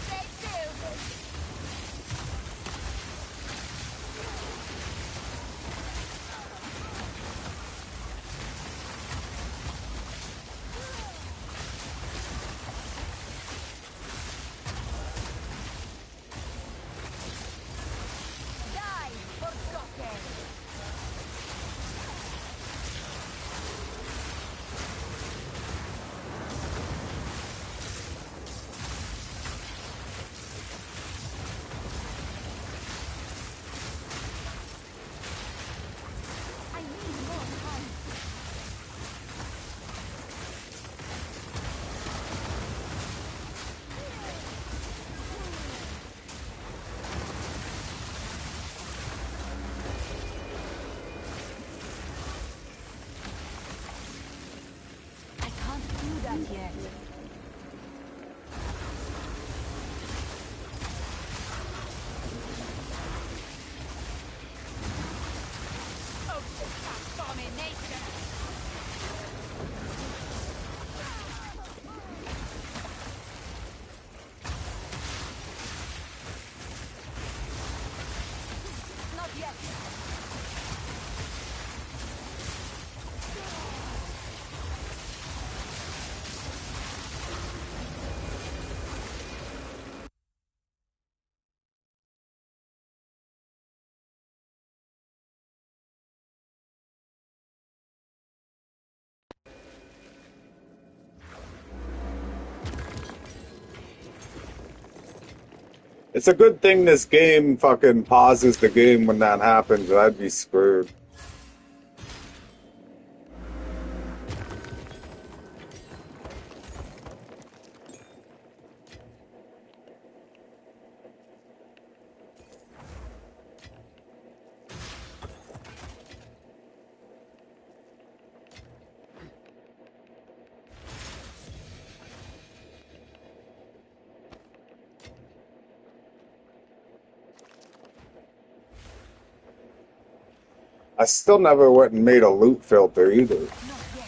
Stay still. Die, forgotten. I need more time. I can't do that yet. Oh, this abomination! Not yet. It's a good thing this game fucking pauses the game when that happens, or I'd be screwed. I still never went and made a loot filter either. Not yet.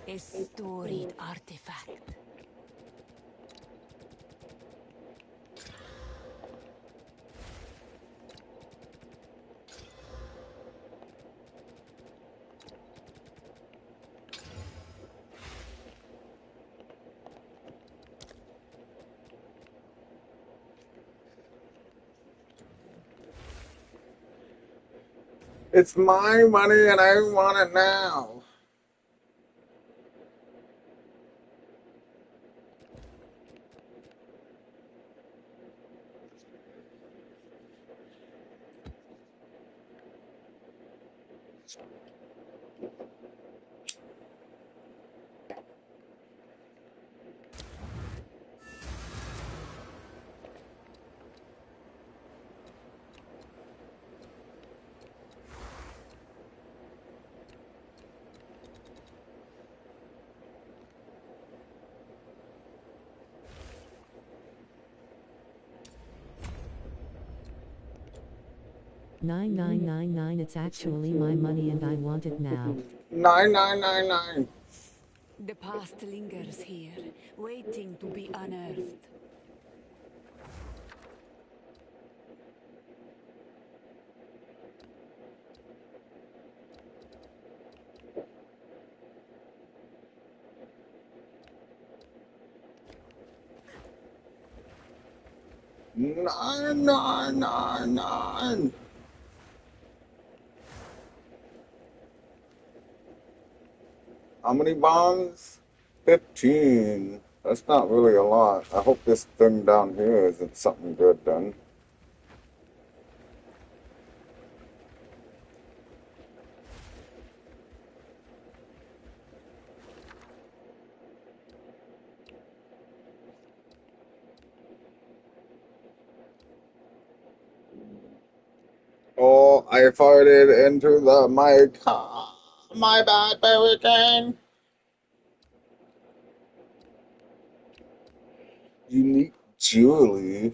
A storied artifact. It's my money and I want it now. $9,999. It's actually my money and I want it now. 9999. The past lingers here, waiting to be unearthed. Nine. How many bombs? 15. That's not really a lot. I hope this thing down here isn't something good then. Oh, I farted into the mic. Ah, my bad, Hurricane. Unique jewelry.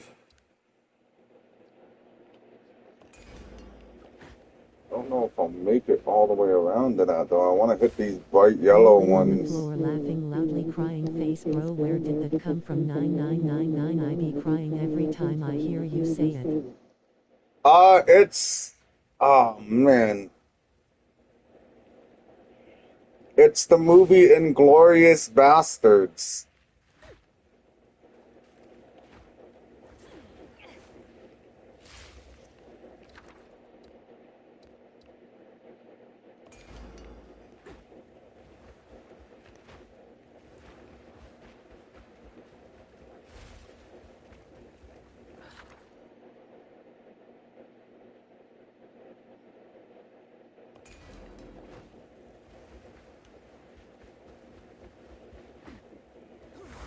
I don't know if I'll make it all the way around to that though. I want to hit these bright yellow Rolling on the ones. floor, laughing loudly, crying face, bro, where did that come from? 9999. I be crying every time I hear you say it. Oh man. It's the movie Inglorious Bastards.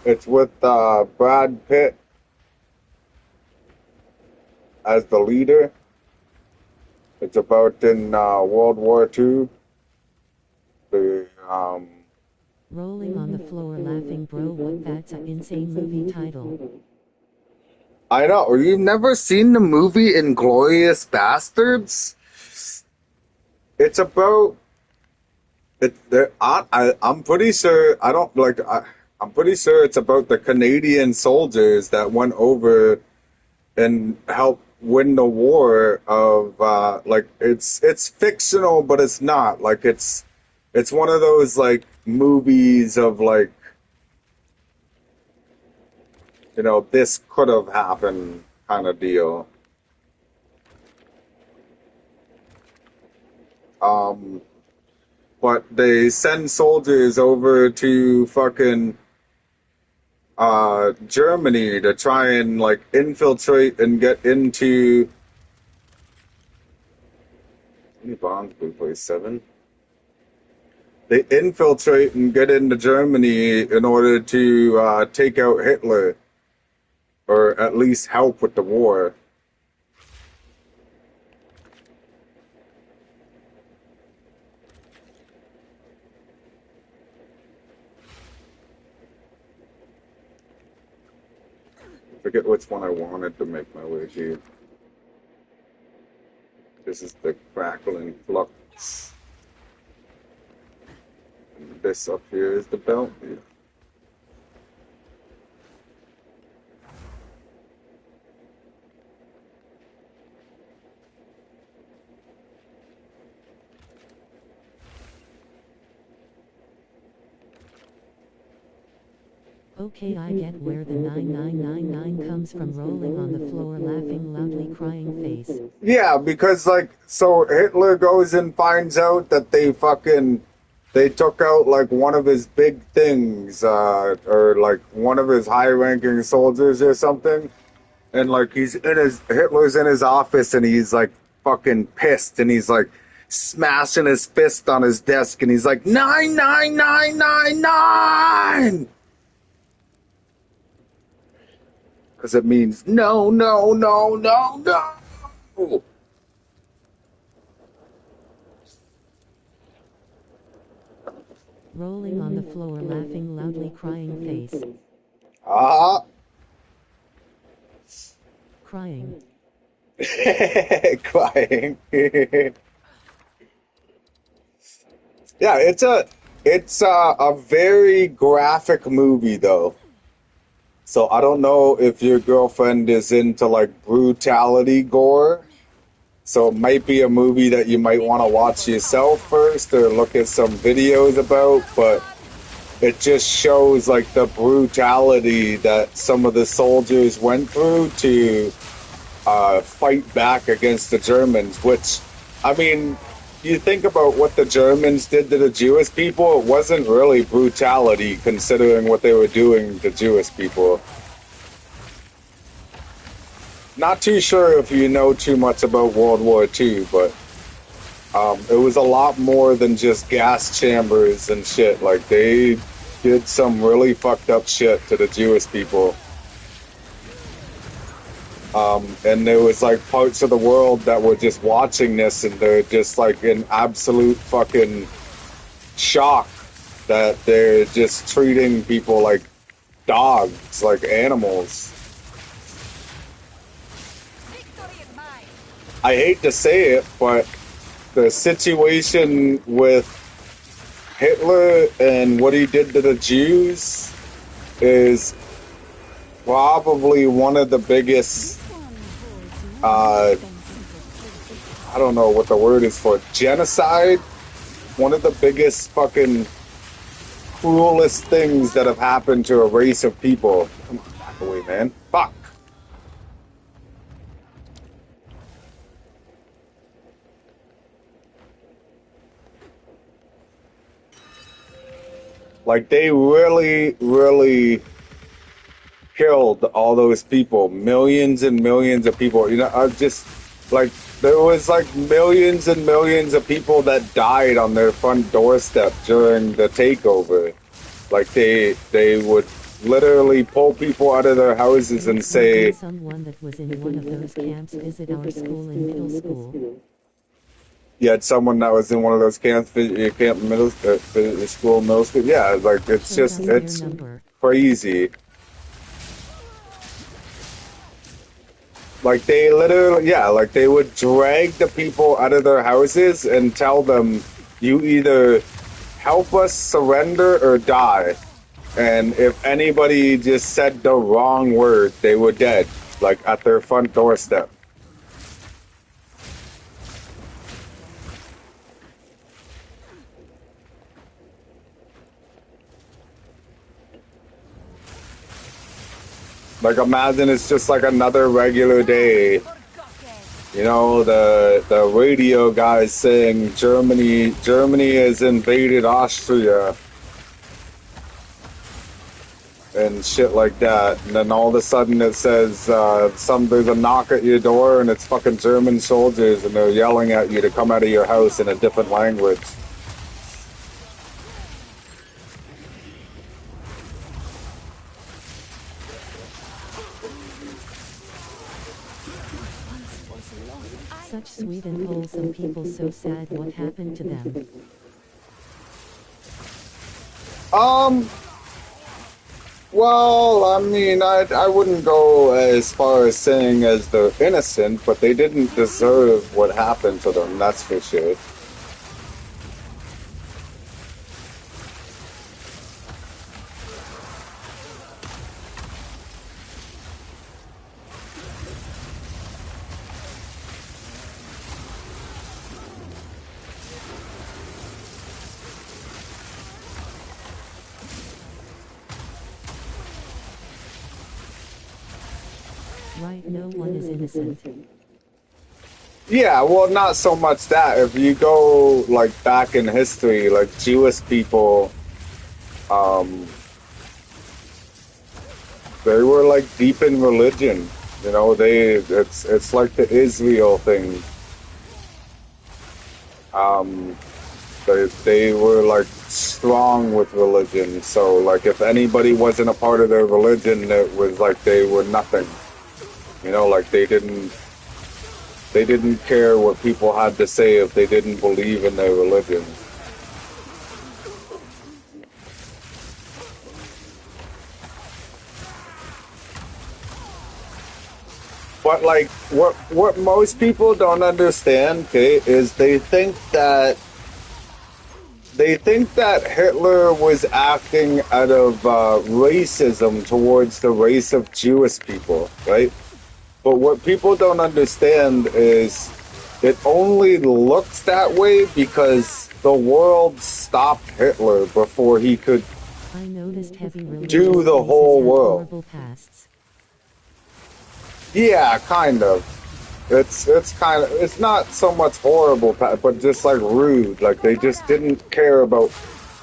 It's with Brad Pitt as the leader. It's about in World War II. The Rolling on the floor, laughing, bro, what? That's an insane movie title. I know. You've never seen the movie Inglorious Bastards? It's about I'm pretty sure I don't like. I'm pretty sure it's about the Canadian soldiers that went over and helped win the war of like it's fictional, but it's not. Like it's one of those like movies of like, you know, this could have happened kind of deal. Um, but they send soldiers over to fucking Germany to try and like infiltrate and get into. How many bombs do we play? 7. They infiltrate and get into Germany in order to take out Hitler, or at least help with the war. I forget which one I wanted to make my way to. This is the crackling flux. And this up here is the belt. Okay, I get where the 9999 comes from, rolling on the floor, laughing loudly, crying face. Yeah, because like, so Hitler goes and finds out that they took out like one of his big things, or like one of his high-ranking soldiers or something, and like Hitler's in his office and he's like fucking pissed and he's like smashing his fist on his desk and he's like 99999. Because it means no, no, no, no, no. Rolling on the floor, laughing loudly, crying face. Crying. Crying. Yeah, it's a very graphic movie though. So I don't know if your girlfriend is into like brutality gore. So it might be a movie that you might want to watch yourself first or look at some videos about, but it just shows like the brutality that some of the soldiers went through to fight back against the Germans, which, I mean, you think about what the Germans did to the Jewish people, it wasn't really brutality considering what they were doing to Jewish people. Not too sure if you know too much about World War II, but it was a lot more than just gas chambers and shit. Like, they did some really fucked up shit to the Jewish people. And there was like parts of the world that were just watching this and they're just like in absolute fucking shock that they're just treating people like dogs, like animals. I hate to say it, but the situation with Hitler and what he did to the Jews is probably one of the biggest, I don't know what the word is for, genocide. One of the biggest fucking cruelest things that have happened to a race of people. Come on, back away, man. Fuck. Like, they really, really killed all those people. Millions and millions of people. You know, I just, like, there was, like, millions and millions of people that died on their front doorstep during the takeover. Like, they would literally pull people out of their houses and say... Someone that was in one of those camps visit our school in middle school. You had someone that was in one of those camps, middle school. Yeah, like, it's just, it's crazy. Like, they literally, yeah, like, they would drag the people out of their houses and tell them, you either help us surrender or die. And if anybody just said the wrong word, they were dead, like at their front doorstep. Like imagine it's just like another regular day. You know, the radio guys saying Germany has invaded Austria and shit like that, and then all of a sudden it says there's a knock at your door and it's fucking German soldiers and they're yelling at you to come out of your house in a different language. Such sweet and wholesome people, so sad what happened to them. Well, I mean, I wouldn't go as far as saying as they're innocent, but they didn't deserve what happened to them, that's for sure. Right, no one is innocent. Yeah, well, not so much that. If you go, like, back in history, like, Jewish people, they were, like, deep in religion. You know, it's like the Israel thing. They were, like, strong with religion. So, like, if anybody wasn't a part of their religion, it was like they were nothing. You know, like, they didn't care what people had to say if they didn't believe in their religion. But like what most people don't understand, okay, is they think that Hitler was acting out of racism towards the race of Jewish people, right? But what people don't understand is it only looks that way because the world stopped Hitler before he could I noticed heavy do the whole world. horrible pasts. Yeah, kind of. It's not so much horrible, but just like rude. Like they just didn't care about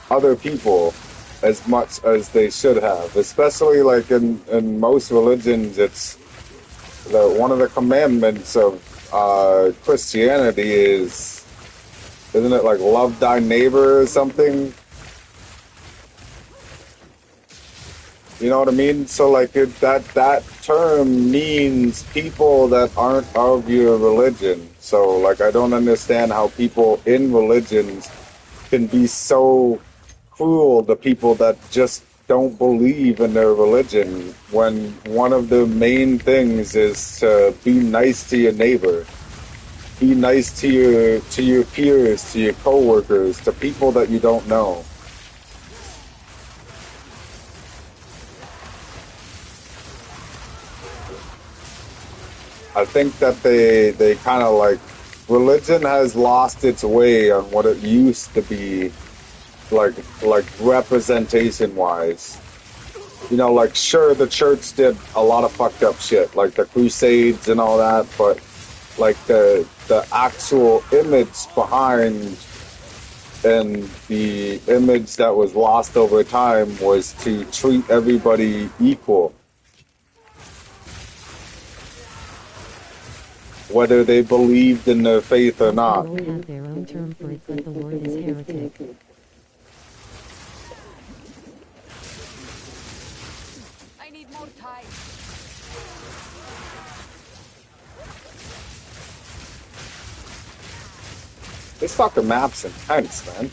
other people as much as they should have. Especially like in most religions, it's one of the commandments of Christianity isn't it like love thy neighbor or something? You know what I mean? So like that term means people that aren't of your religion. So like I don't understand how people in religions can be so cruel to people that just don't believe in their religion when one of the main things is to be nice to your neighbor. Be nice to your peers, to your coworkers, to people that you don't know. I think that they kind of like religion has lost its way on what it used to be, like representation wise. You know, like sure the church did a lot of fucked up shit, like the Crusades and all that, but like the actual image behind and the image that was lost over time was to treat everybody equal. Whether they believed in their faith or not. They all have their own term for it, but the word is heretic. I need more time. This fucking map's intense, man.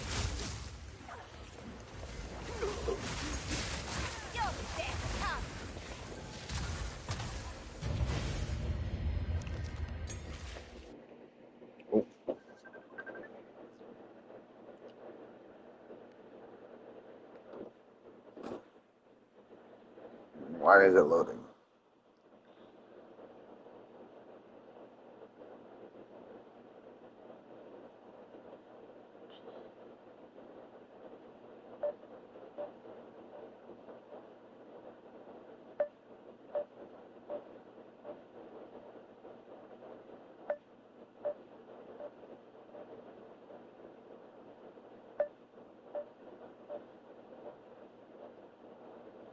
Why is it loading?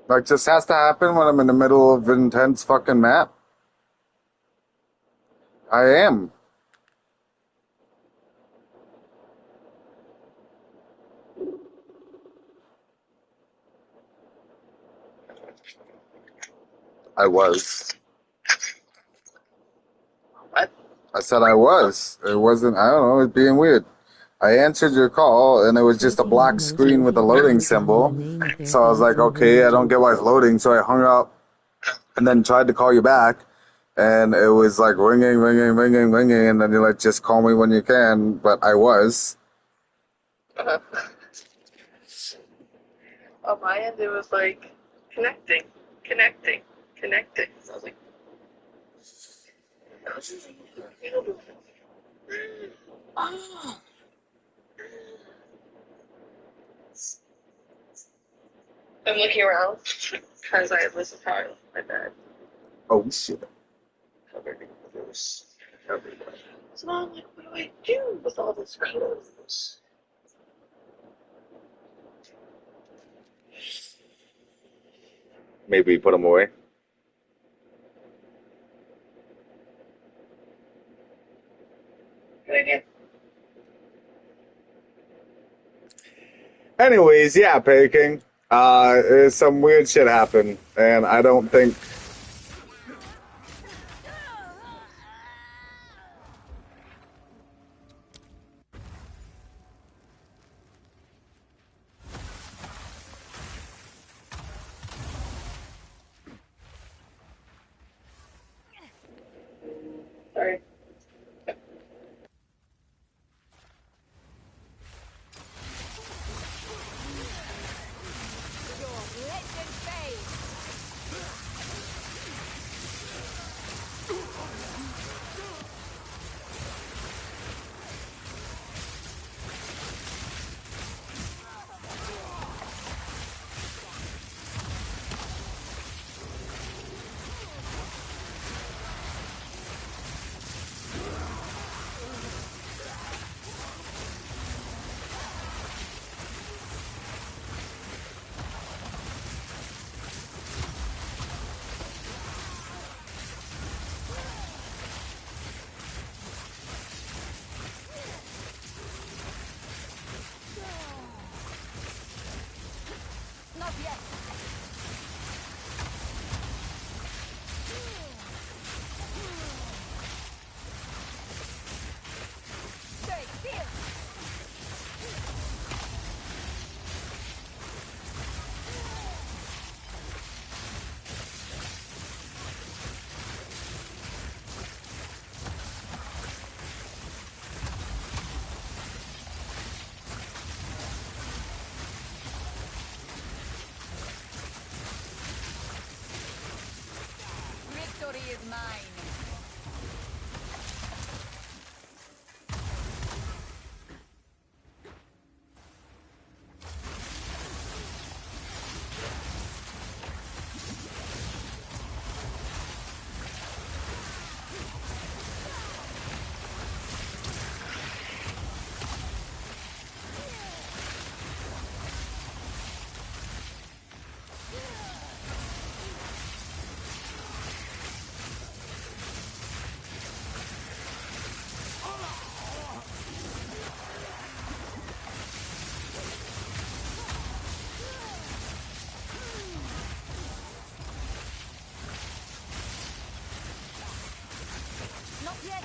Like, this has to happen when I'm in the middle of an intense fucking map? I am. I was. What? I said I was. It wasn't, I don't know, it's being weird. I answered your call, and it was just a Taking the black most screen with a people loading who tell me the symbol. name of their So I was gods like, and okay, I don't religion. get why it's loading. So I hung up and then tried to call you back. And it was like ringing, ringing, ringing, ringing. And then you're like, just call me when you can. But I was. On my end, it was like connecting, connecting, connecting. So I was like, oh. I'm looking around because I was tired of my bed. Oh, shit. Covered in clothes. So now I'm like, what do I do with all this clothes? Maybe put them away. Good idea. Anyways, yeah, Peking. Some weird shit happened. And I don't think. Sorry. Not yet. Stay still. Victory is mine. Not yet.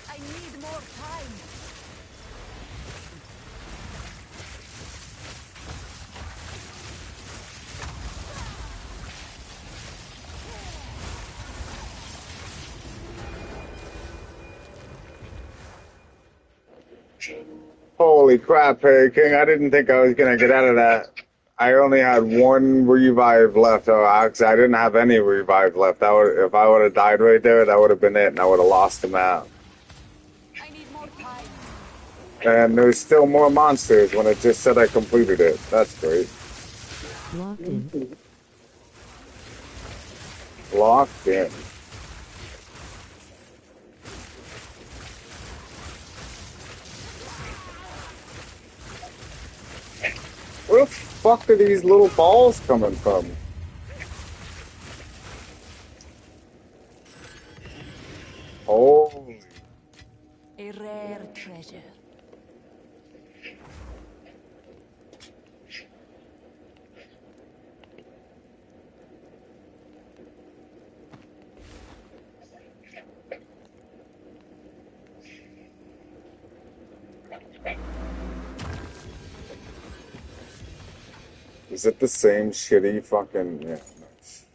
I need more time. Holy crap, Harry King. I didn't think I was going to get out of that. I only had one revive left. Oh, actually, I didn't have any revive left. If I would have died right there, that would have been it, and I would have lost the map. I need more time. And there's still more monsters when it just said I completed it. That's great. Locked in. Locked in. Where the fuck are these little balls coming from? Holy. A rare treasure. Is it the same shitty fucking... Yeah, nice.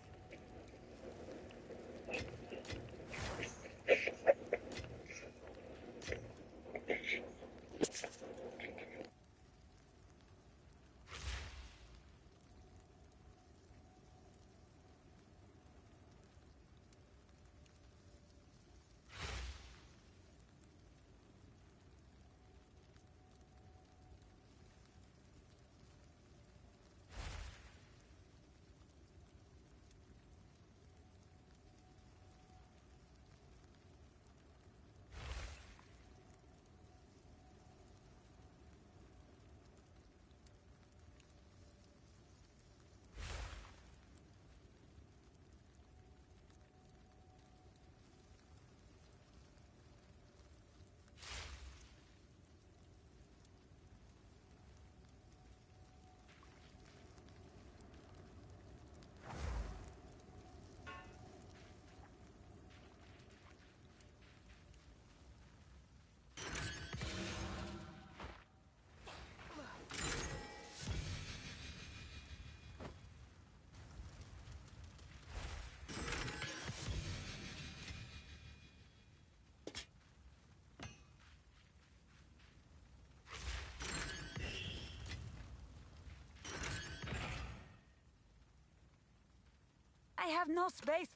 I have no space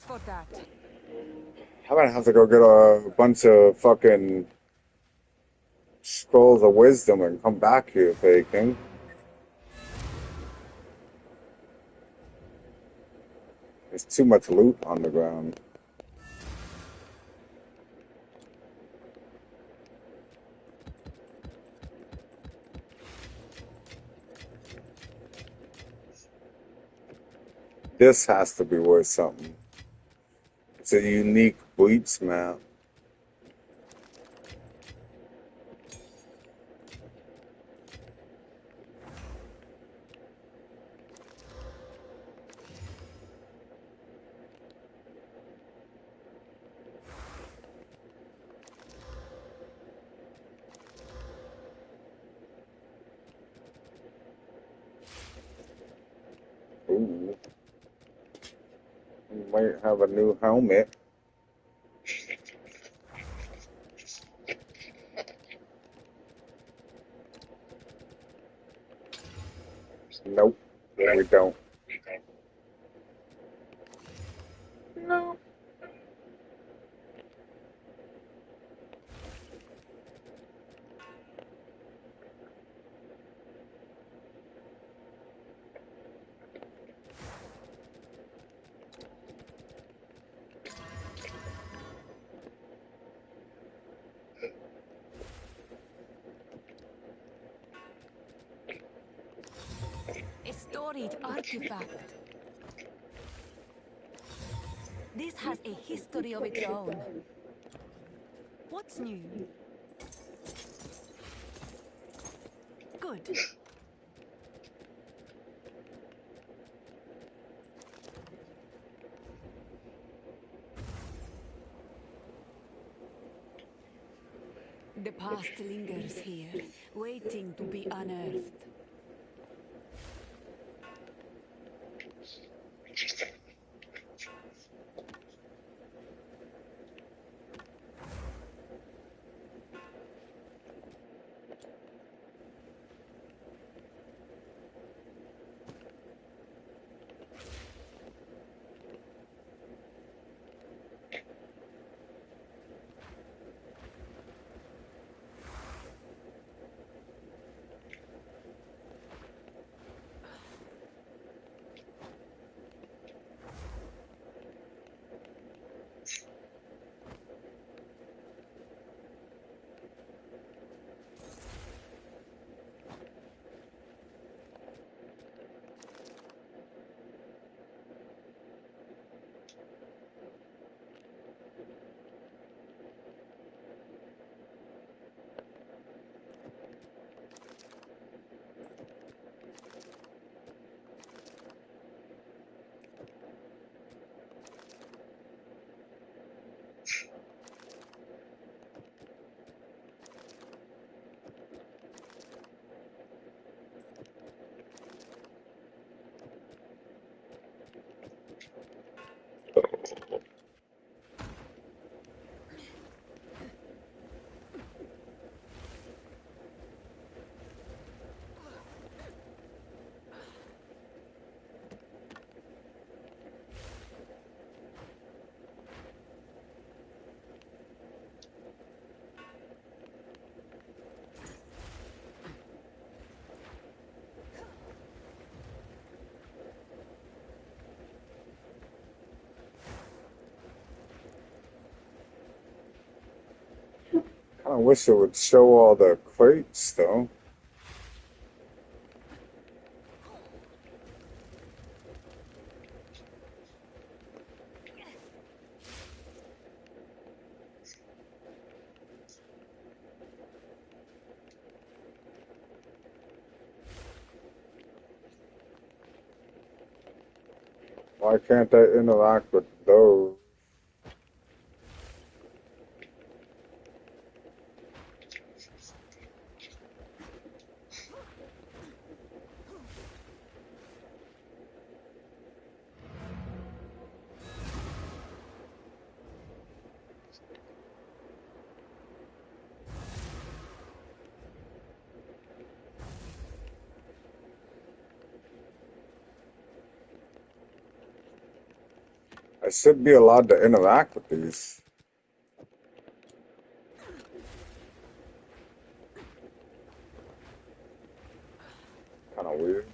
for that. I'm gonna have to go get a bunch of fucking scrolls of wisdom and come back here, King. There's too much loot on the ground. This has to be worth something. It's a unique bleach map. Ooh. We might have a new helmet. Nope, we don't. No. A storied artifact. This has a history of its own. What's new? Good. The past lingers here, waiting to be unearthed. I wish it would show all the crates, though. Why can't I interact with those? I should be allowed to interact with these. Kind of weird.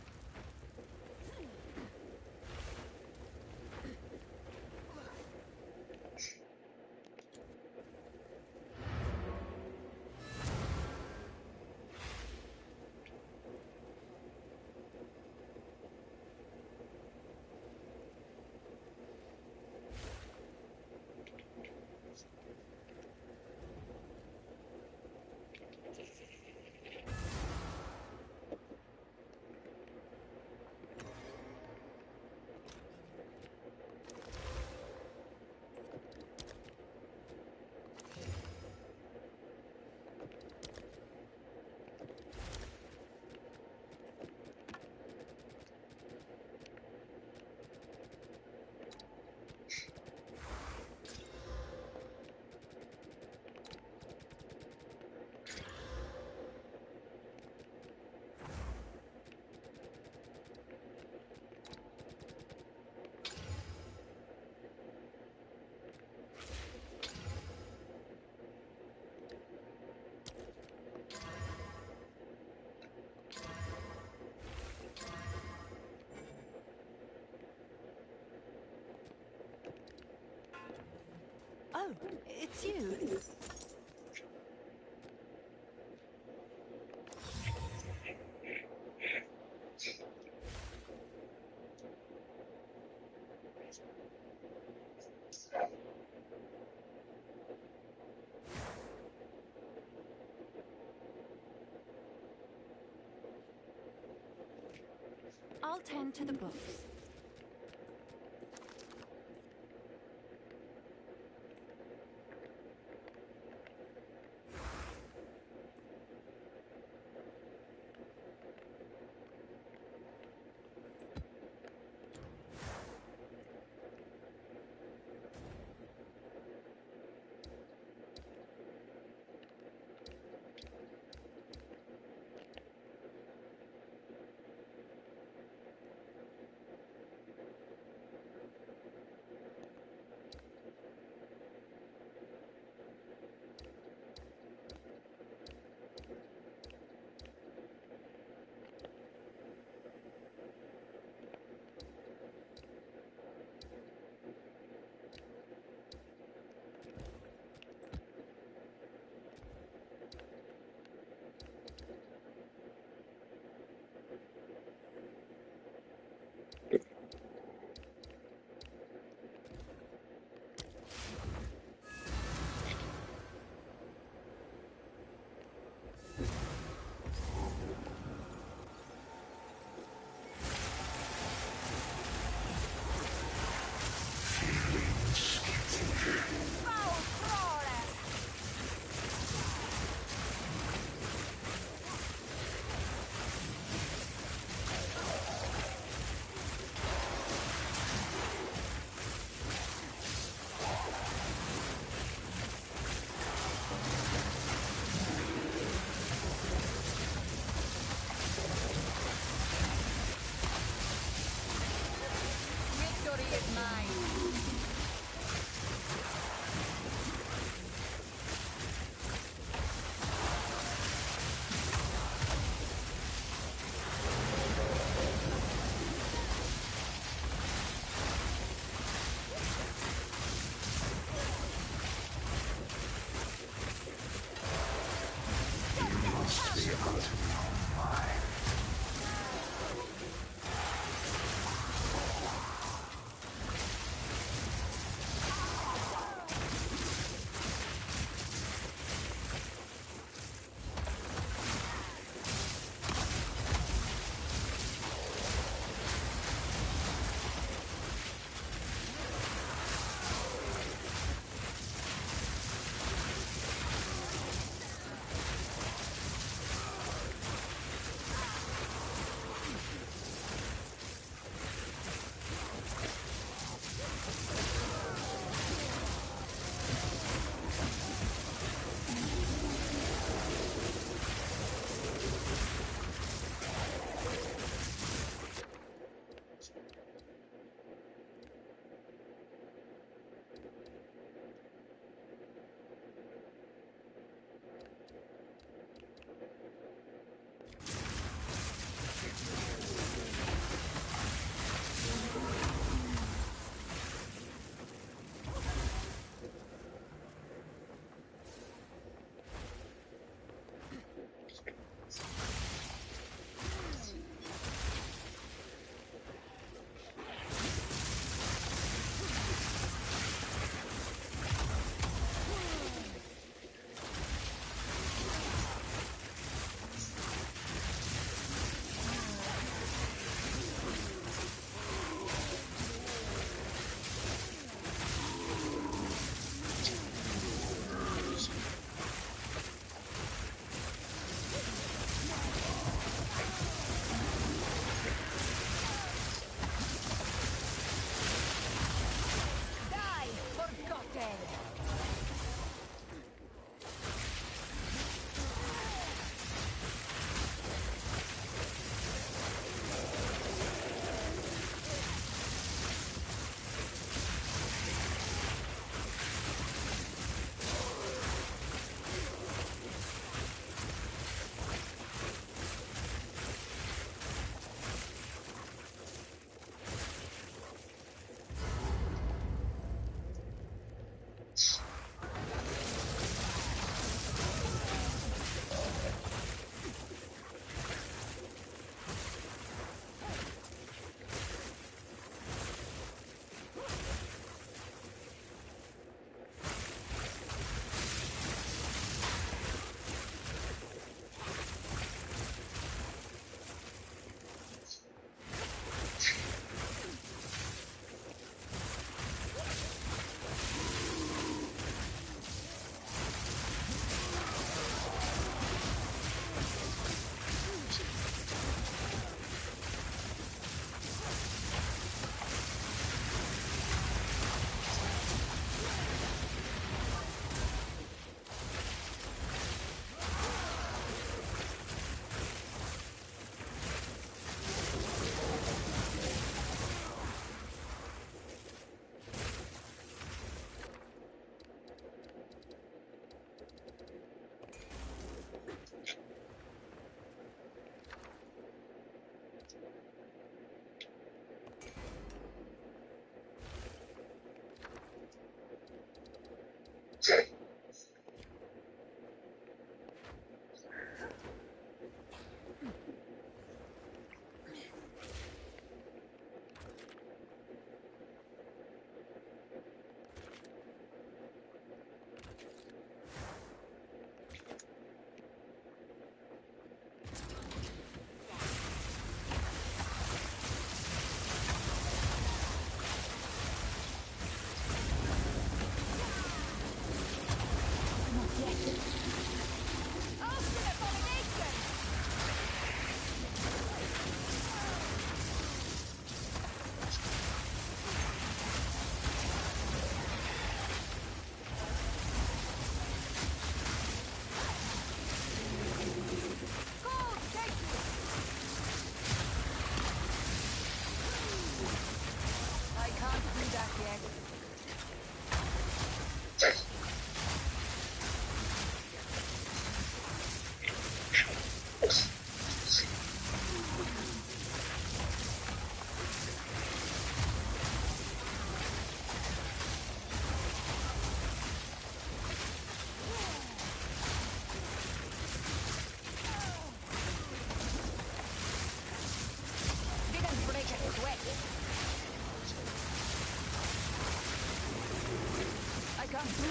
Oh, it's you. I'll tend to the books.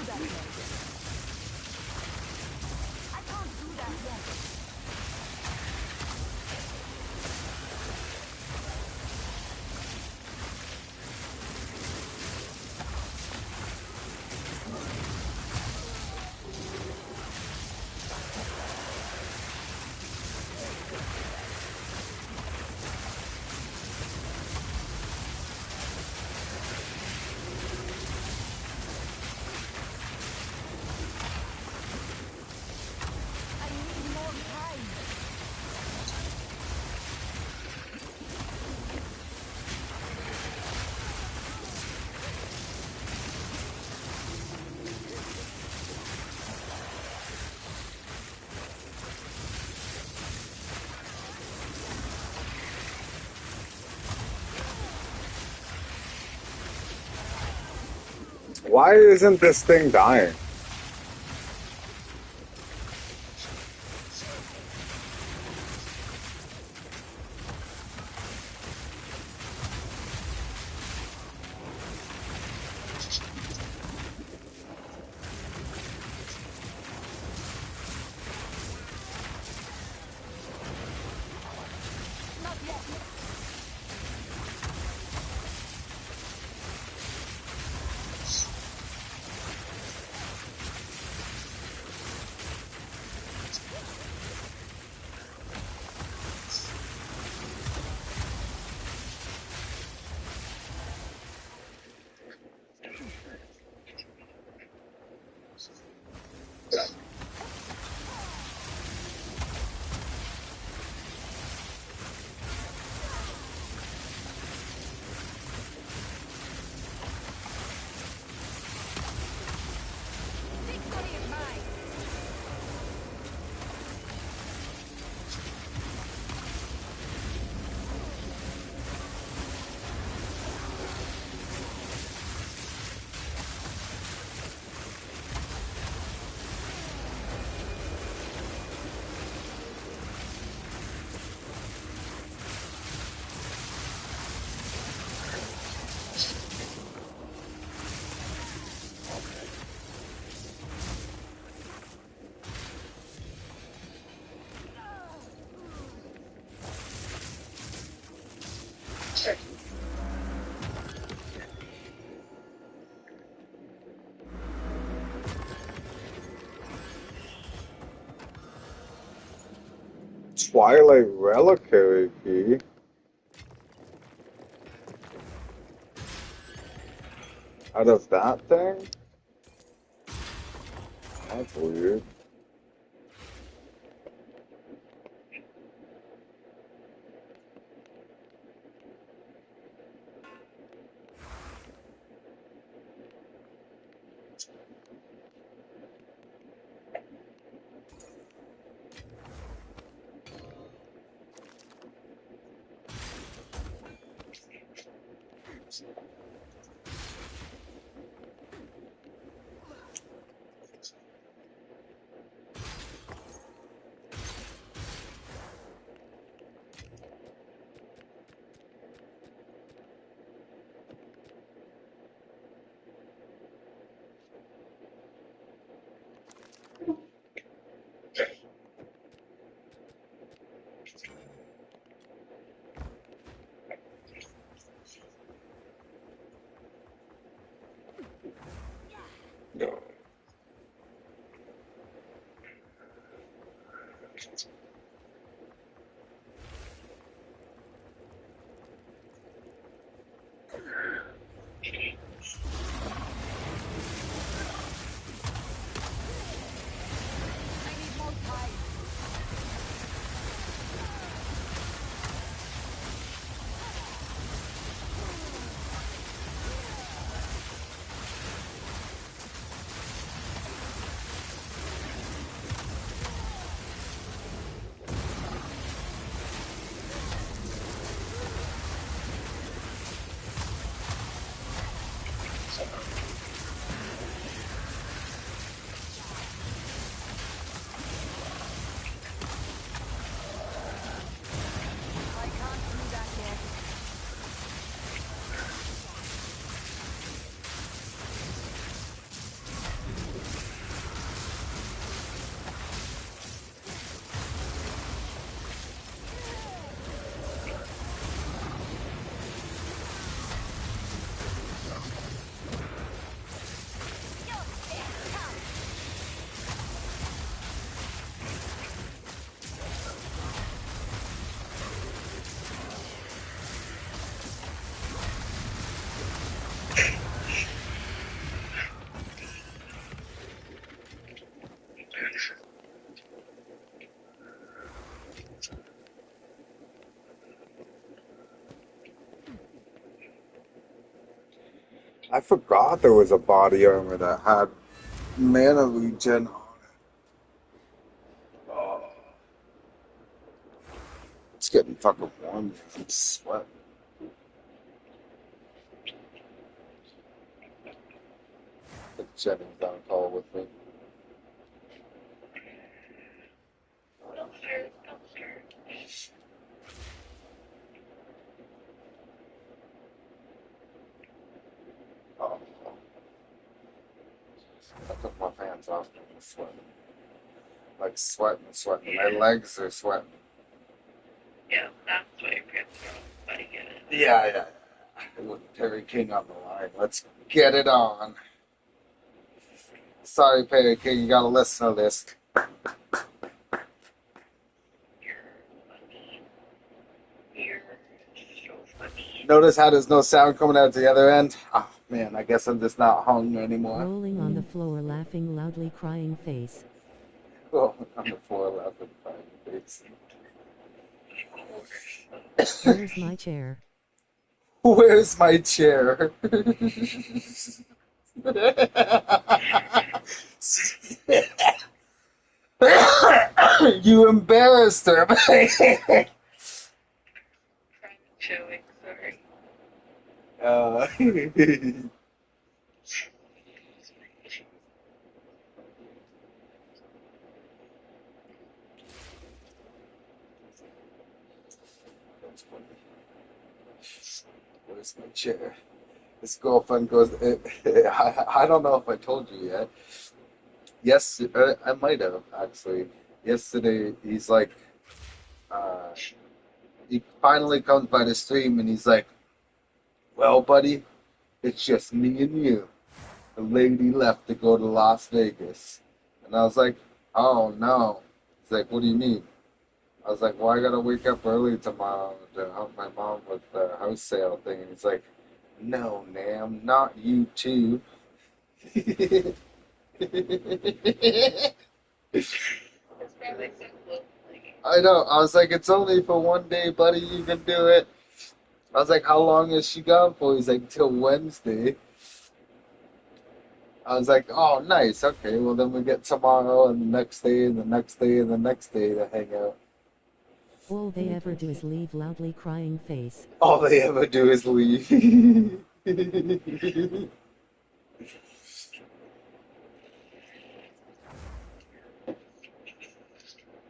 that yet. I can't do that yet. I need more time. Why isn't this thing dying? Not yet. Victory is mine. Twilight Reliquary key. Out of that thing? That's weird. No. I need more time. I forgot there was a body armor that had mana regen on it. Oh, it's getting fucking warm. I'm sweating. Jennings on call with me. Downstairs, downstairs. Oh, I took my pants off and I'm sweating. Like sweating. My legs are sweating. Yeah, that's why your pants are off. But I get it. Yeah. With Perry King on the line. Let's get it on. Sorry, Perry King, you gotta listen to this. You're so funny. Notice how there's no sound coming out the other end? Oh, man, I guess I'm just not hung anymore. Rolling on the floor, laughing loudly, crying face. Oh, on the floor, laughing, crying face. Where's my chair? Where's my chair? You embarrassed her. Private showing, sorry. Where's my chair? His girlfriend goes, I don't know if I told you yet. Yes, I might have, actually. Yesterday, he's like, he finally comes by the stream and he's like, well, buddy, it's just me and you. The lady left to go to Las Vegas. And I was like, oh, no. He's like, what do you mean? I was like, well, I gotta wake up early tomorrow to help my mom with the house sale thing. And he's like, no, Nam, not you too. It's probably simple. I know. I was like, it's only for one day, buddy. You can do it. I was like, how long is she gone for? He's like, till Wednesday. I was like, oh, nice. Okay, well, then we get tomorrow and the next day and the next day and the next day to hang out. All they ever do is leave, loudly crying face. All they ever do is leave.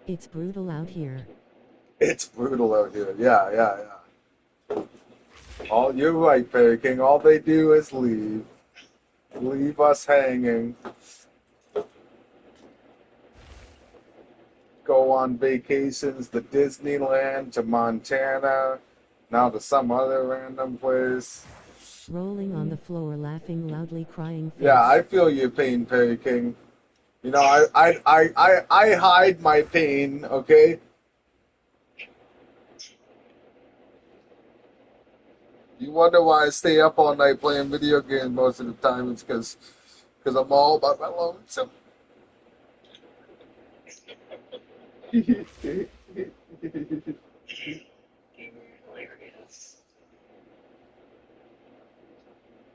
It's brutal out here. It's brutal out here. Yeah. You're right, Perry King. All they do is leave. Leave us hanging. Go on vacations to Disneyland, to Montana, now to some other random place. Rolling on the floor, laughing loudly, crying face. Yeah, I feel your pain, Perry King. You know, I hide my pain, okay? You wonder why I stay up all night playing video games most of the time. It's because I'm all about my lonesome. Hilarious.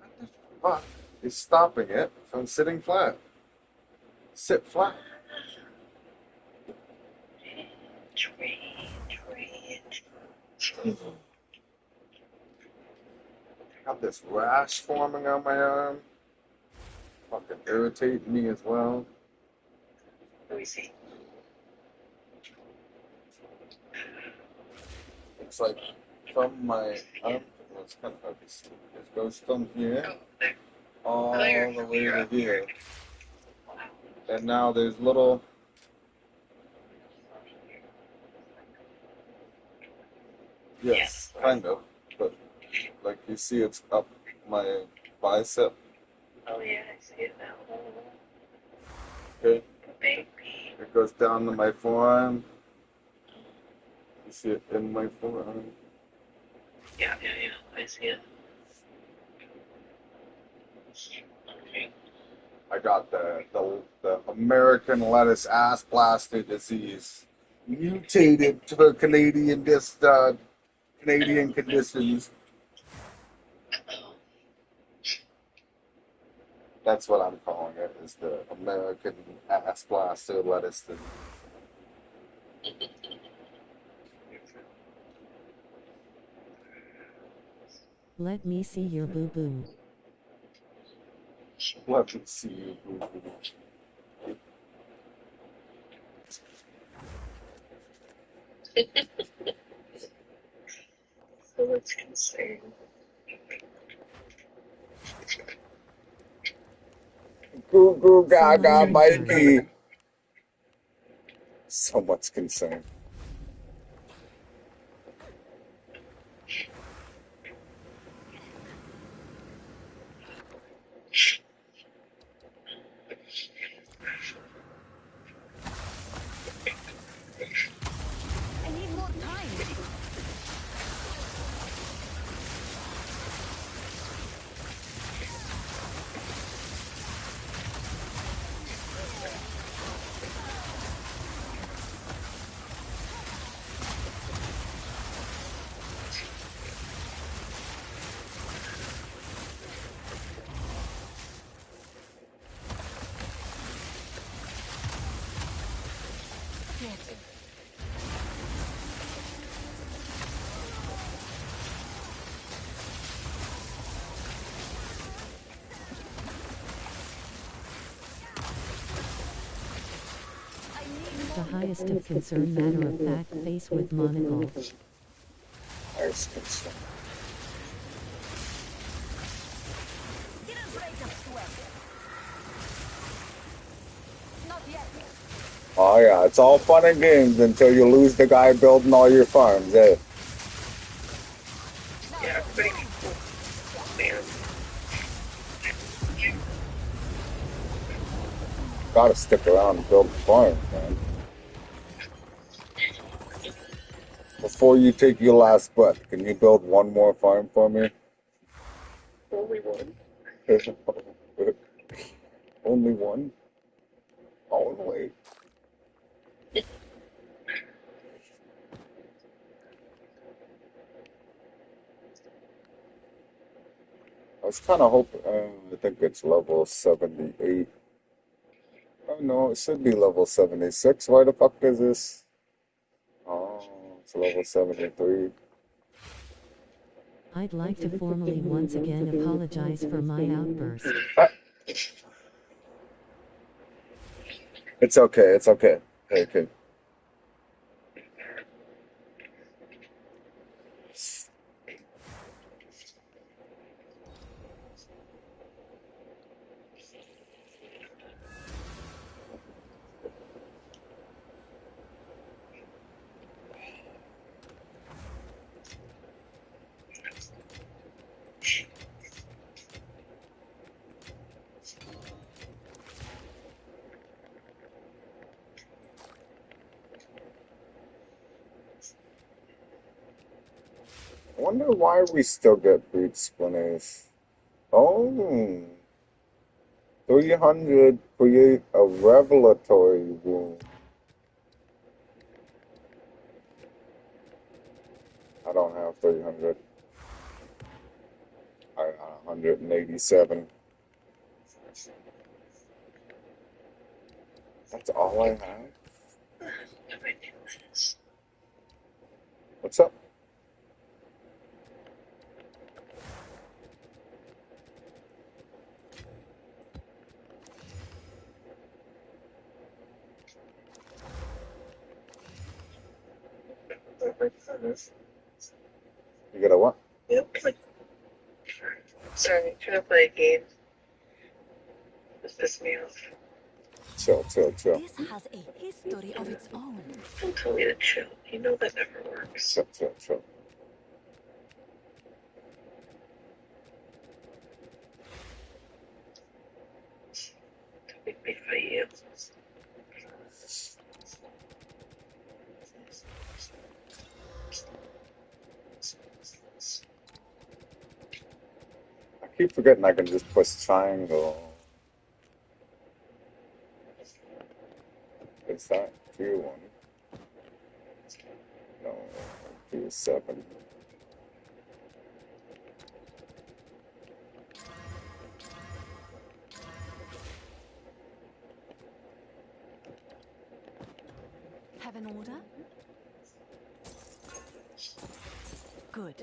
What the fuck is stopping it from sitting flat? Sit flat. Train. I got this rash forming on my arm. Fucking irritating me as well. Let me see. It's like from my arm. Well, it's kind of hard to see. It goes from here Oh, there. all Oh, you're the way to up here. here. And now there's little. Yes, kind of. But like you see, it's up my bicep. Oh yeah, I see it now. Okay. Baby. It goes down to my forearm. You see it in my forearm. Yeah, I see it. Okay. I got the American lettuce ass blaster disease, mutated for Canadian Canadian conditions. That's what I'm calling it, is the American ass blaster lettuce. Let me see your boo-boo. Let me see you. So much concern. Goo goo So much gaga concern. mighty. So much concern. I need more time. Yet. I need The more. highest of concern, matter of fact, face with monocle. Highest concern. Didn't break a sweat. Not yet. Oh yeah, it's all fun and games until you lose the guy building all your farms, eh? Now Yeah, for everybody you. be cool. Oh, man. Gotta stick around and build the farm, man. Before you take your last breath, can you build one more farm for me? Only one. Only one? Only. I was kind of hoping, I think it's level 78. Oh no, it should be level 76. Why the fuck is this? Oh, it's level 73. I'd like to formally once again apologize for my outburst. It's okay, it's okay. Okay. I wonder why we still get breed splinters. Oh, 300 create a revelatory wound. I don't have 300. I got 187. That's all I have? If I do this. What's up? You got a what? Yep. Sorry, trying to play a game. This pissed me off. Chill, chill, chill. This has a history of its own. Don't tell me to chill. You know that never works. Chill, chill, chill. Make me fight you. I keep forgetting I can just push triangle. Is that tier 1? No, tier 7. Have an order? Good.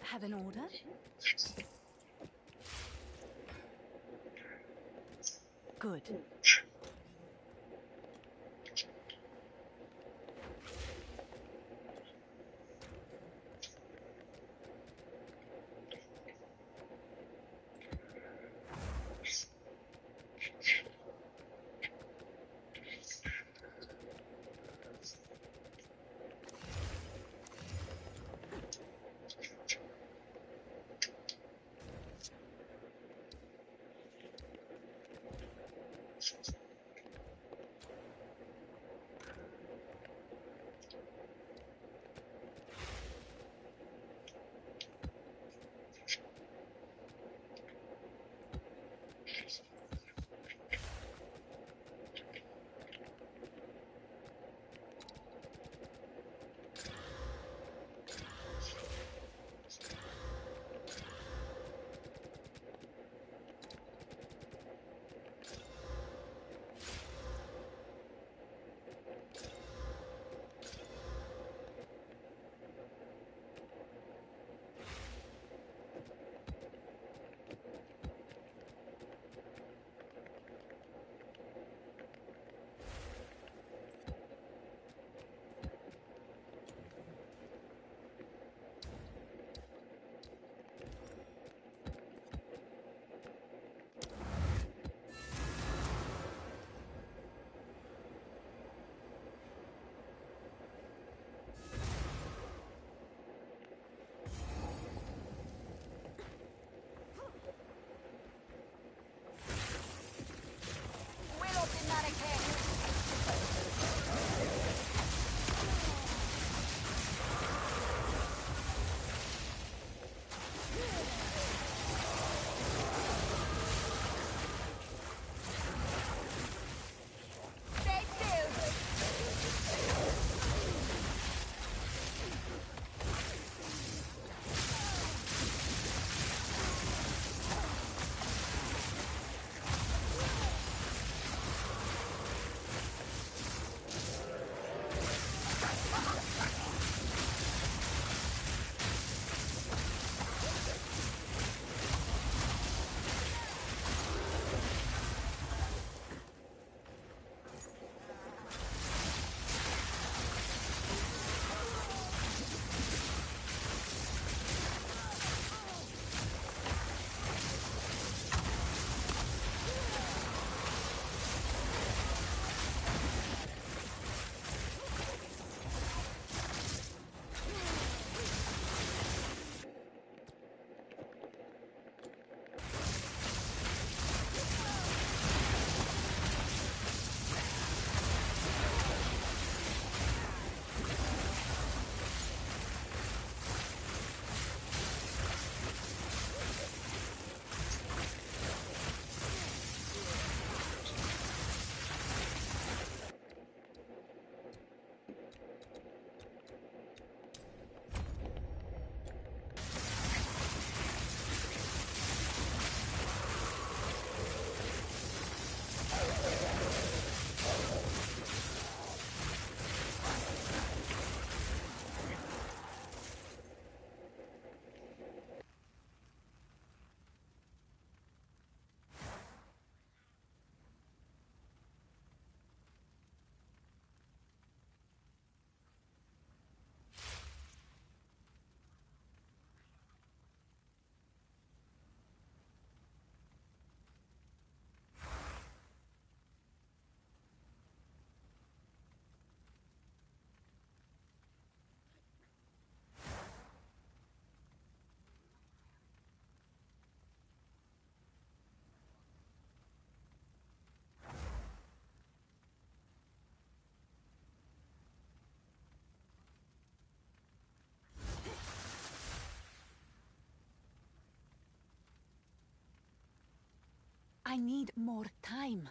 Have an order? Good. need more time.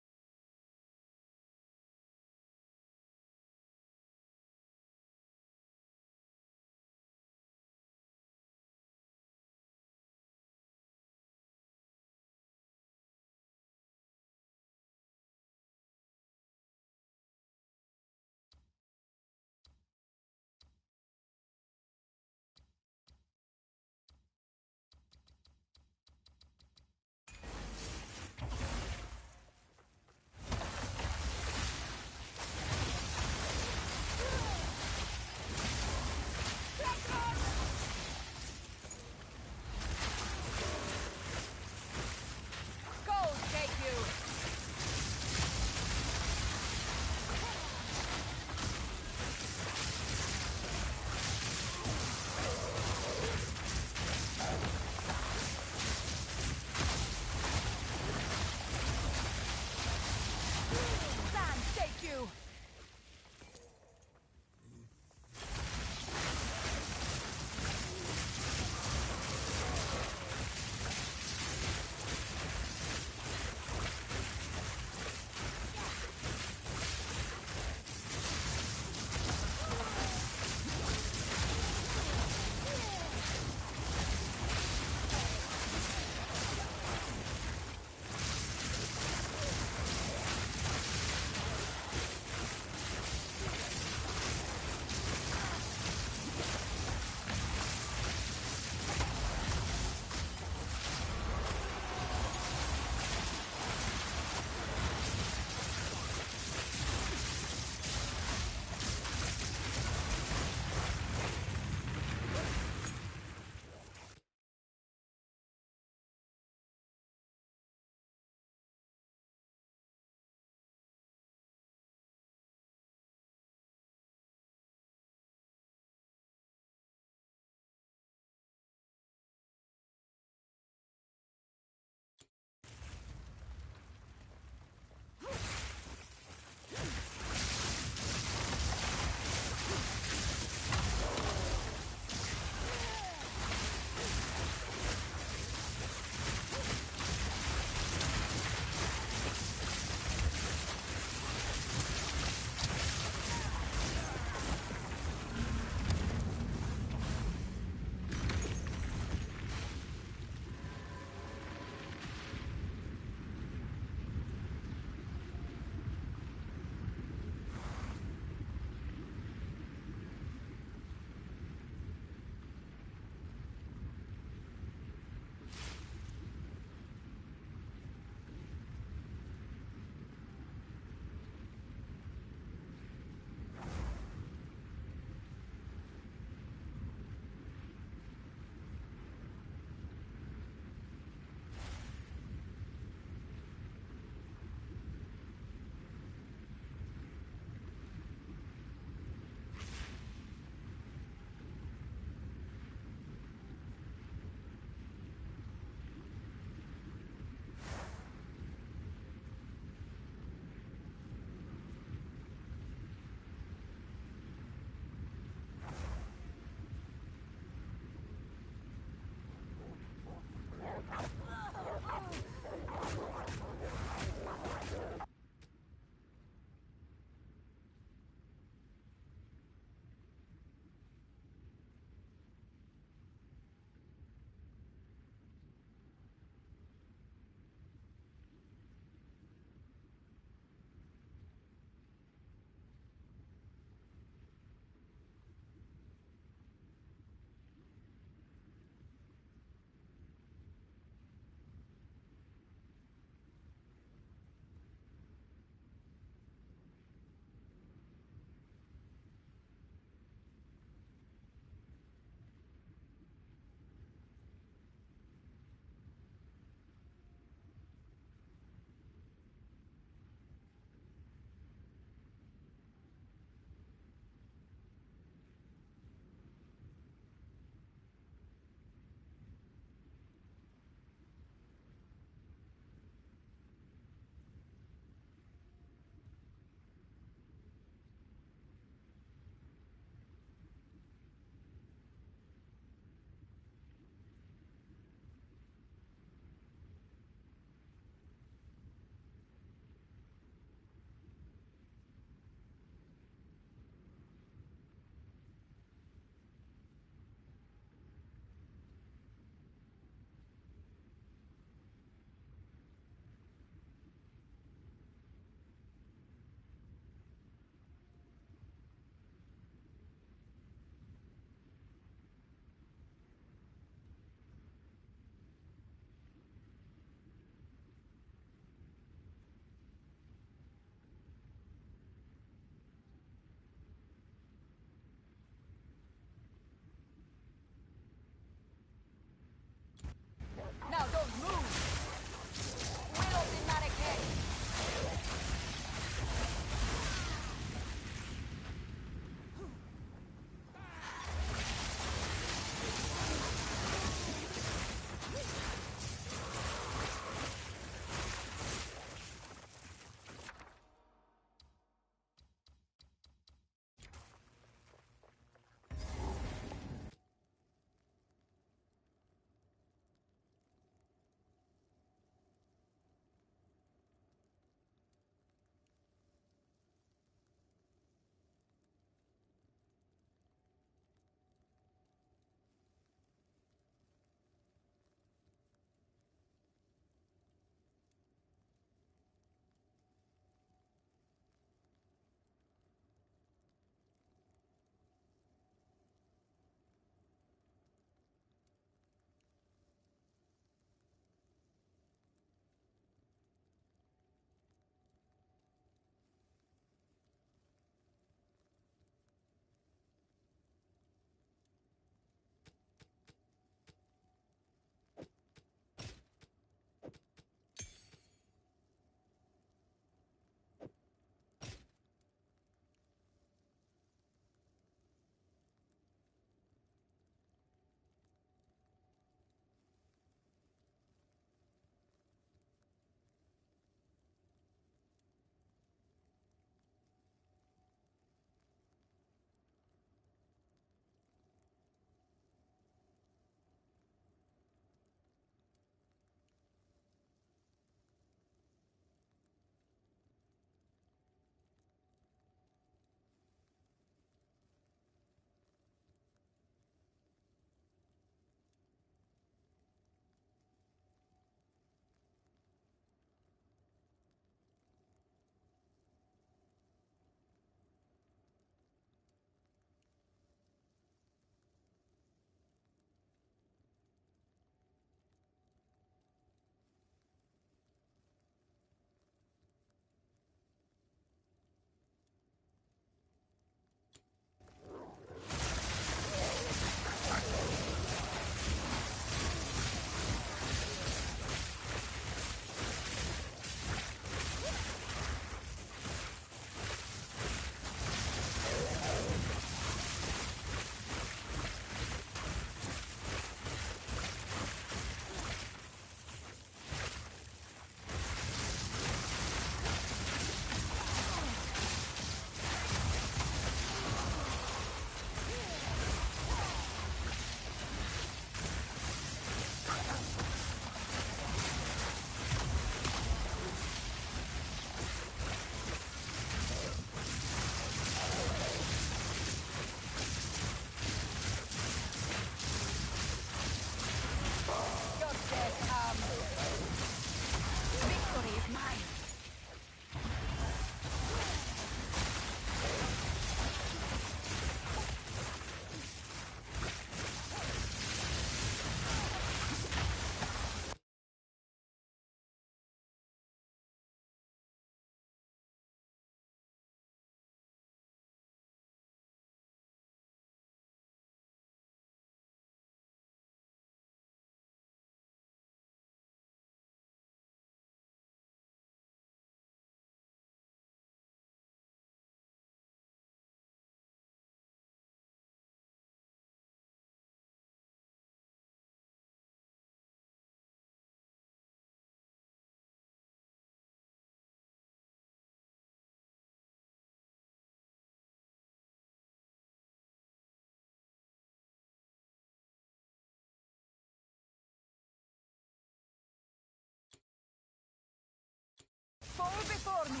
for me.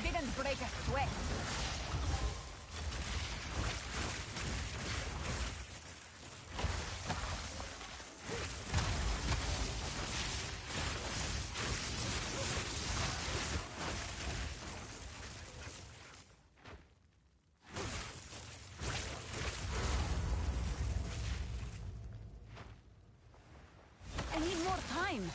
Didn't break a sweat. I need more time.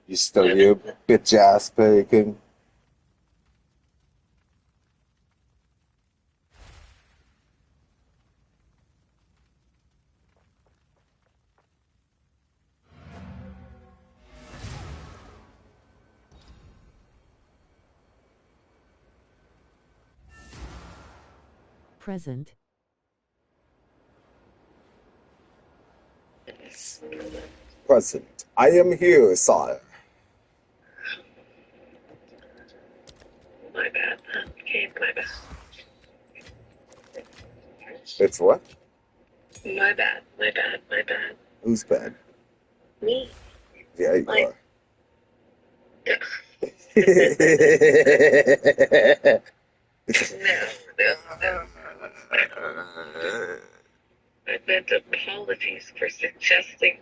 You still here, bitch ass Pelican? Present. Present. I am here, sire. My bad. Okay, my bad. It's what? My bad. My bad. My bad. Who's bad? Me. Yeah, you Like- are. No. I meant apologies for suggesting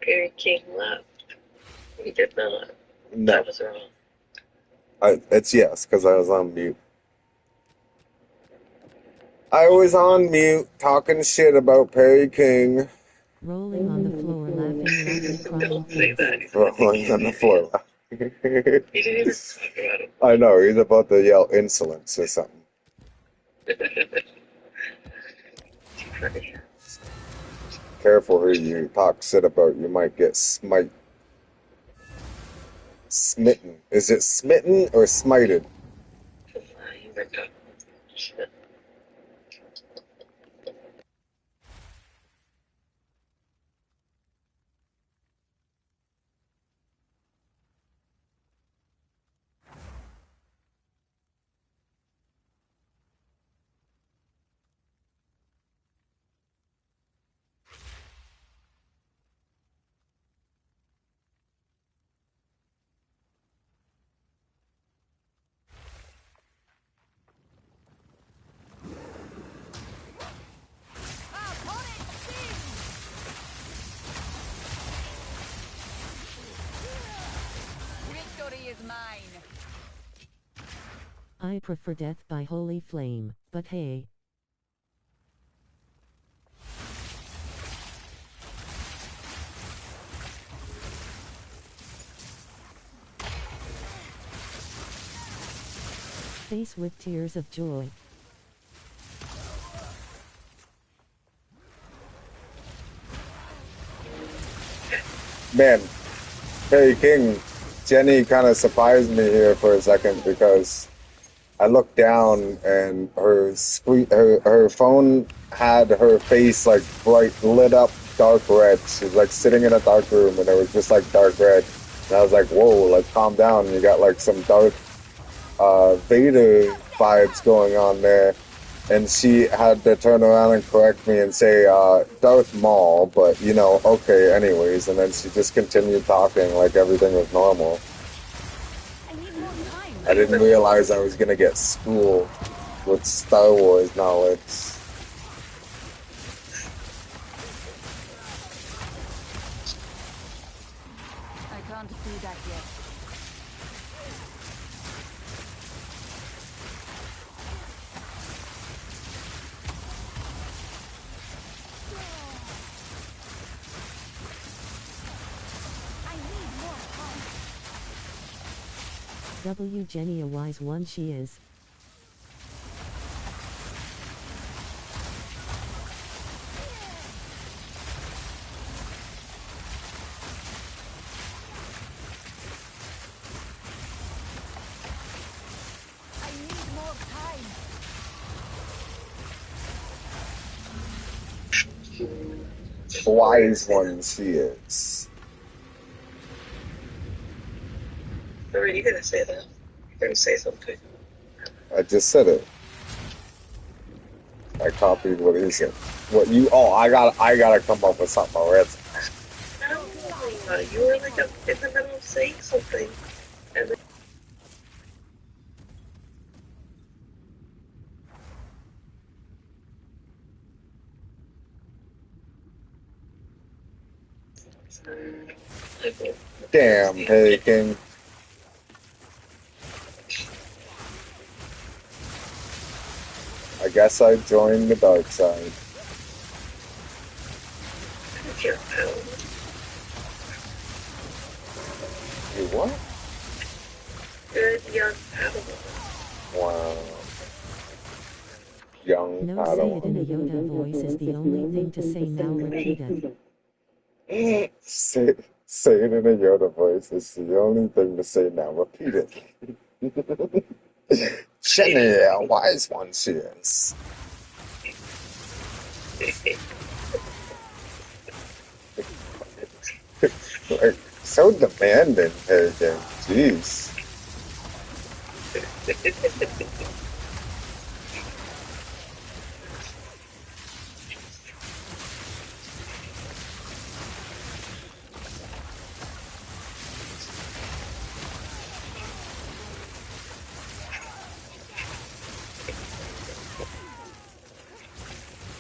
Perry King left. He did not. No, That was wrong. it's yes, because I was on mute. I was on mute talking shit about Perry King. Rolling on the floor, laughing, laughing, crying Don't say face. that. Rolling on the floor. He didn't even talk about it. I know, he's about to yell insolence or something. Too funny. Careful who you talk shit about, you might get smite. Smitten. Is it smitten or smited? You were talking shit. Victory is mine. I prefer death by holy flame, but hey. Face with tears of joy. Man, Perry King, Jenny kind of surprised me here for a second because I looked down and her screen, her phone had her face like bright lit up dark red. She was like sitting in a dark room and it was just like dark red. And I was like, whoa, like calm down. You got like some dark Vader vibes going on there. And she had to turn around and correct me and say Darth Maul, but you know, okay, anyways. And then she just continued talking like everything was normal. I need more time. I didn't realize I was gonna get schooled with Star Wars knowledge. I can't do that yet. I need more time. W Jenny a wise one she is. I need more time. Wise one she is. Or were you gonna say that? You're gonna say something. I just said it. I copied what he said. What you? Oh, I gotta come up with something already. No, you were like in the middle of saying something. And then Damn, Perry King. I guess I joined the dark side. You what? Good young Padawan. Wow. Young No, say it in a Padawan. Yoda voice is the only thing to say, now repeat it. Say it in a Yoda voice. It's the only thing to say now. Repeat it. Jenny, a wise one she is. Like, so demanding, Pagan. Jeez.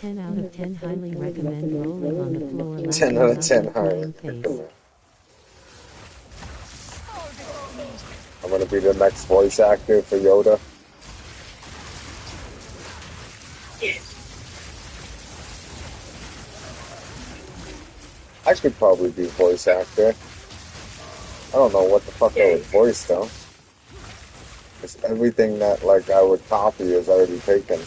10 out of 10 highly recommend rolling on the floor 10 laughing out of about 10 your high. crying face. I'm gonna be the next voice actor for Yoda. I could probably be voice actor. I don't know what the fuck I would voice though. Because everything that like I would copy is already taken.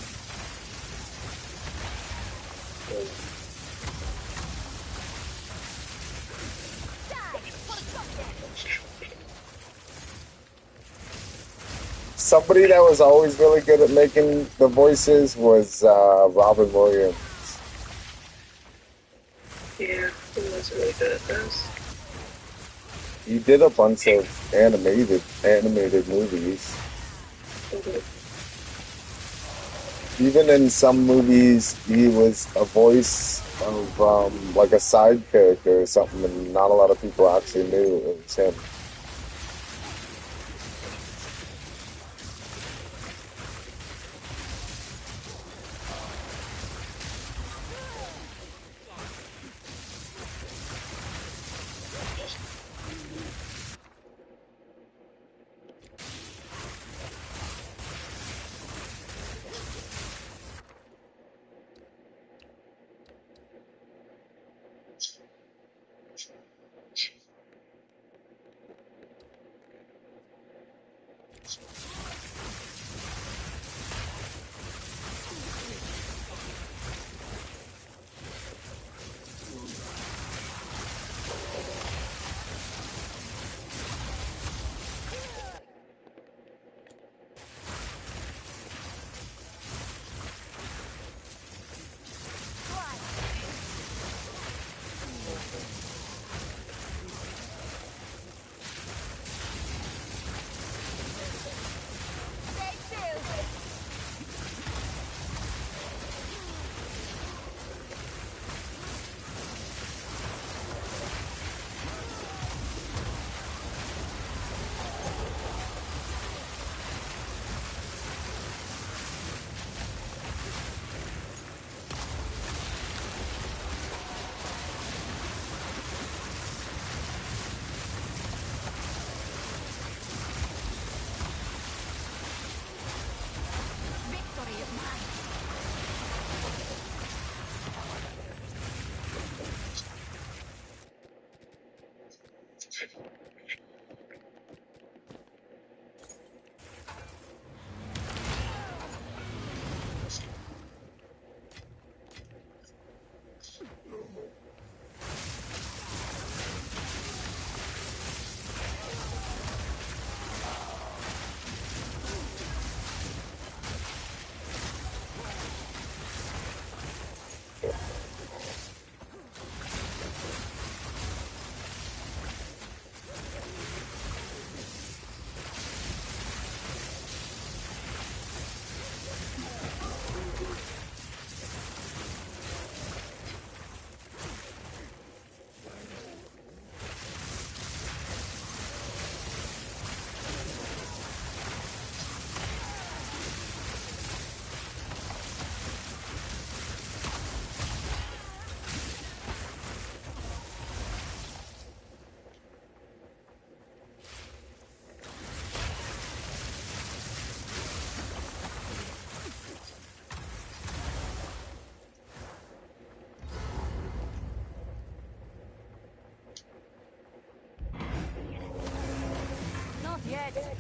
Somebody that was always really good at making the voices was Robin Williams. Yeah, he was really good at those. He did a bunch of animated movies. Even in some movies, he was a voice of like a side character or something, and not a lot of people actually knew it was him. forget.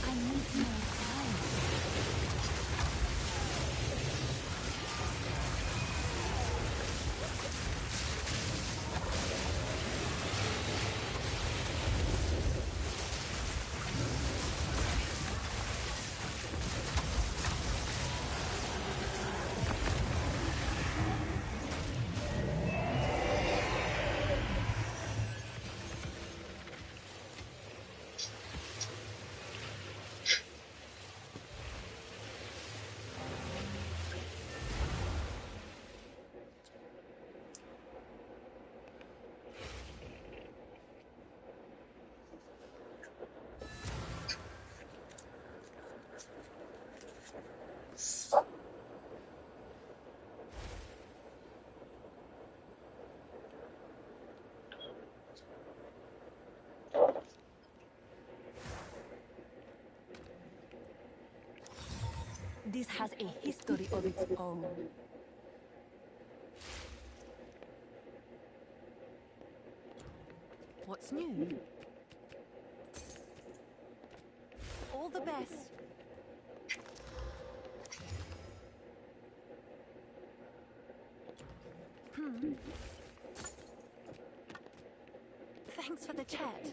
I need more time. This has a history of its own. What's new? All the best. Thanks for the chat.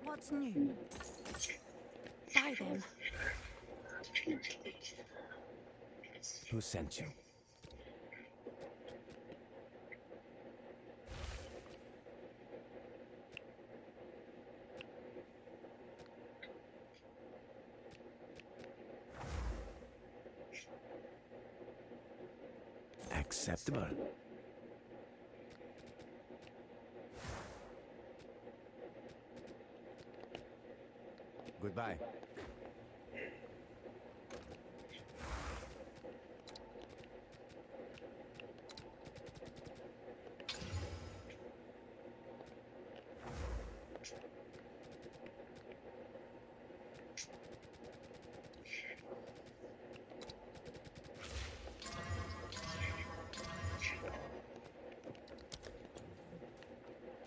What's new? Buy them. Who sent you? Acceptable. Goodbye.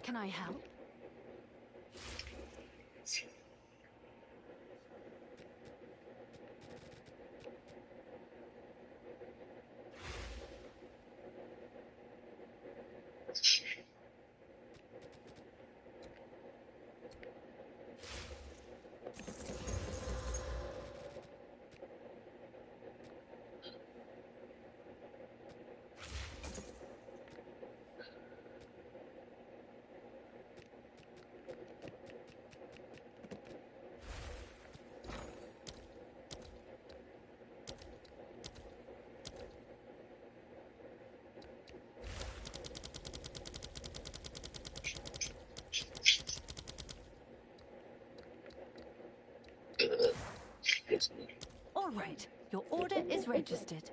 Can I help? All right, your order is registered.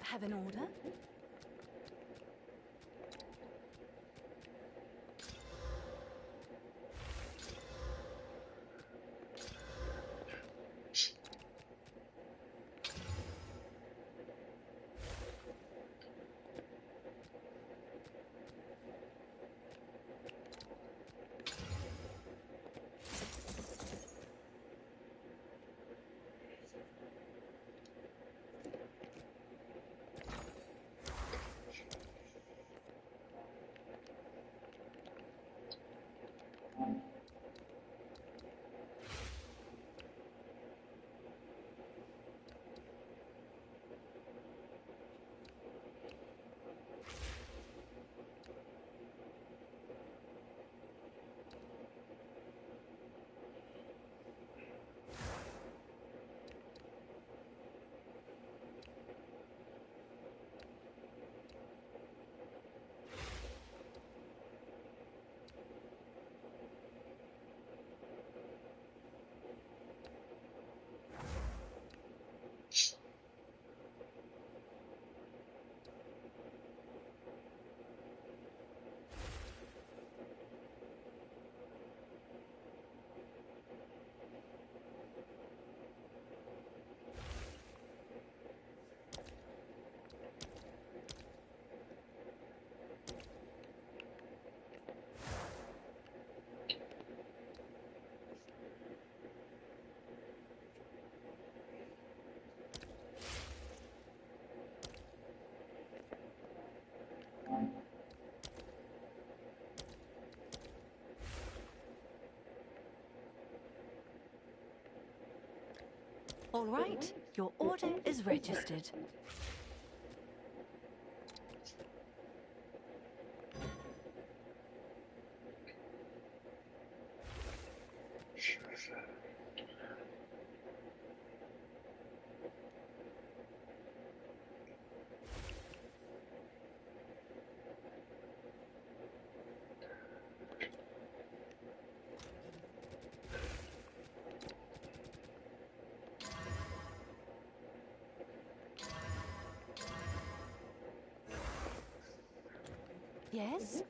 Have an order? All right, your order is registered. Yes?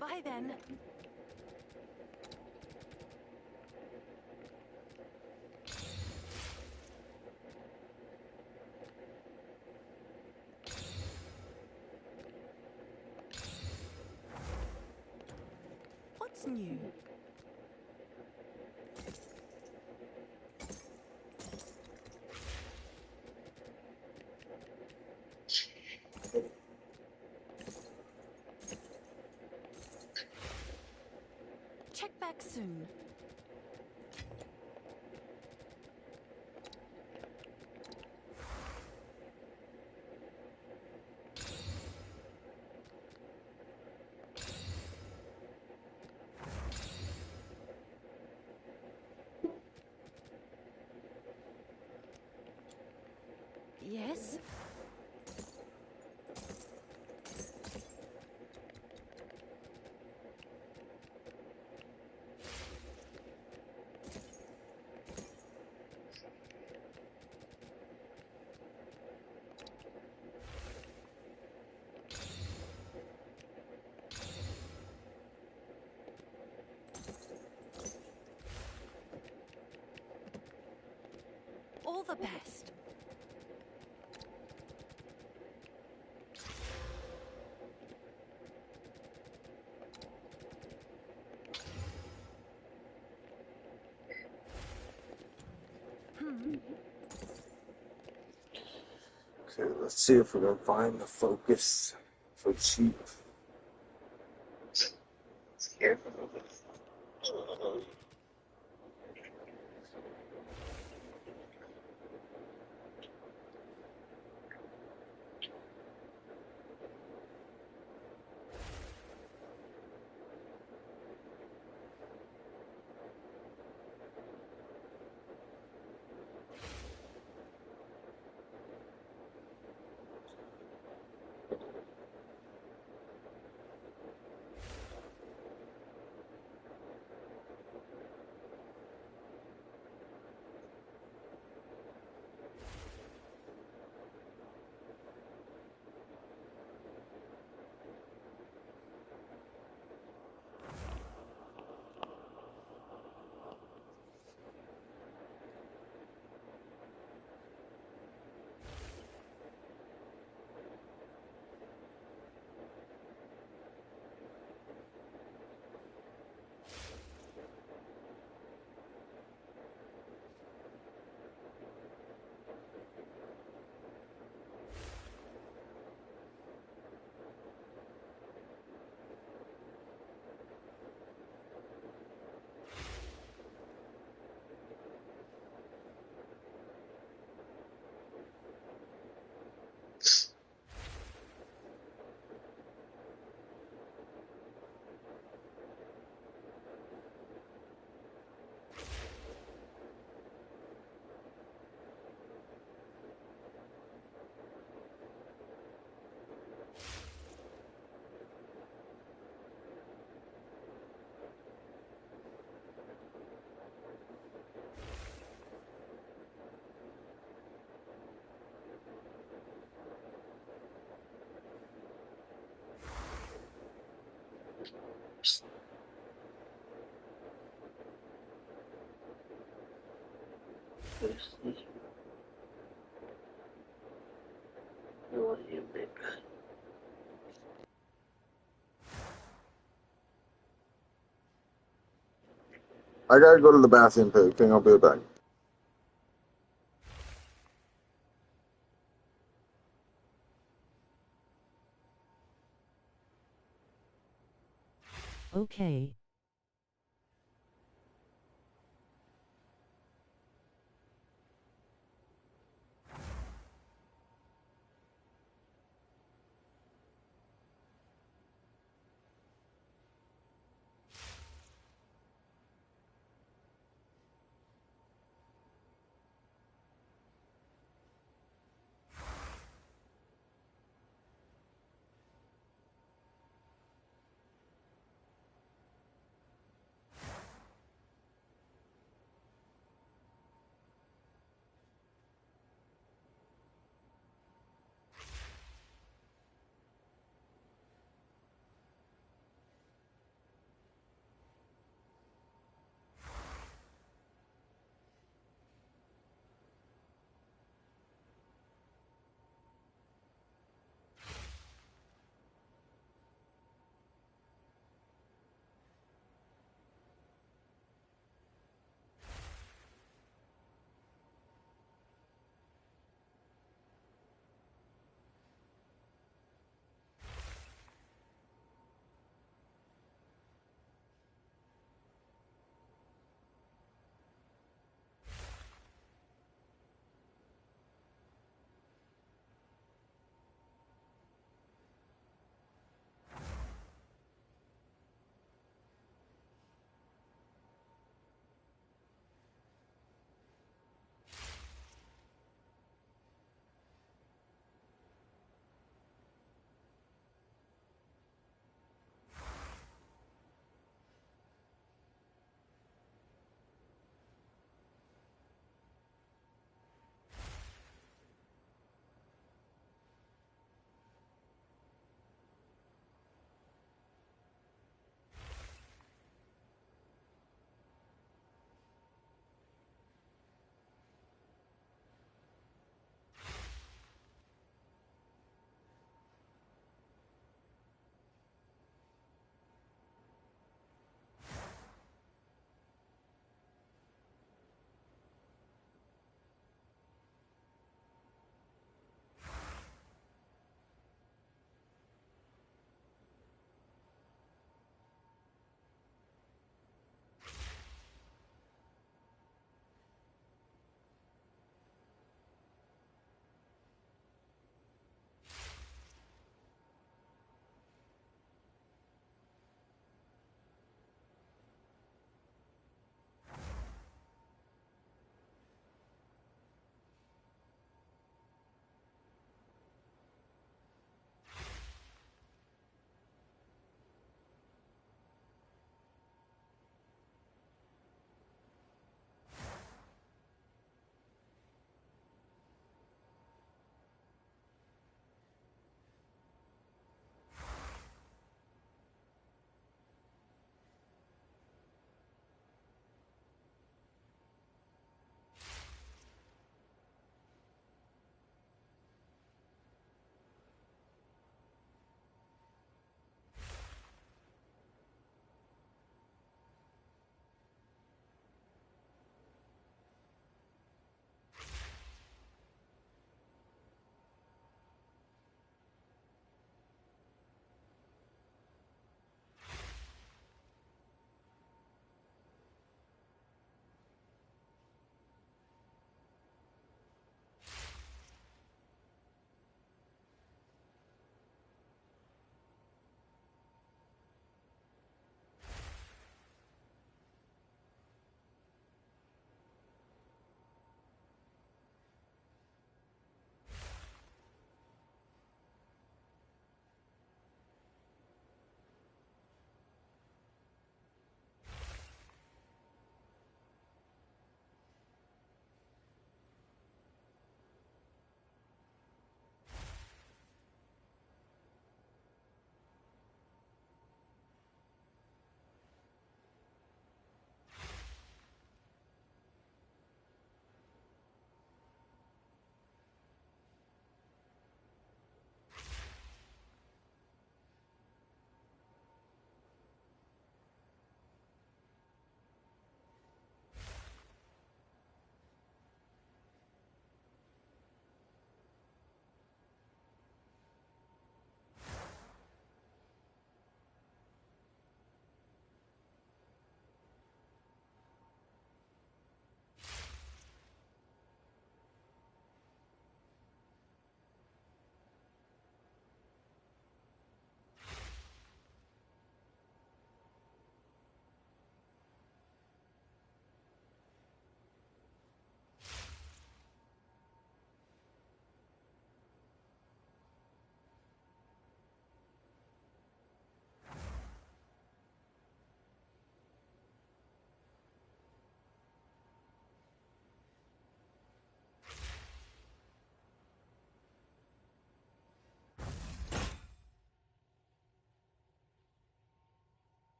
Bye then. What's new? Check back soon. Yes? All the best. Okay, let's see if we can find the focus for cheap. Scared. go to sleep. I want you in my bed. I gotta go to the bathroom, pig. I'll be back. Okay.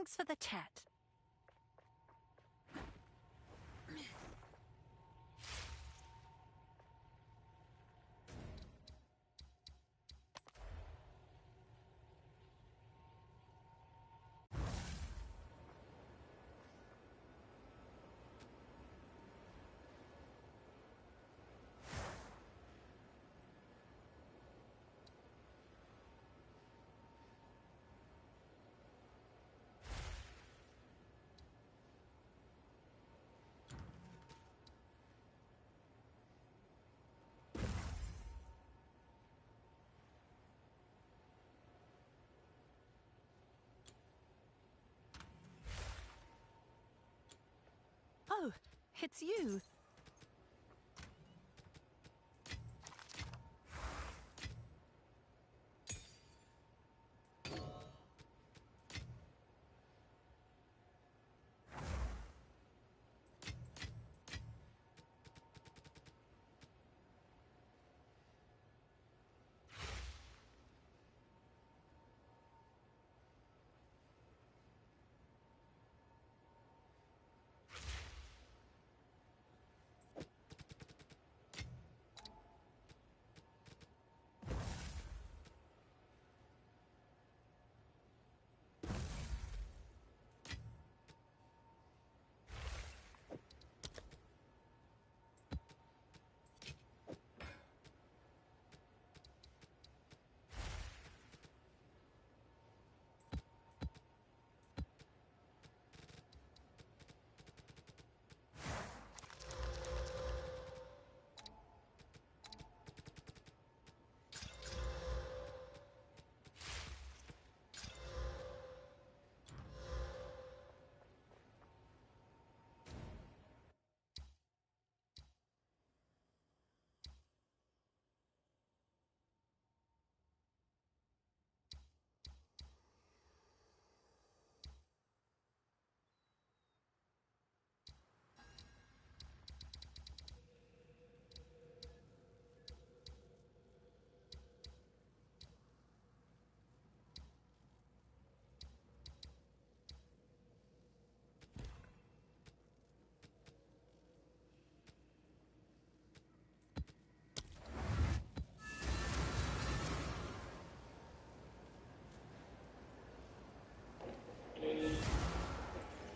Thanks for the chat. Oh, it's you.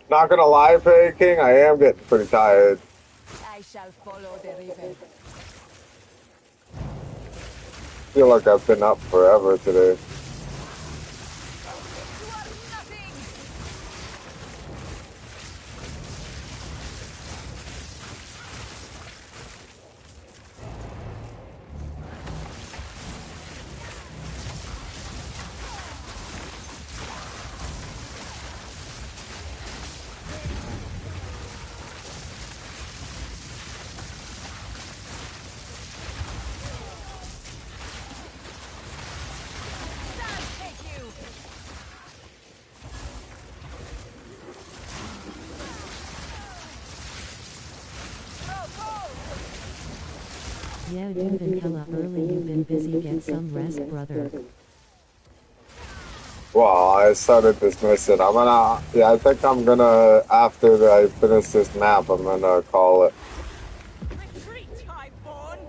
Not gonna lie, Fairy King, I am getting pretty tired. I shall follow the river. Feel like I've been up forever today. You are nothing! I'll take you! Yeah, you've been hella early, you've been busy, get some rest, brother. Well, I started this mission. Yeah, I think I'm gonna, after I finish this map, I'm gonna call it. Retreat, highborn!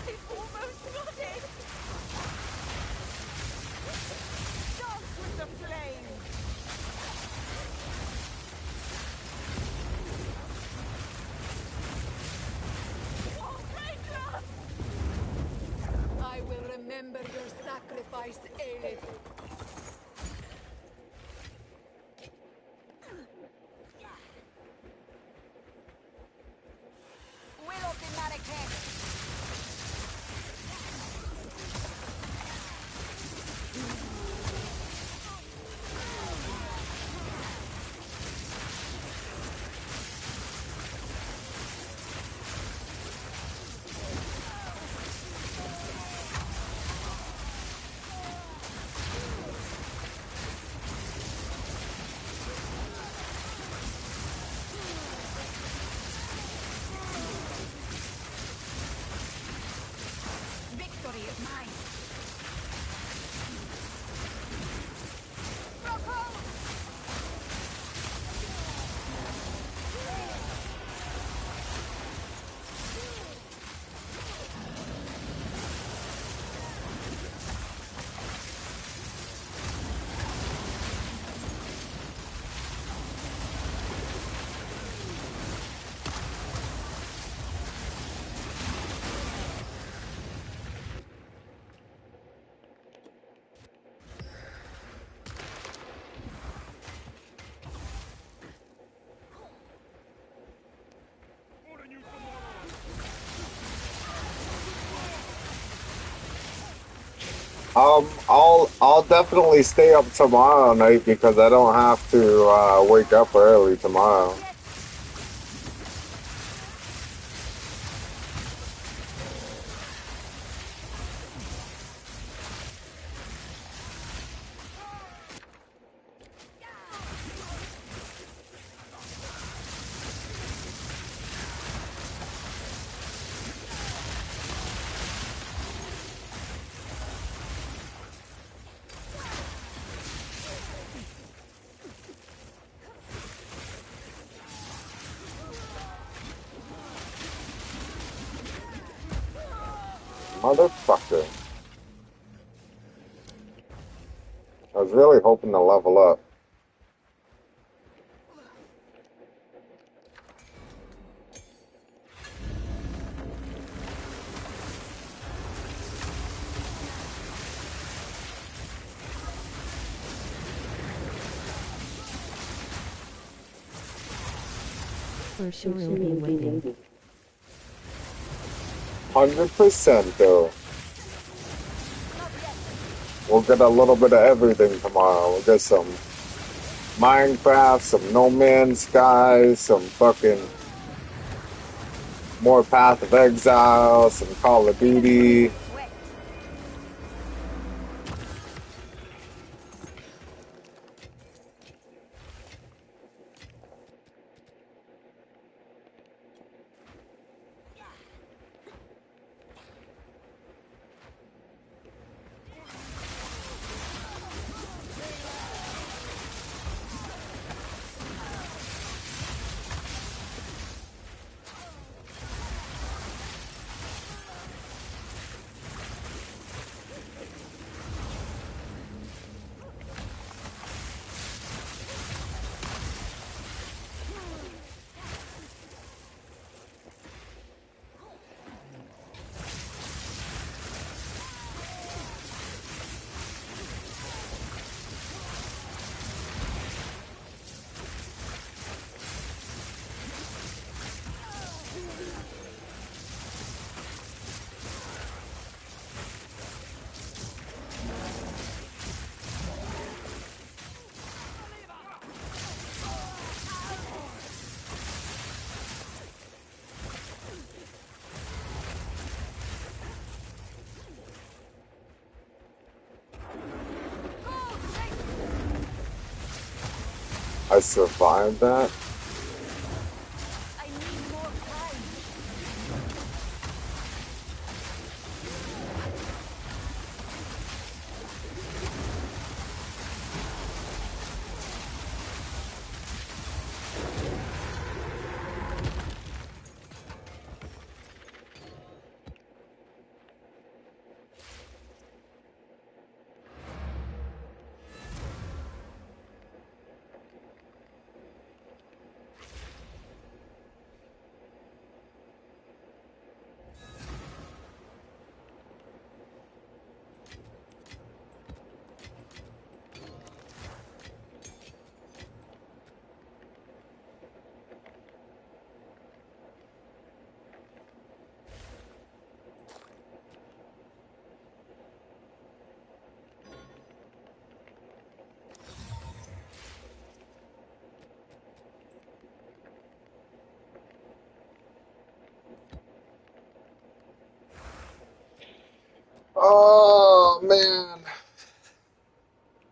I almost got it! Dance with the flames! Oh, Ranger! I will remember your sacrifice, Aelith. Will of the Marrakesh! at mine. I'll definitely stay up tomorrow night because I don't have to wake up early tomorrow. Motherfucker. I was really hoping to level up. For sure he'll be waiting. 100% though. We'll get a little bit of everything tomorrow. We'll get some Minecraft, some No Man's Sky, some fucking more Path of Exile, some Call of Duty. I survived that. I need more time. Oh man.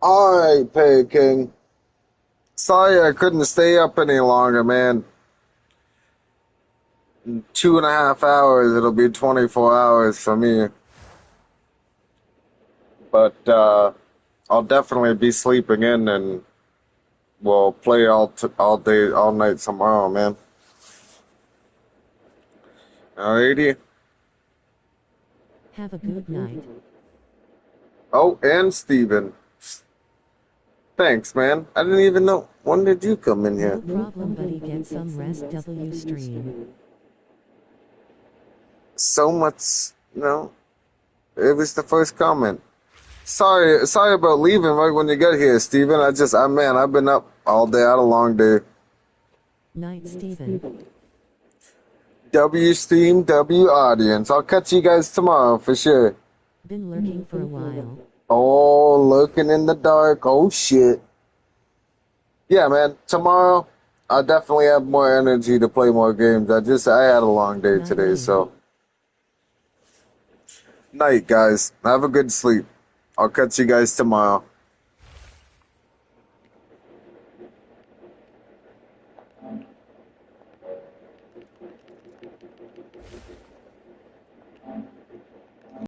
Alright, Pay King. Sorry I couldn't stay up any longer, man. In 2.5 hours, it'll be 24 hours for me. But I'll definitely be sleeping in, and we'll play all day, all night tomorrow, man. Alrighty. Have a good night. Oh, and Steven. Thanks, man. I didn't even know. When did you come in here? No problem, buddy. Get some rest, W stream. So much, it was the first comment. Sorry about leaving right when you got here, Steven. Man, I've been up all day. I had a long day. Night, Steven. W stream, W audience. I'll catch you guys tomorrow for sure. Been lurking for a while. Oh, lurking in the dark. Oh, shit. Yeah, man. Tomorrow, I definitely have more energy to play more games. I had a long day today, so. Night, guys. Have a good sleep. I'll catch you guys tomorrow.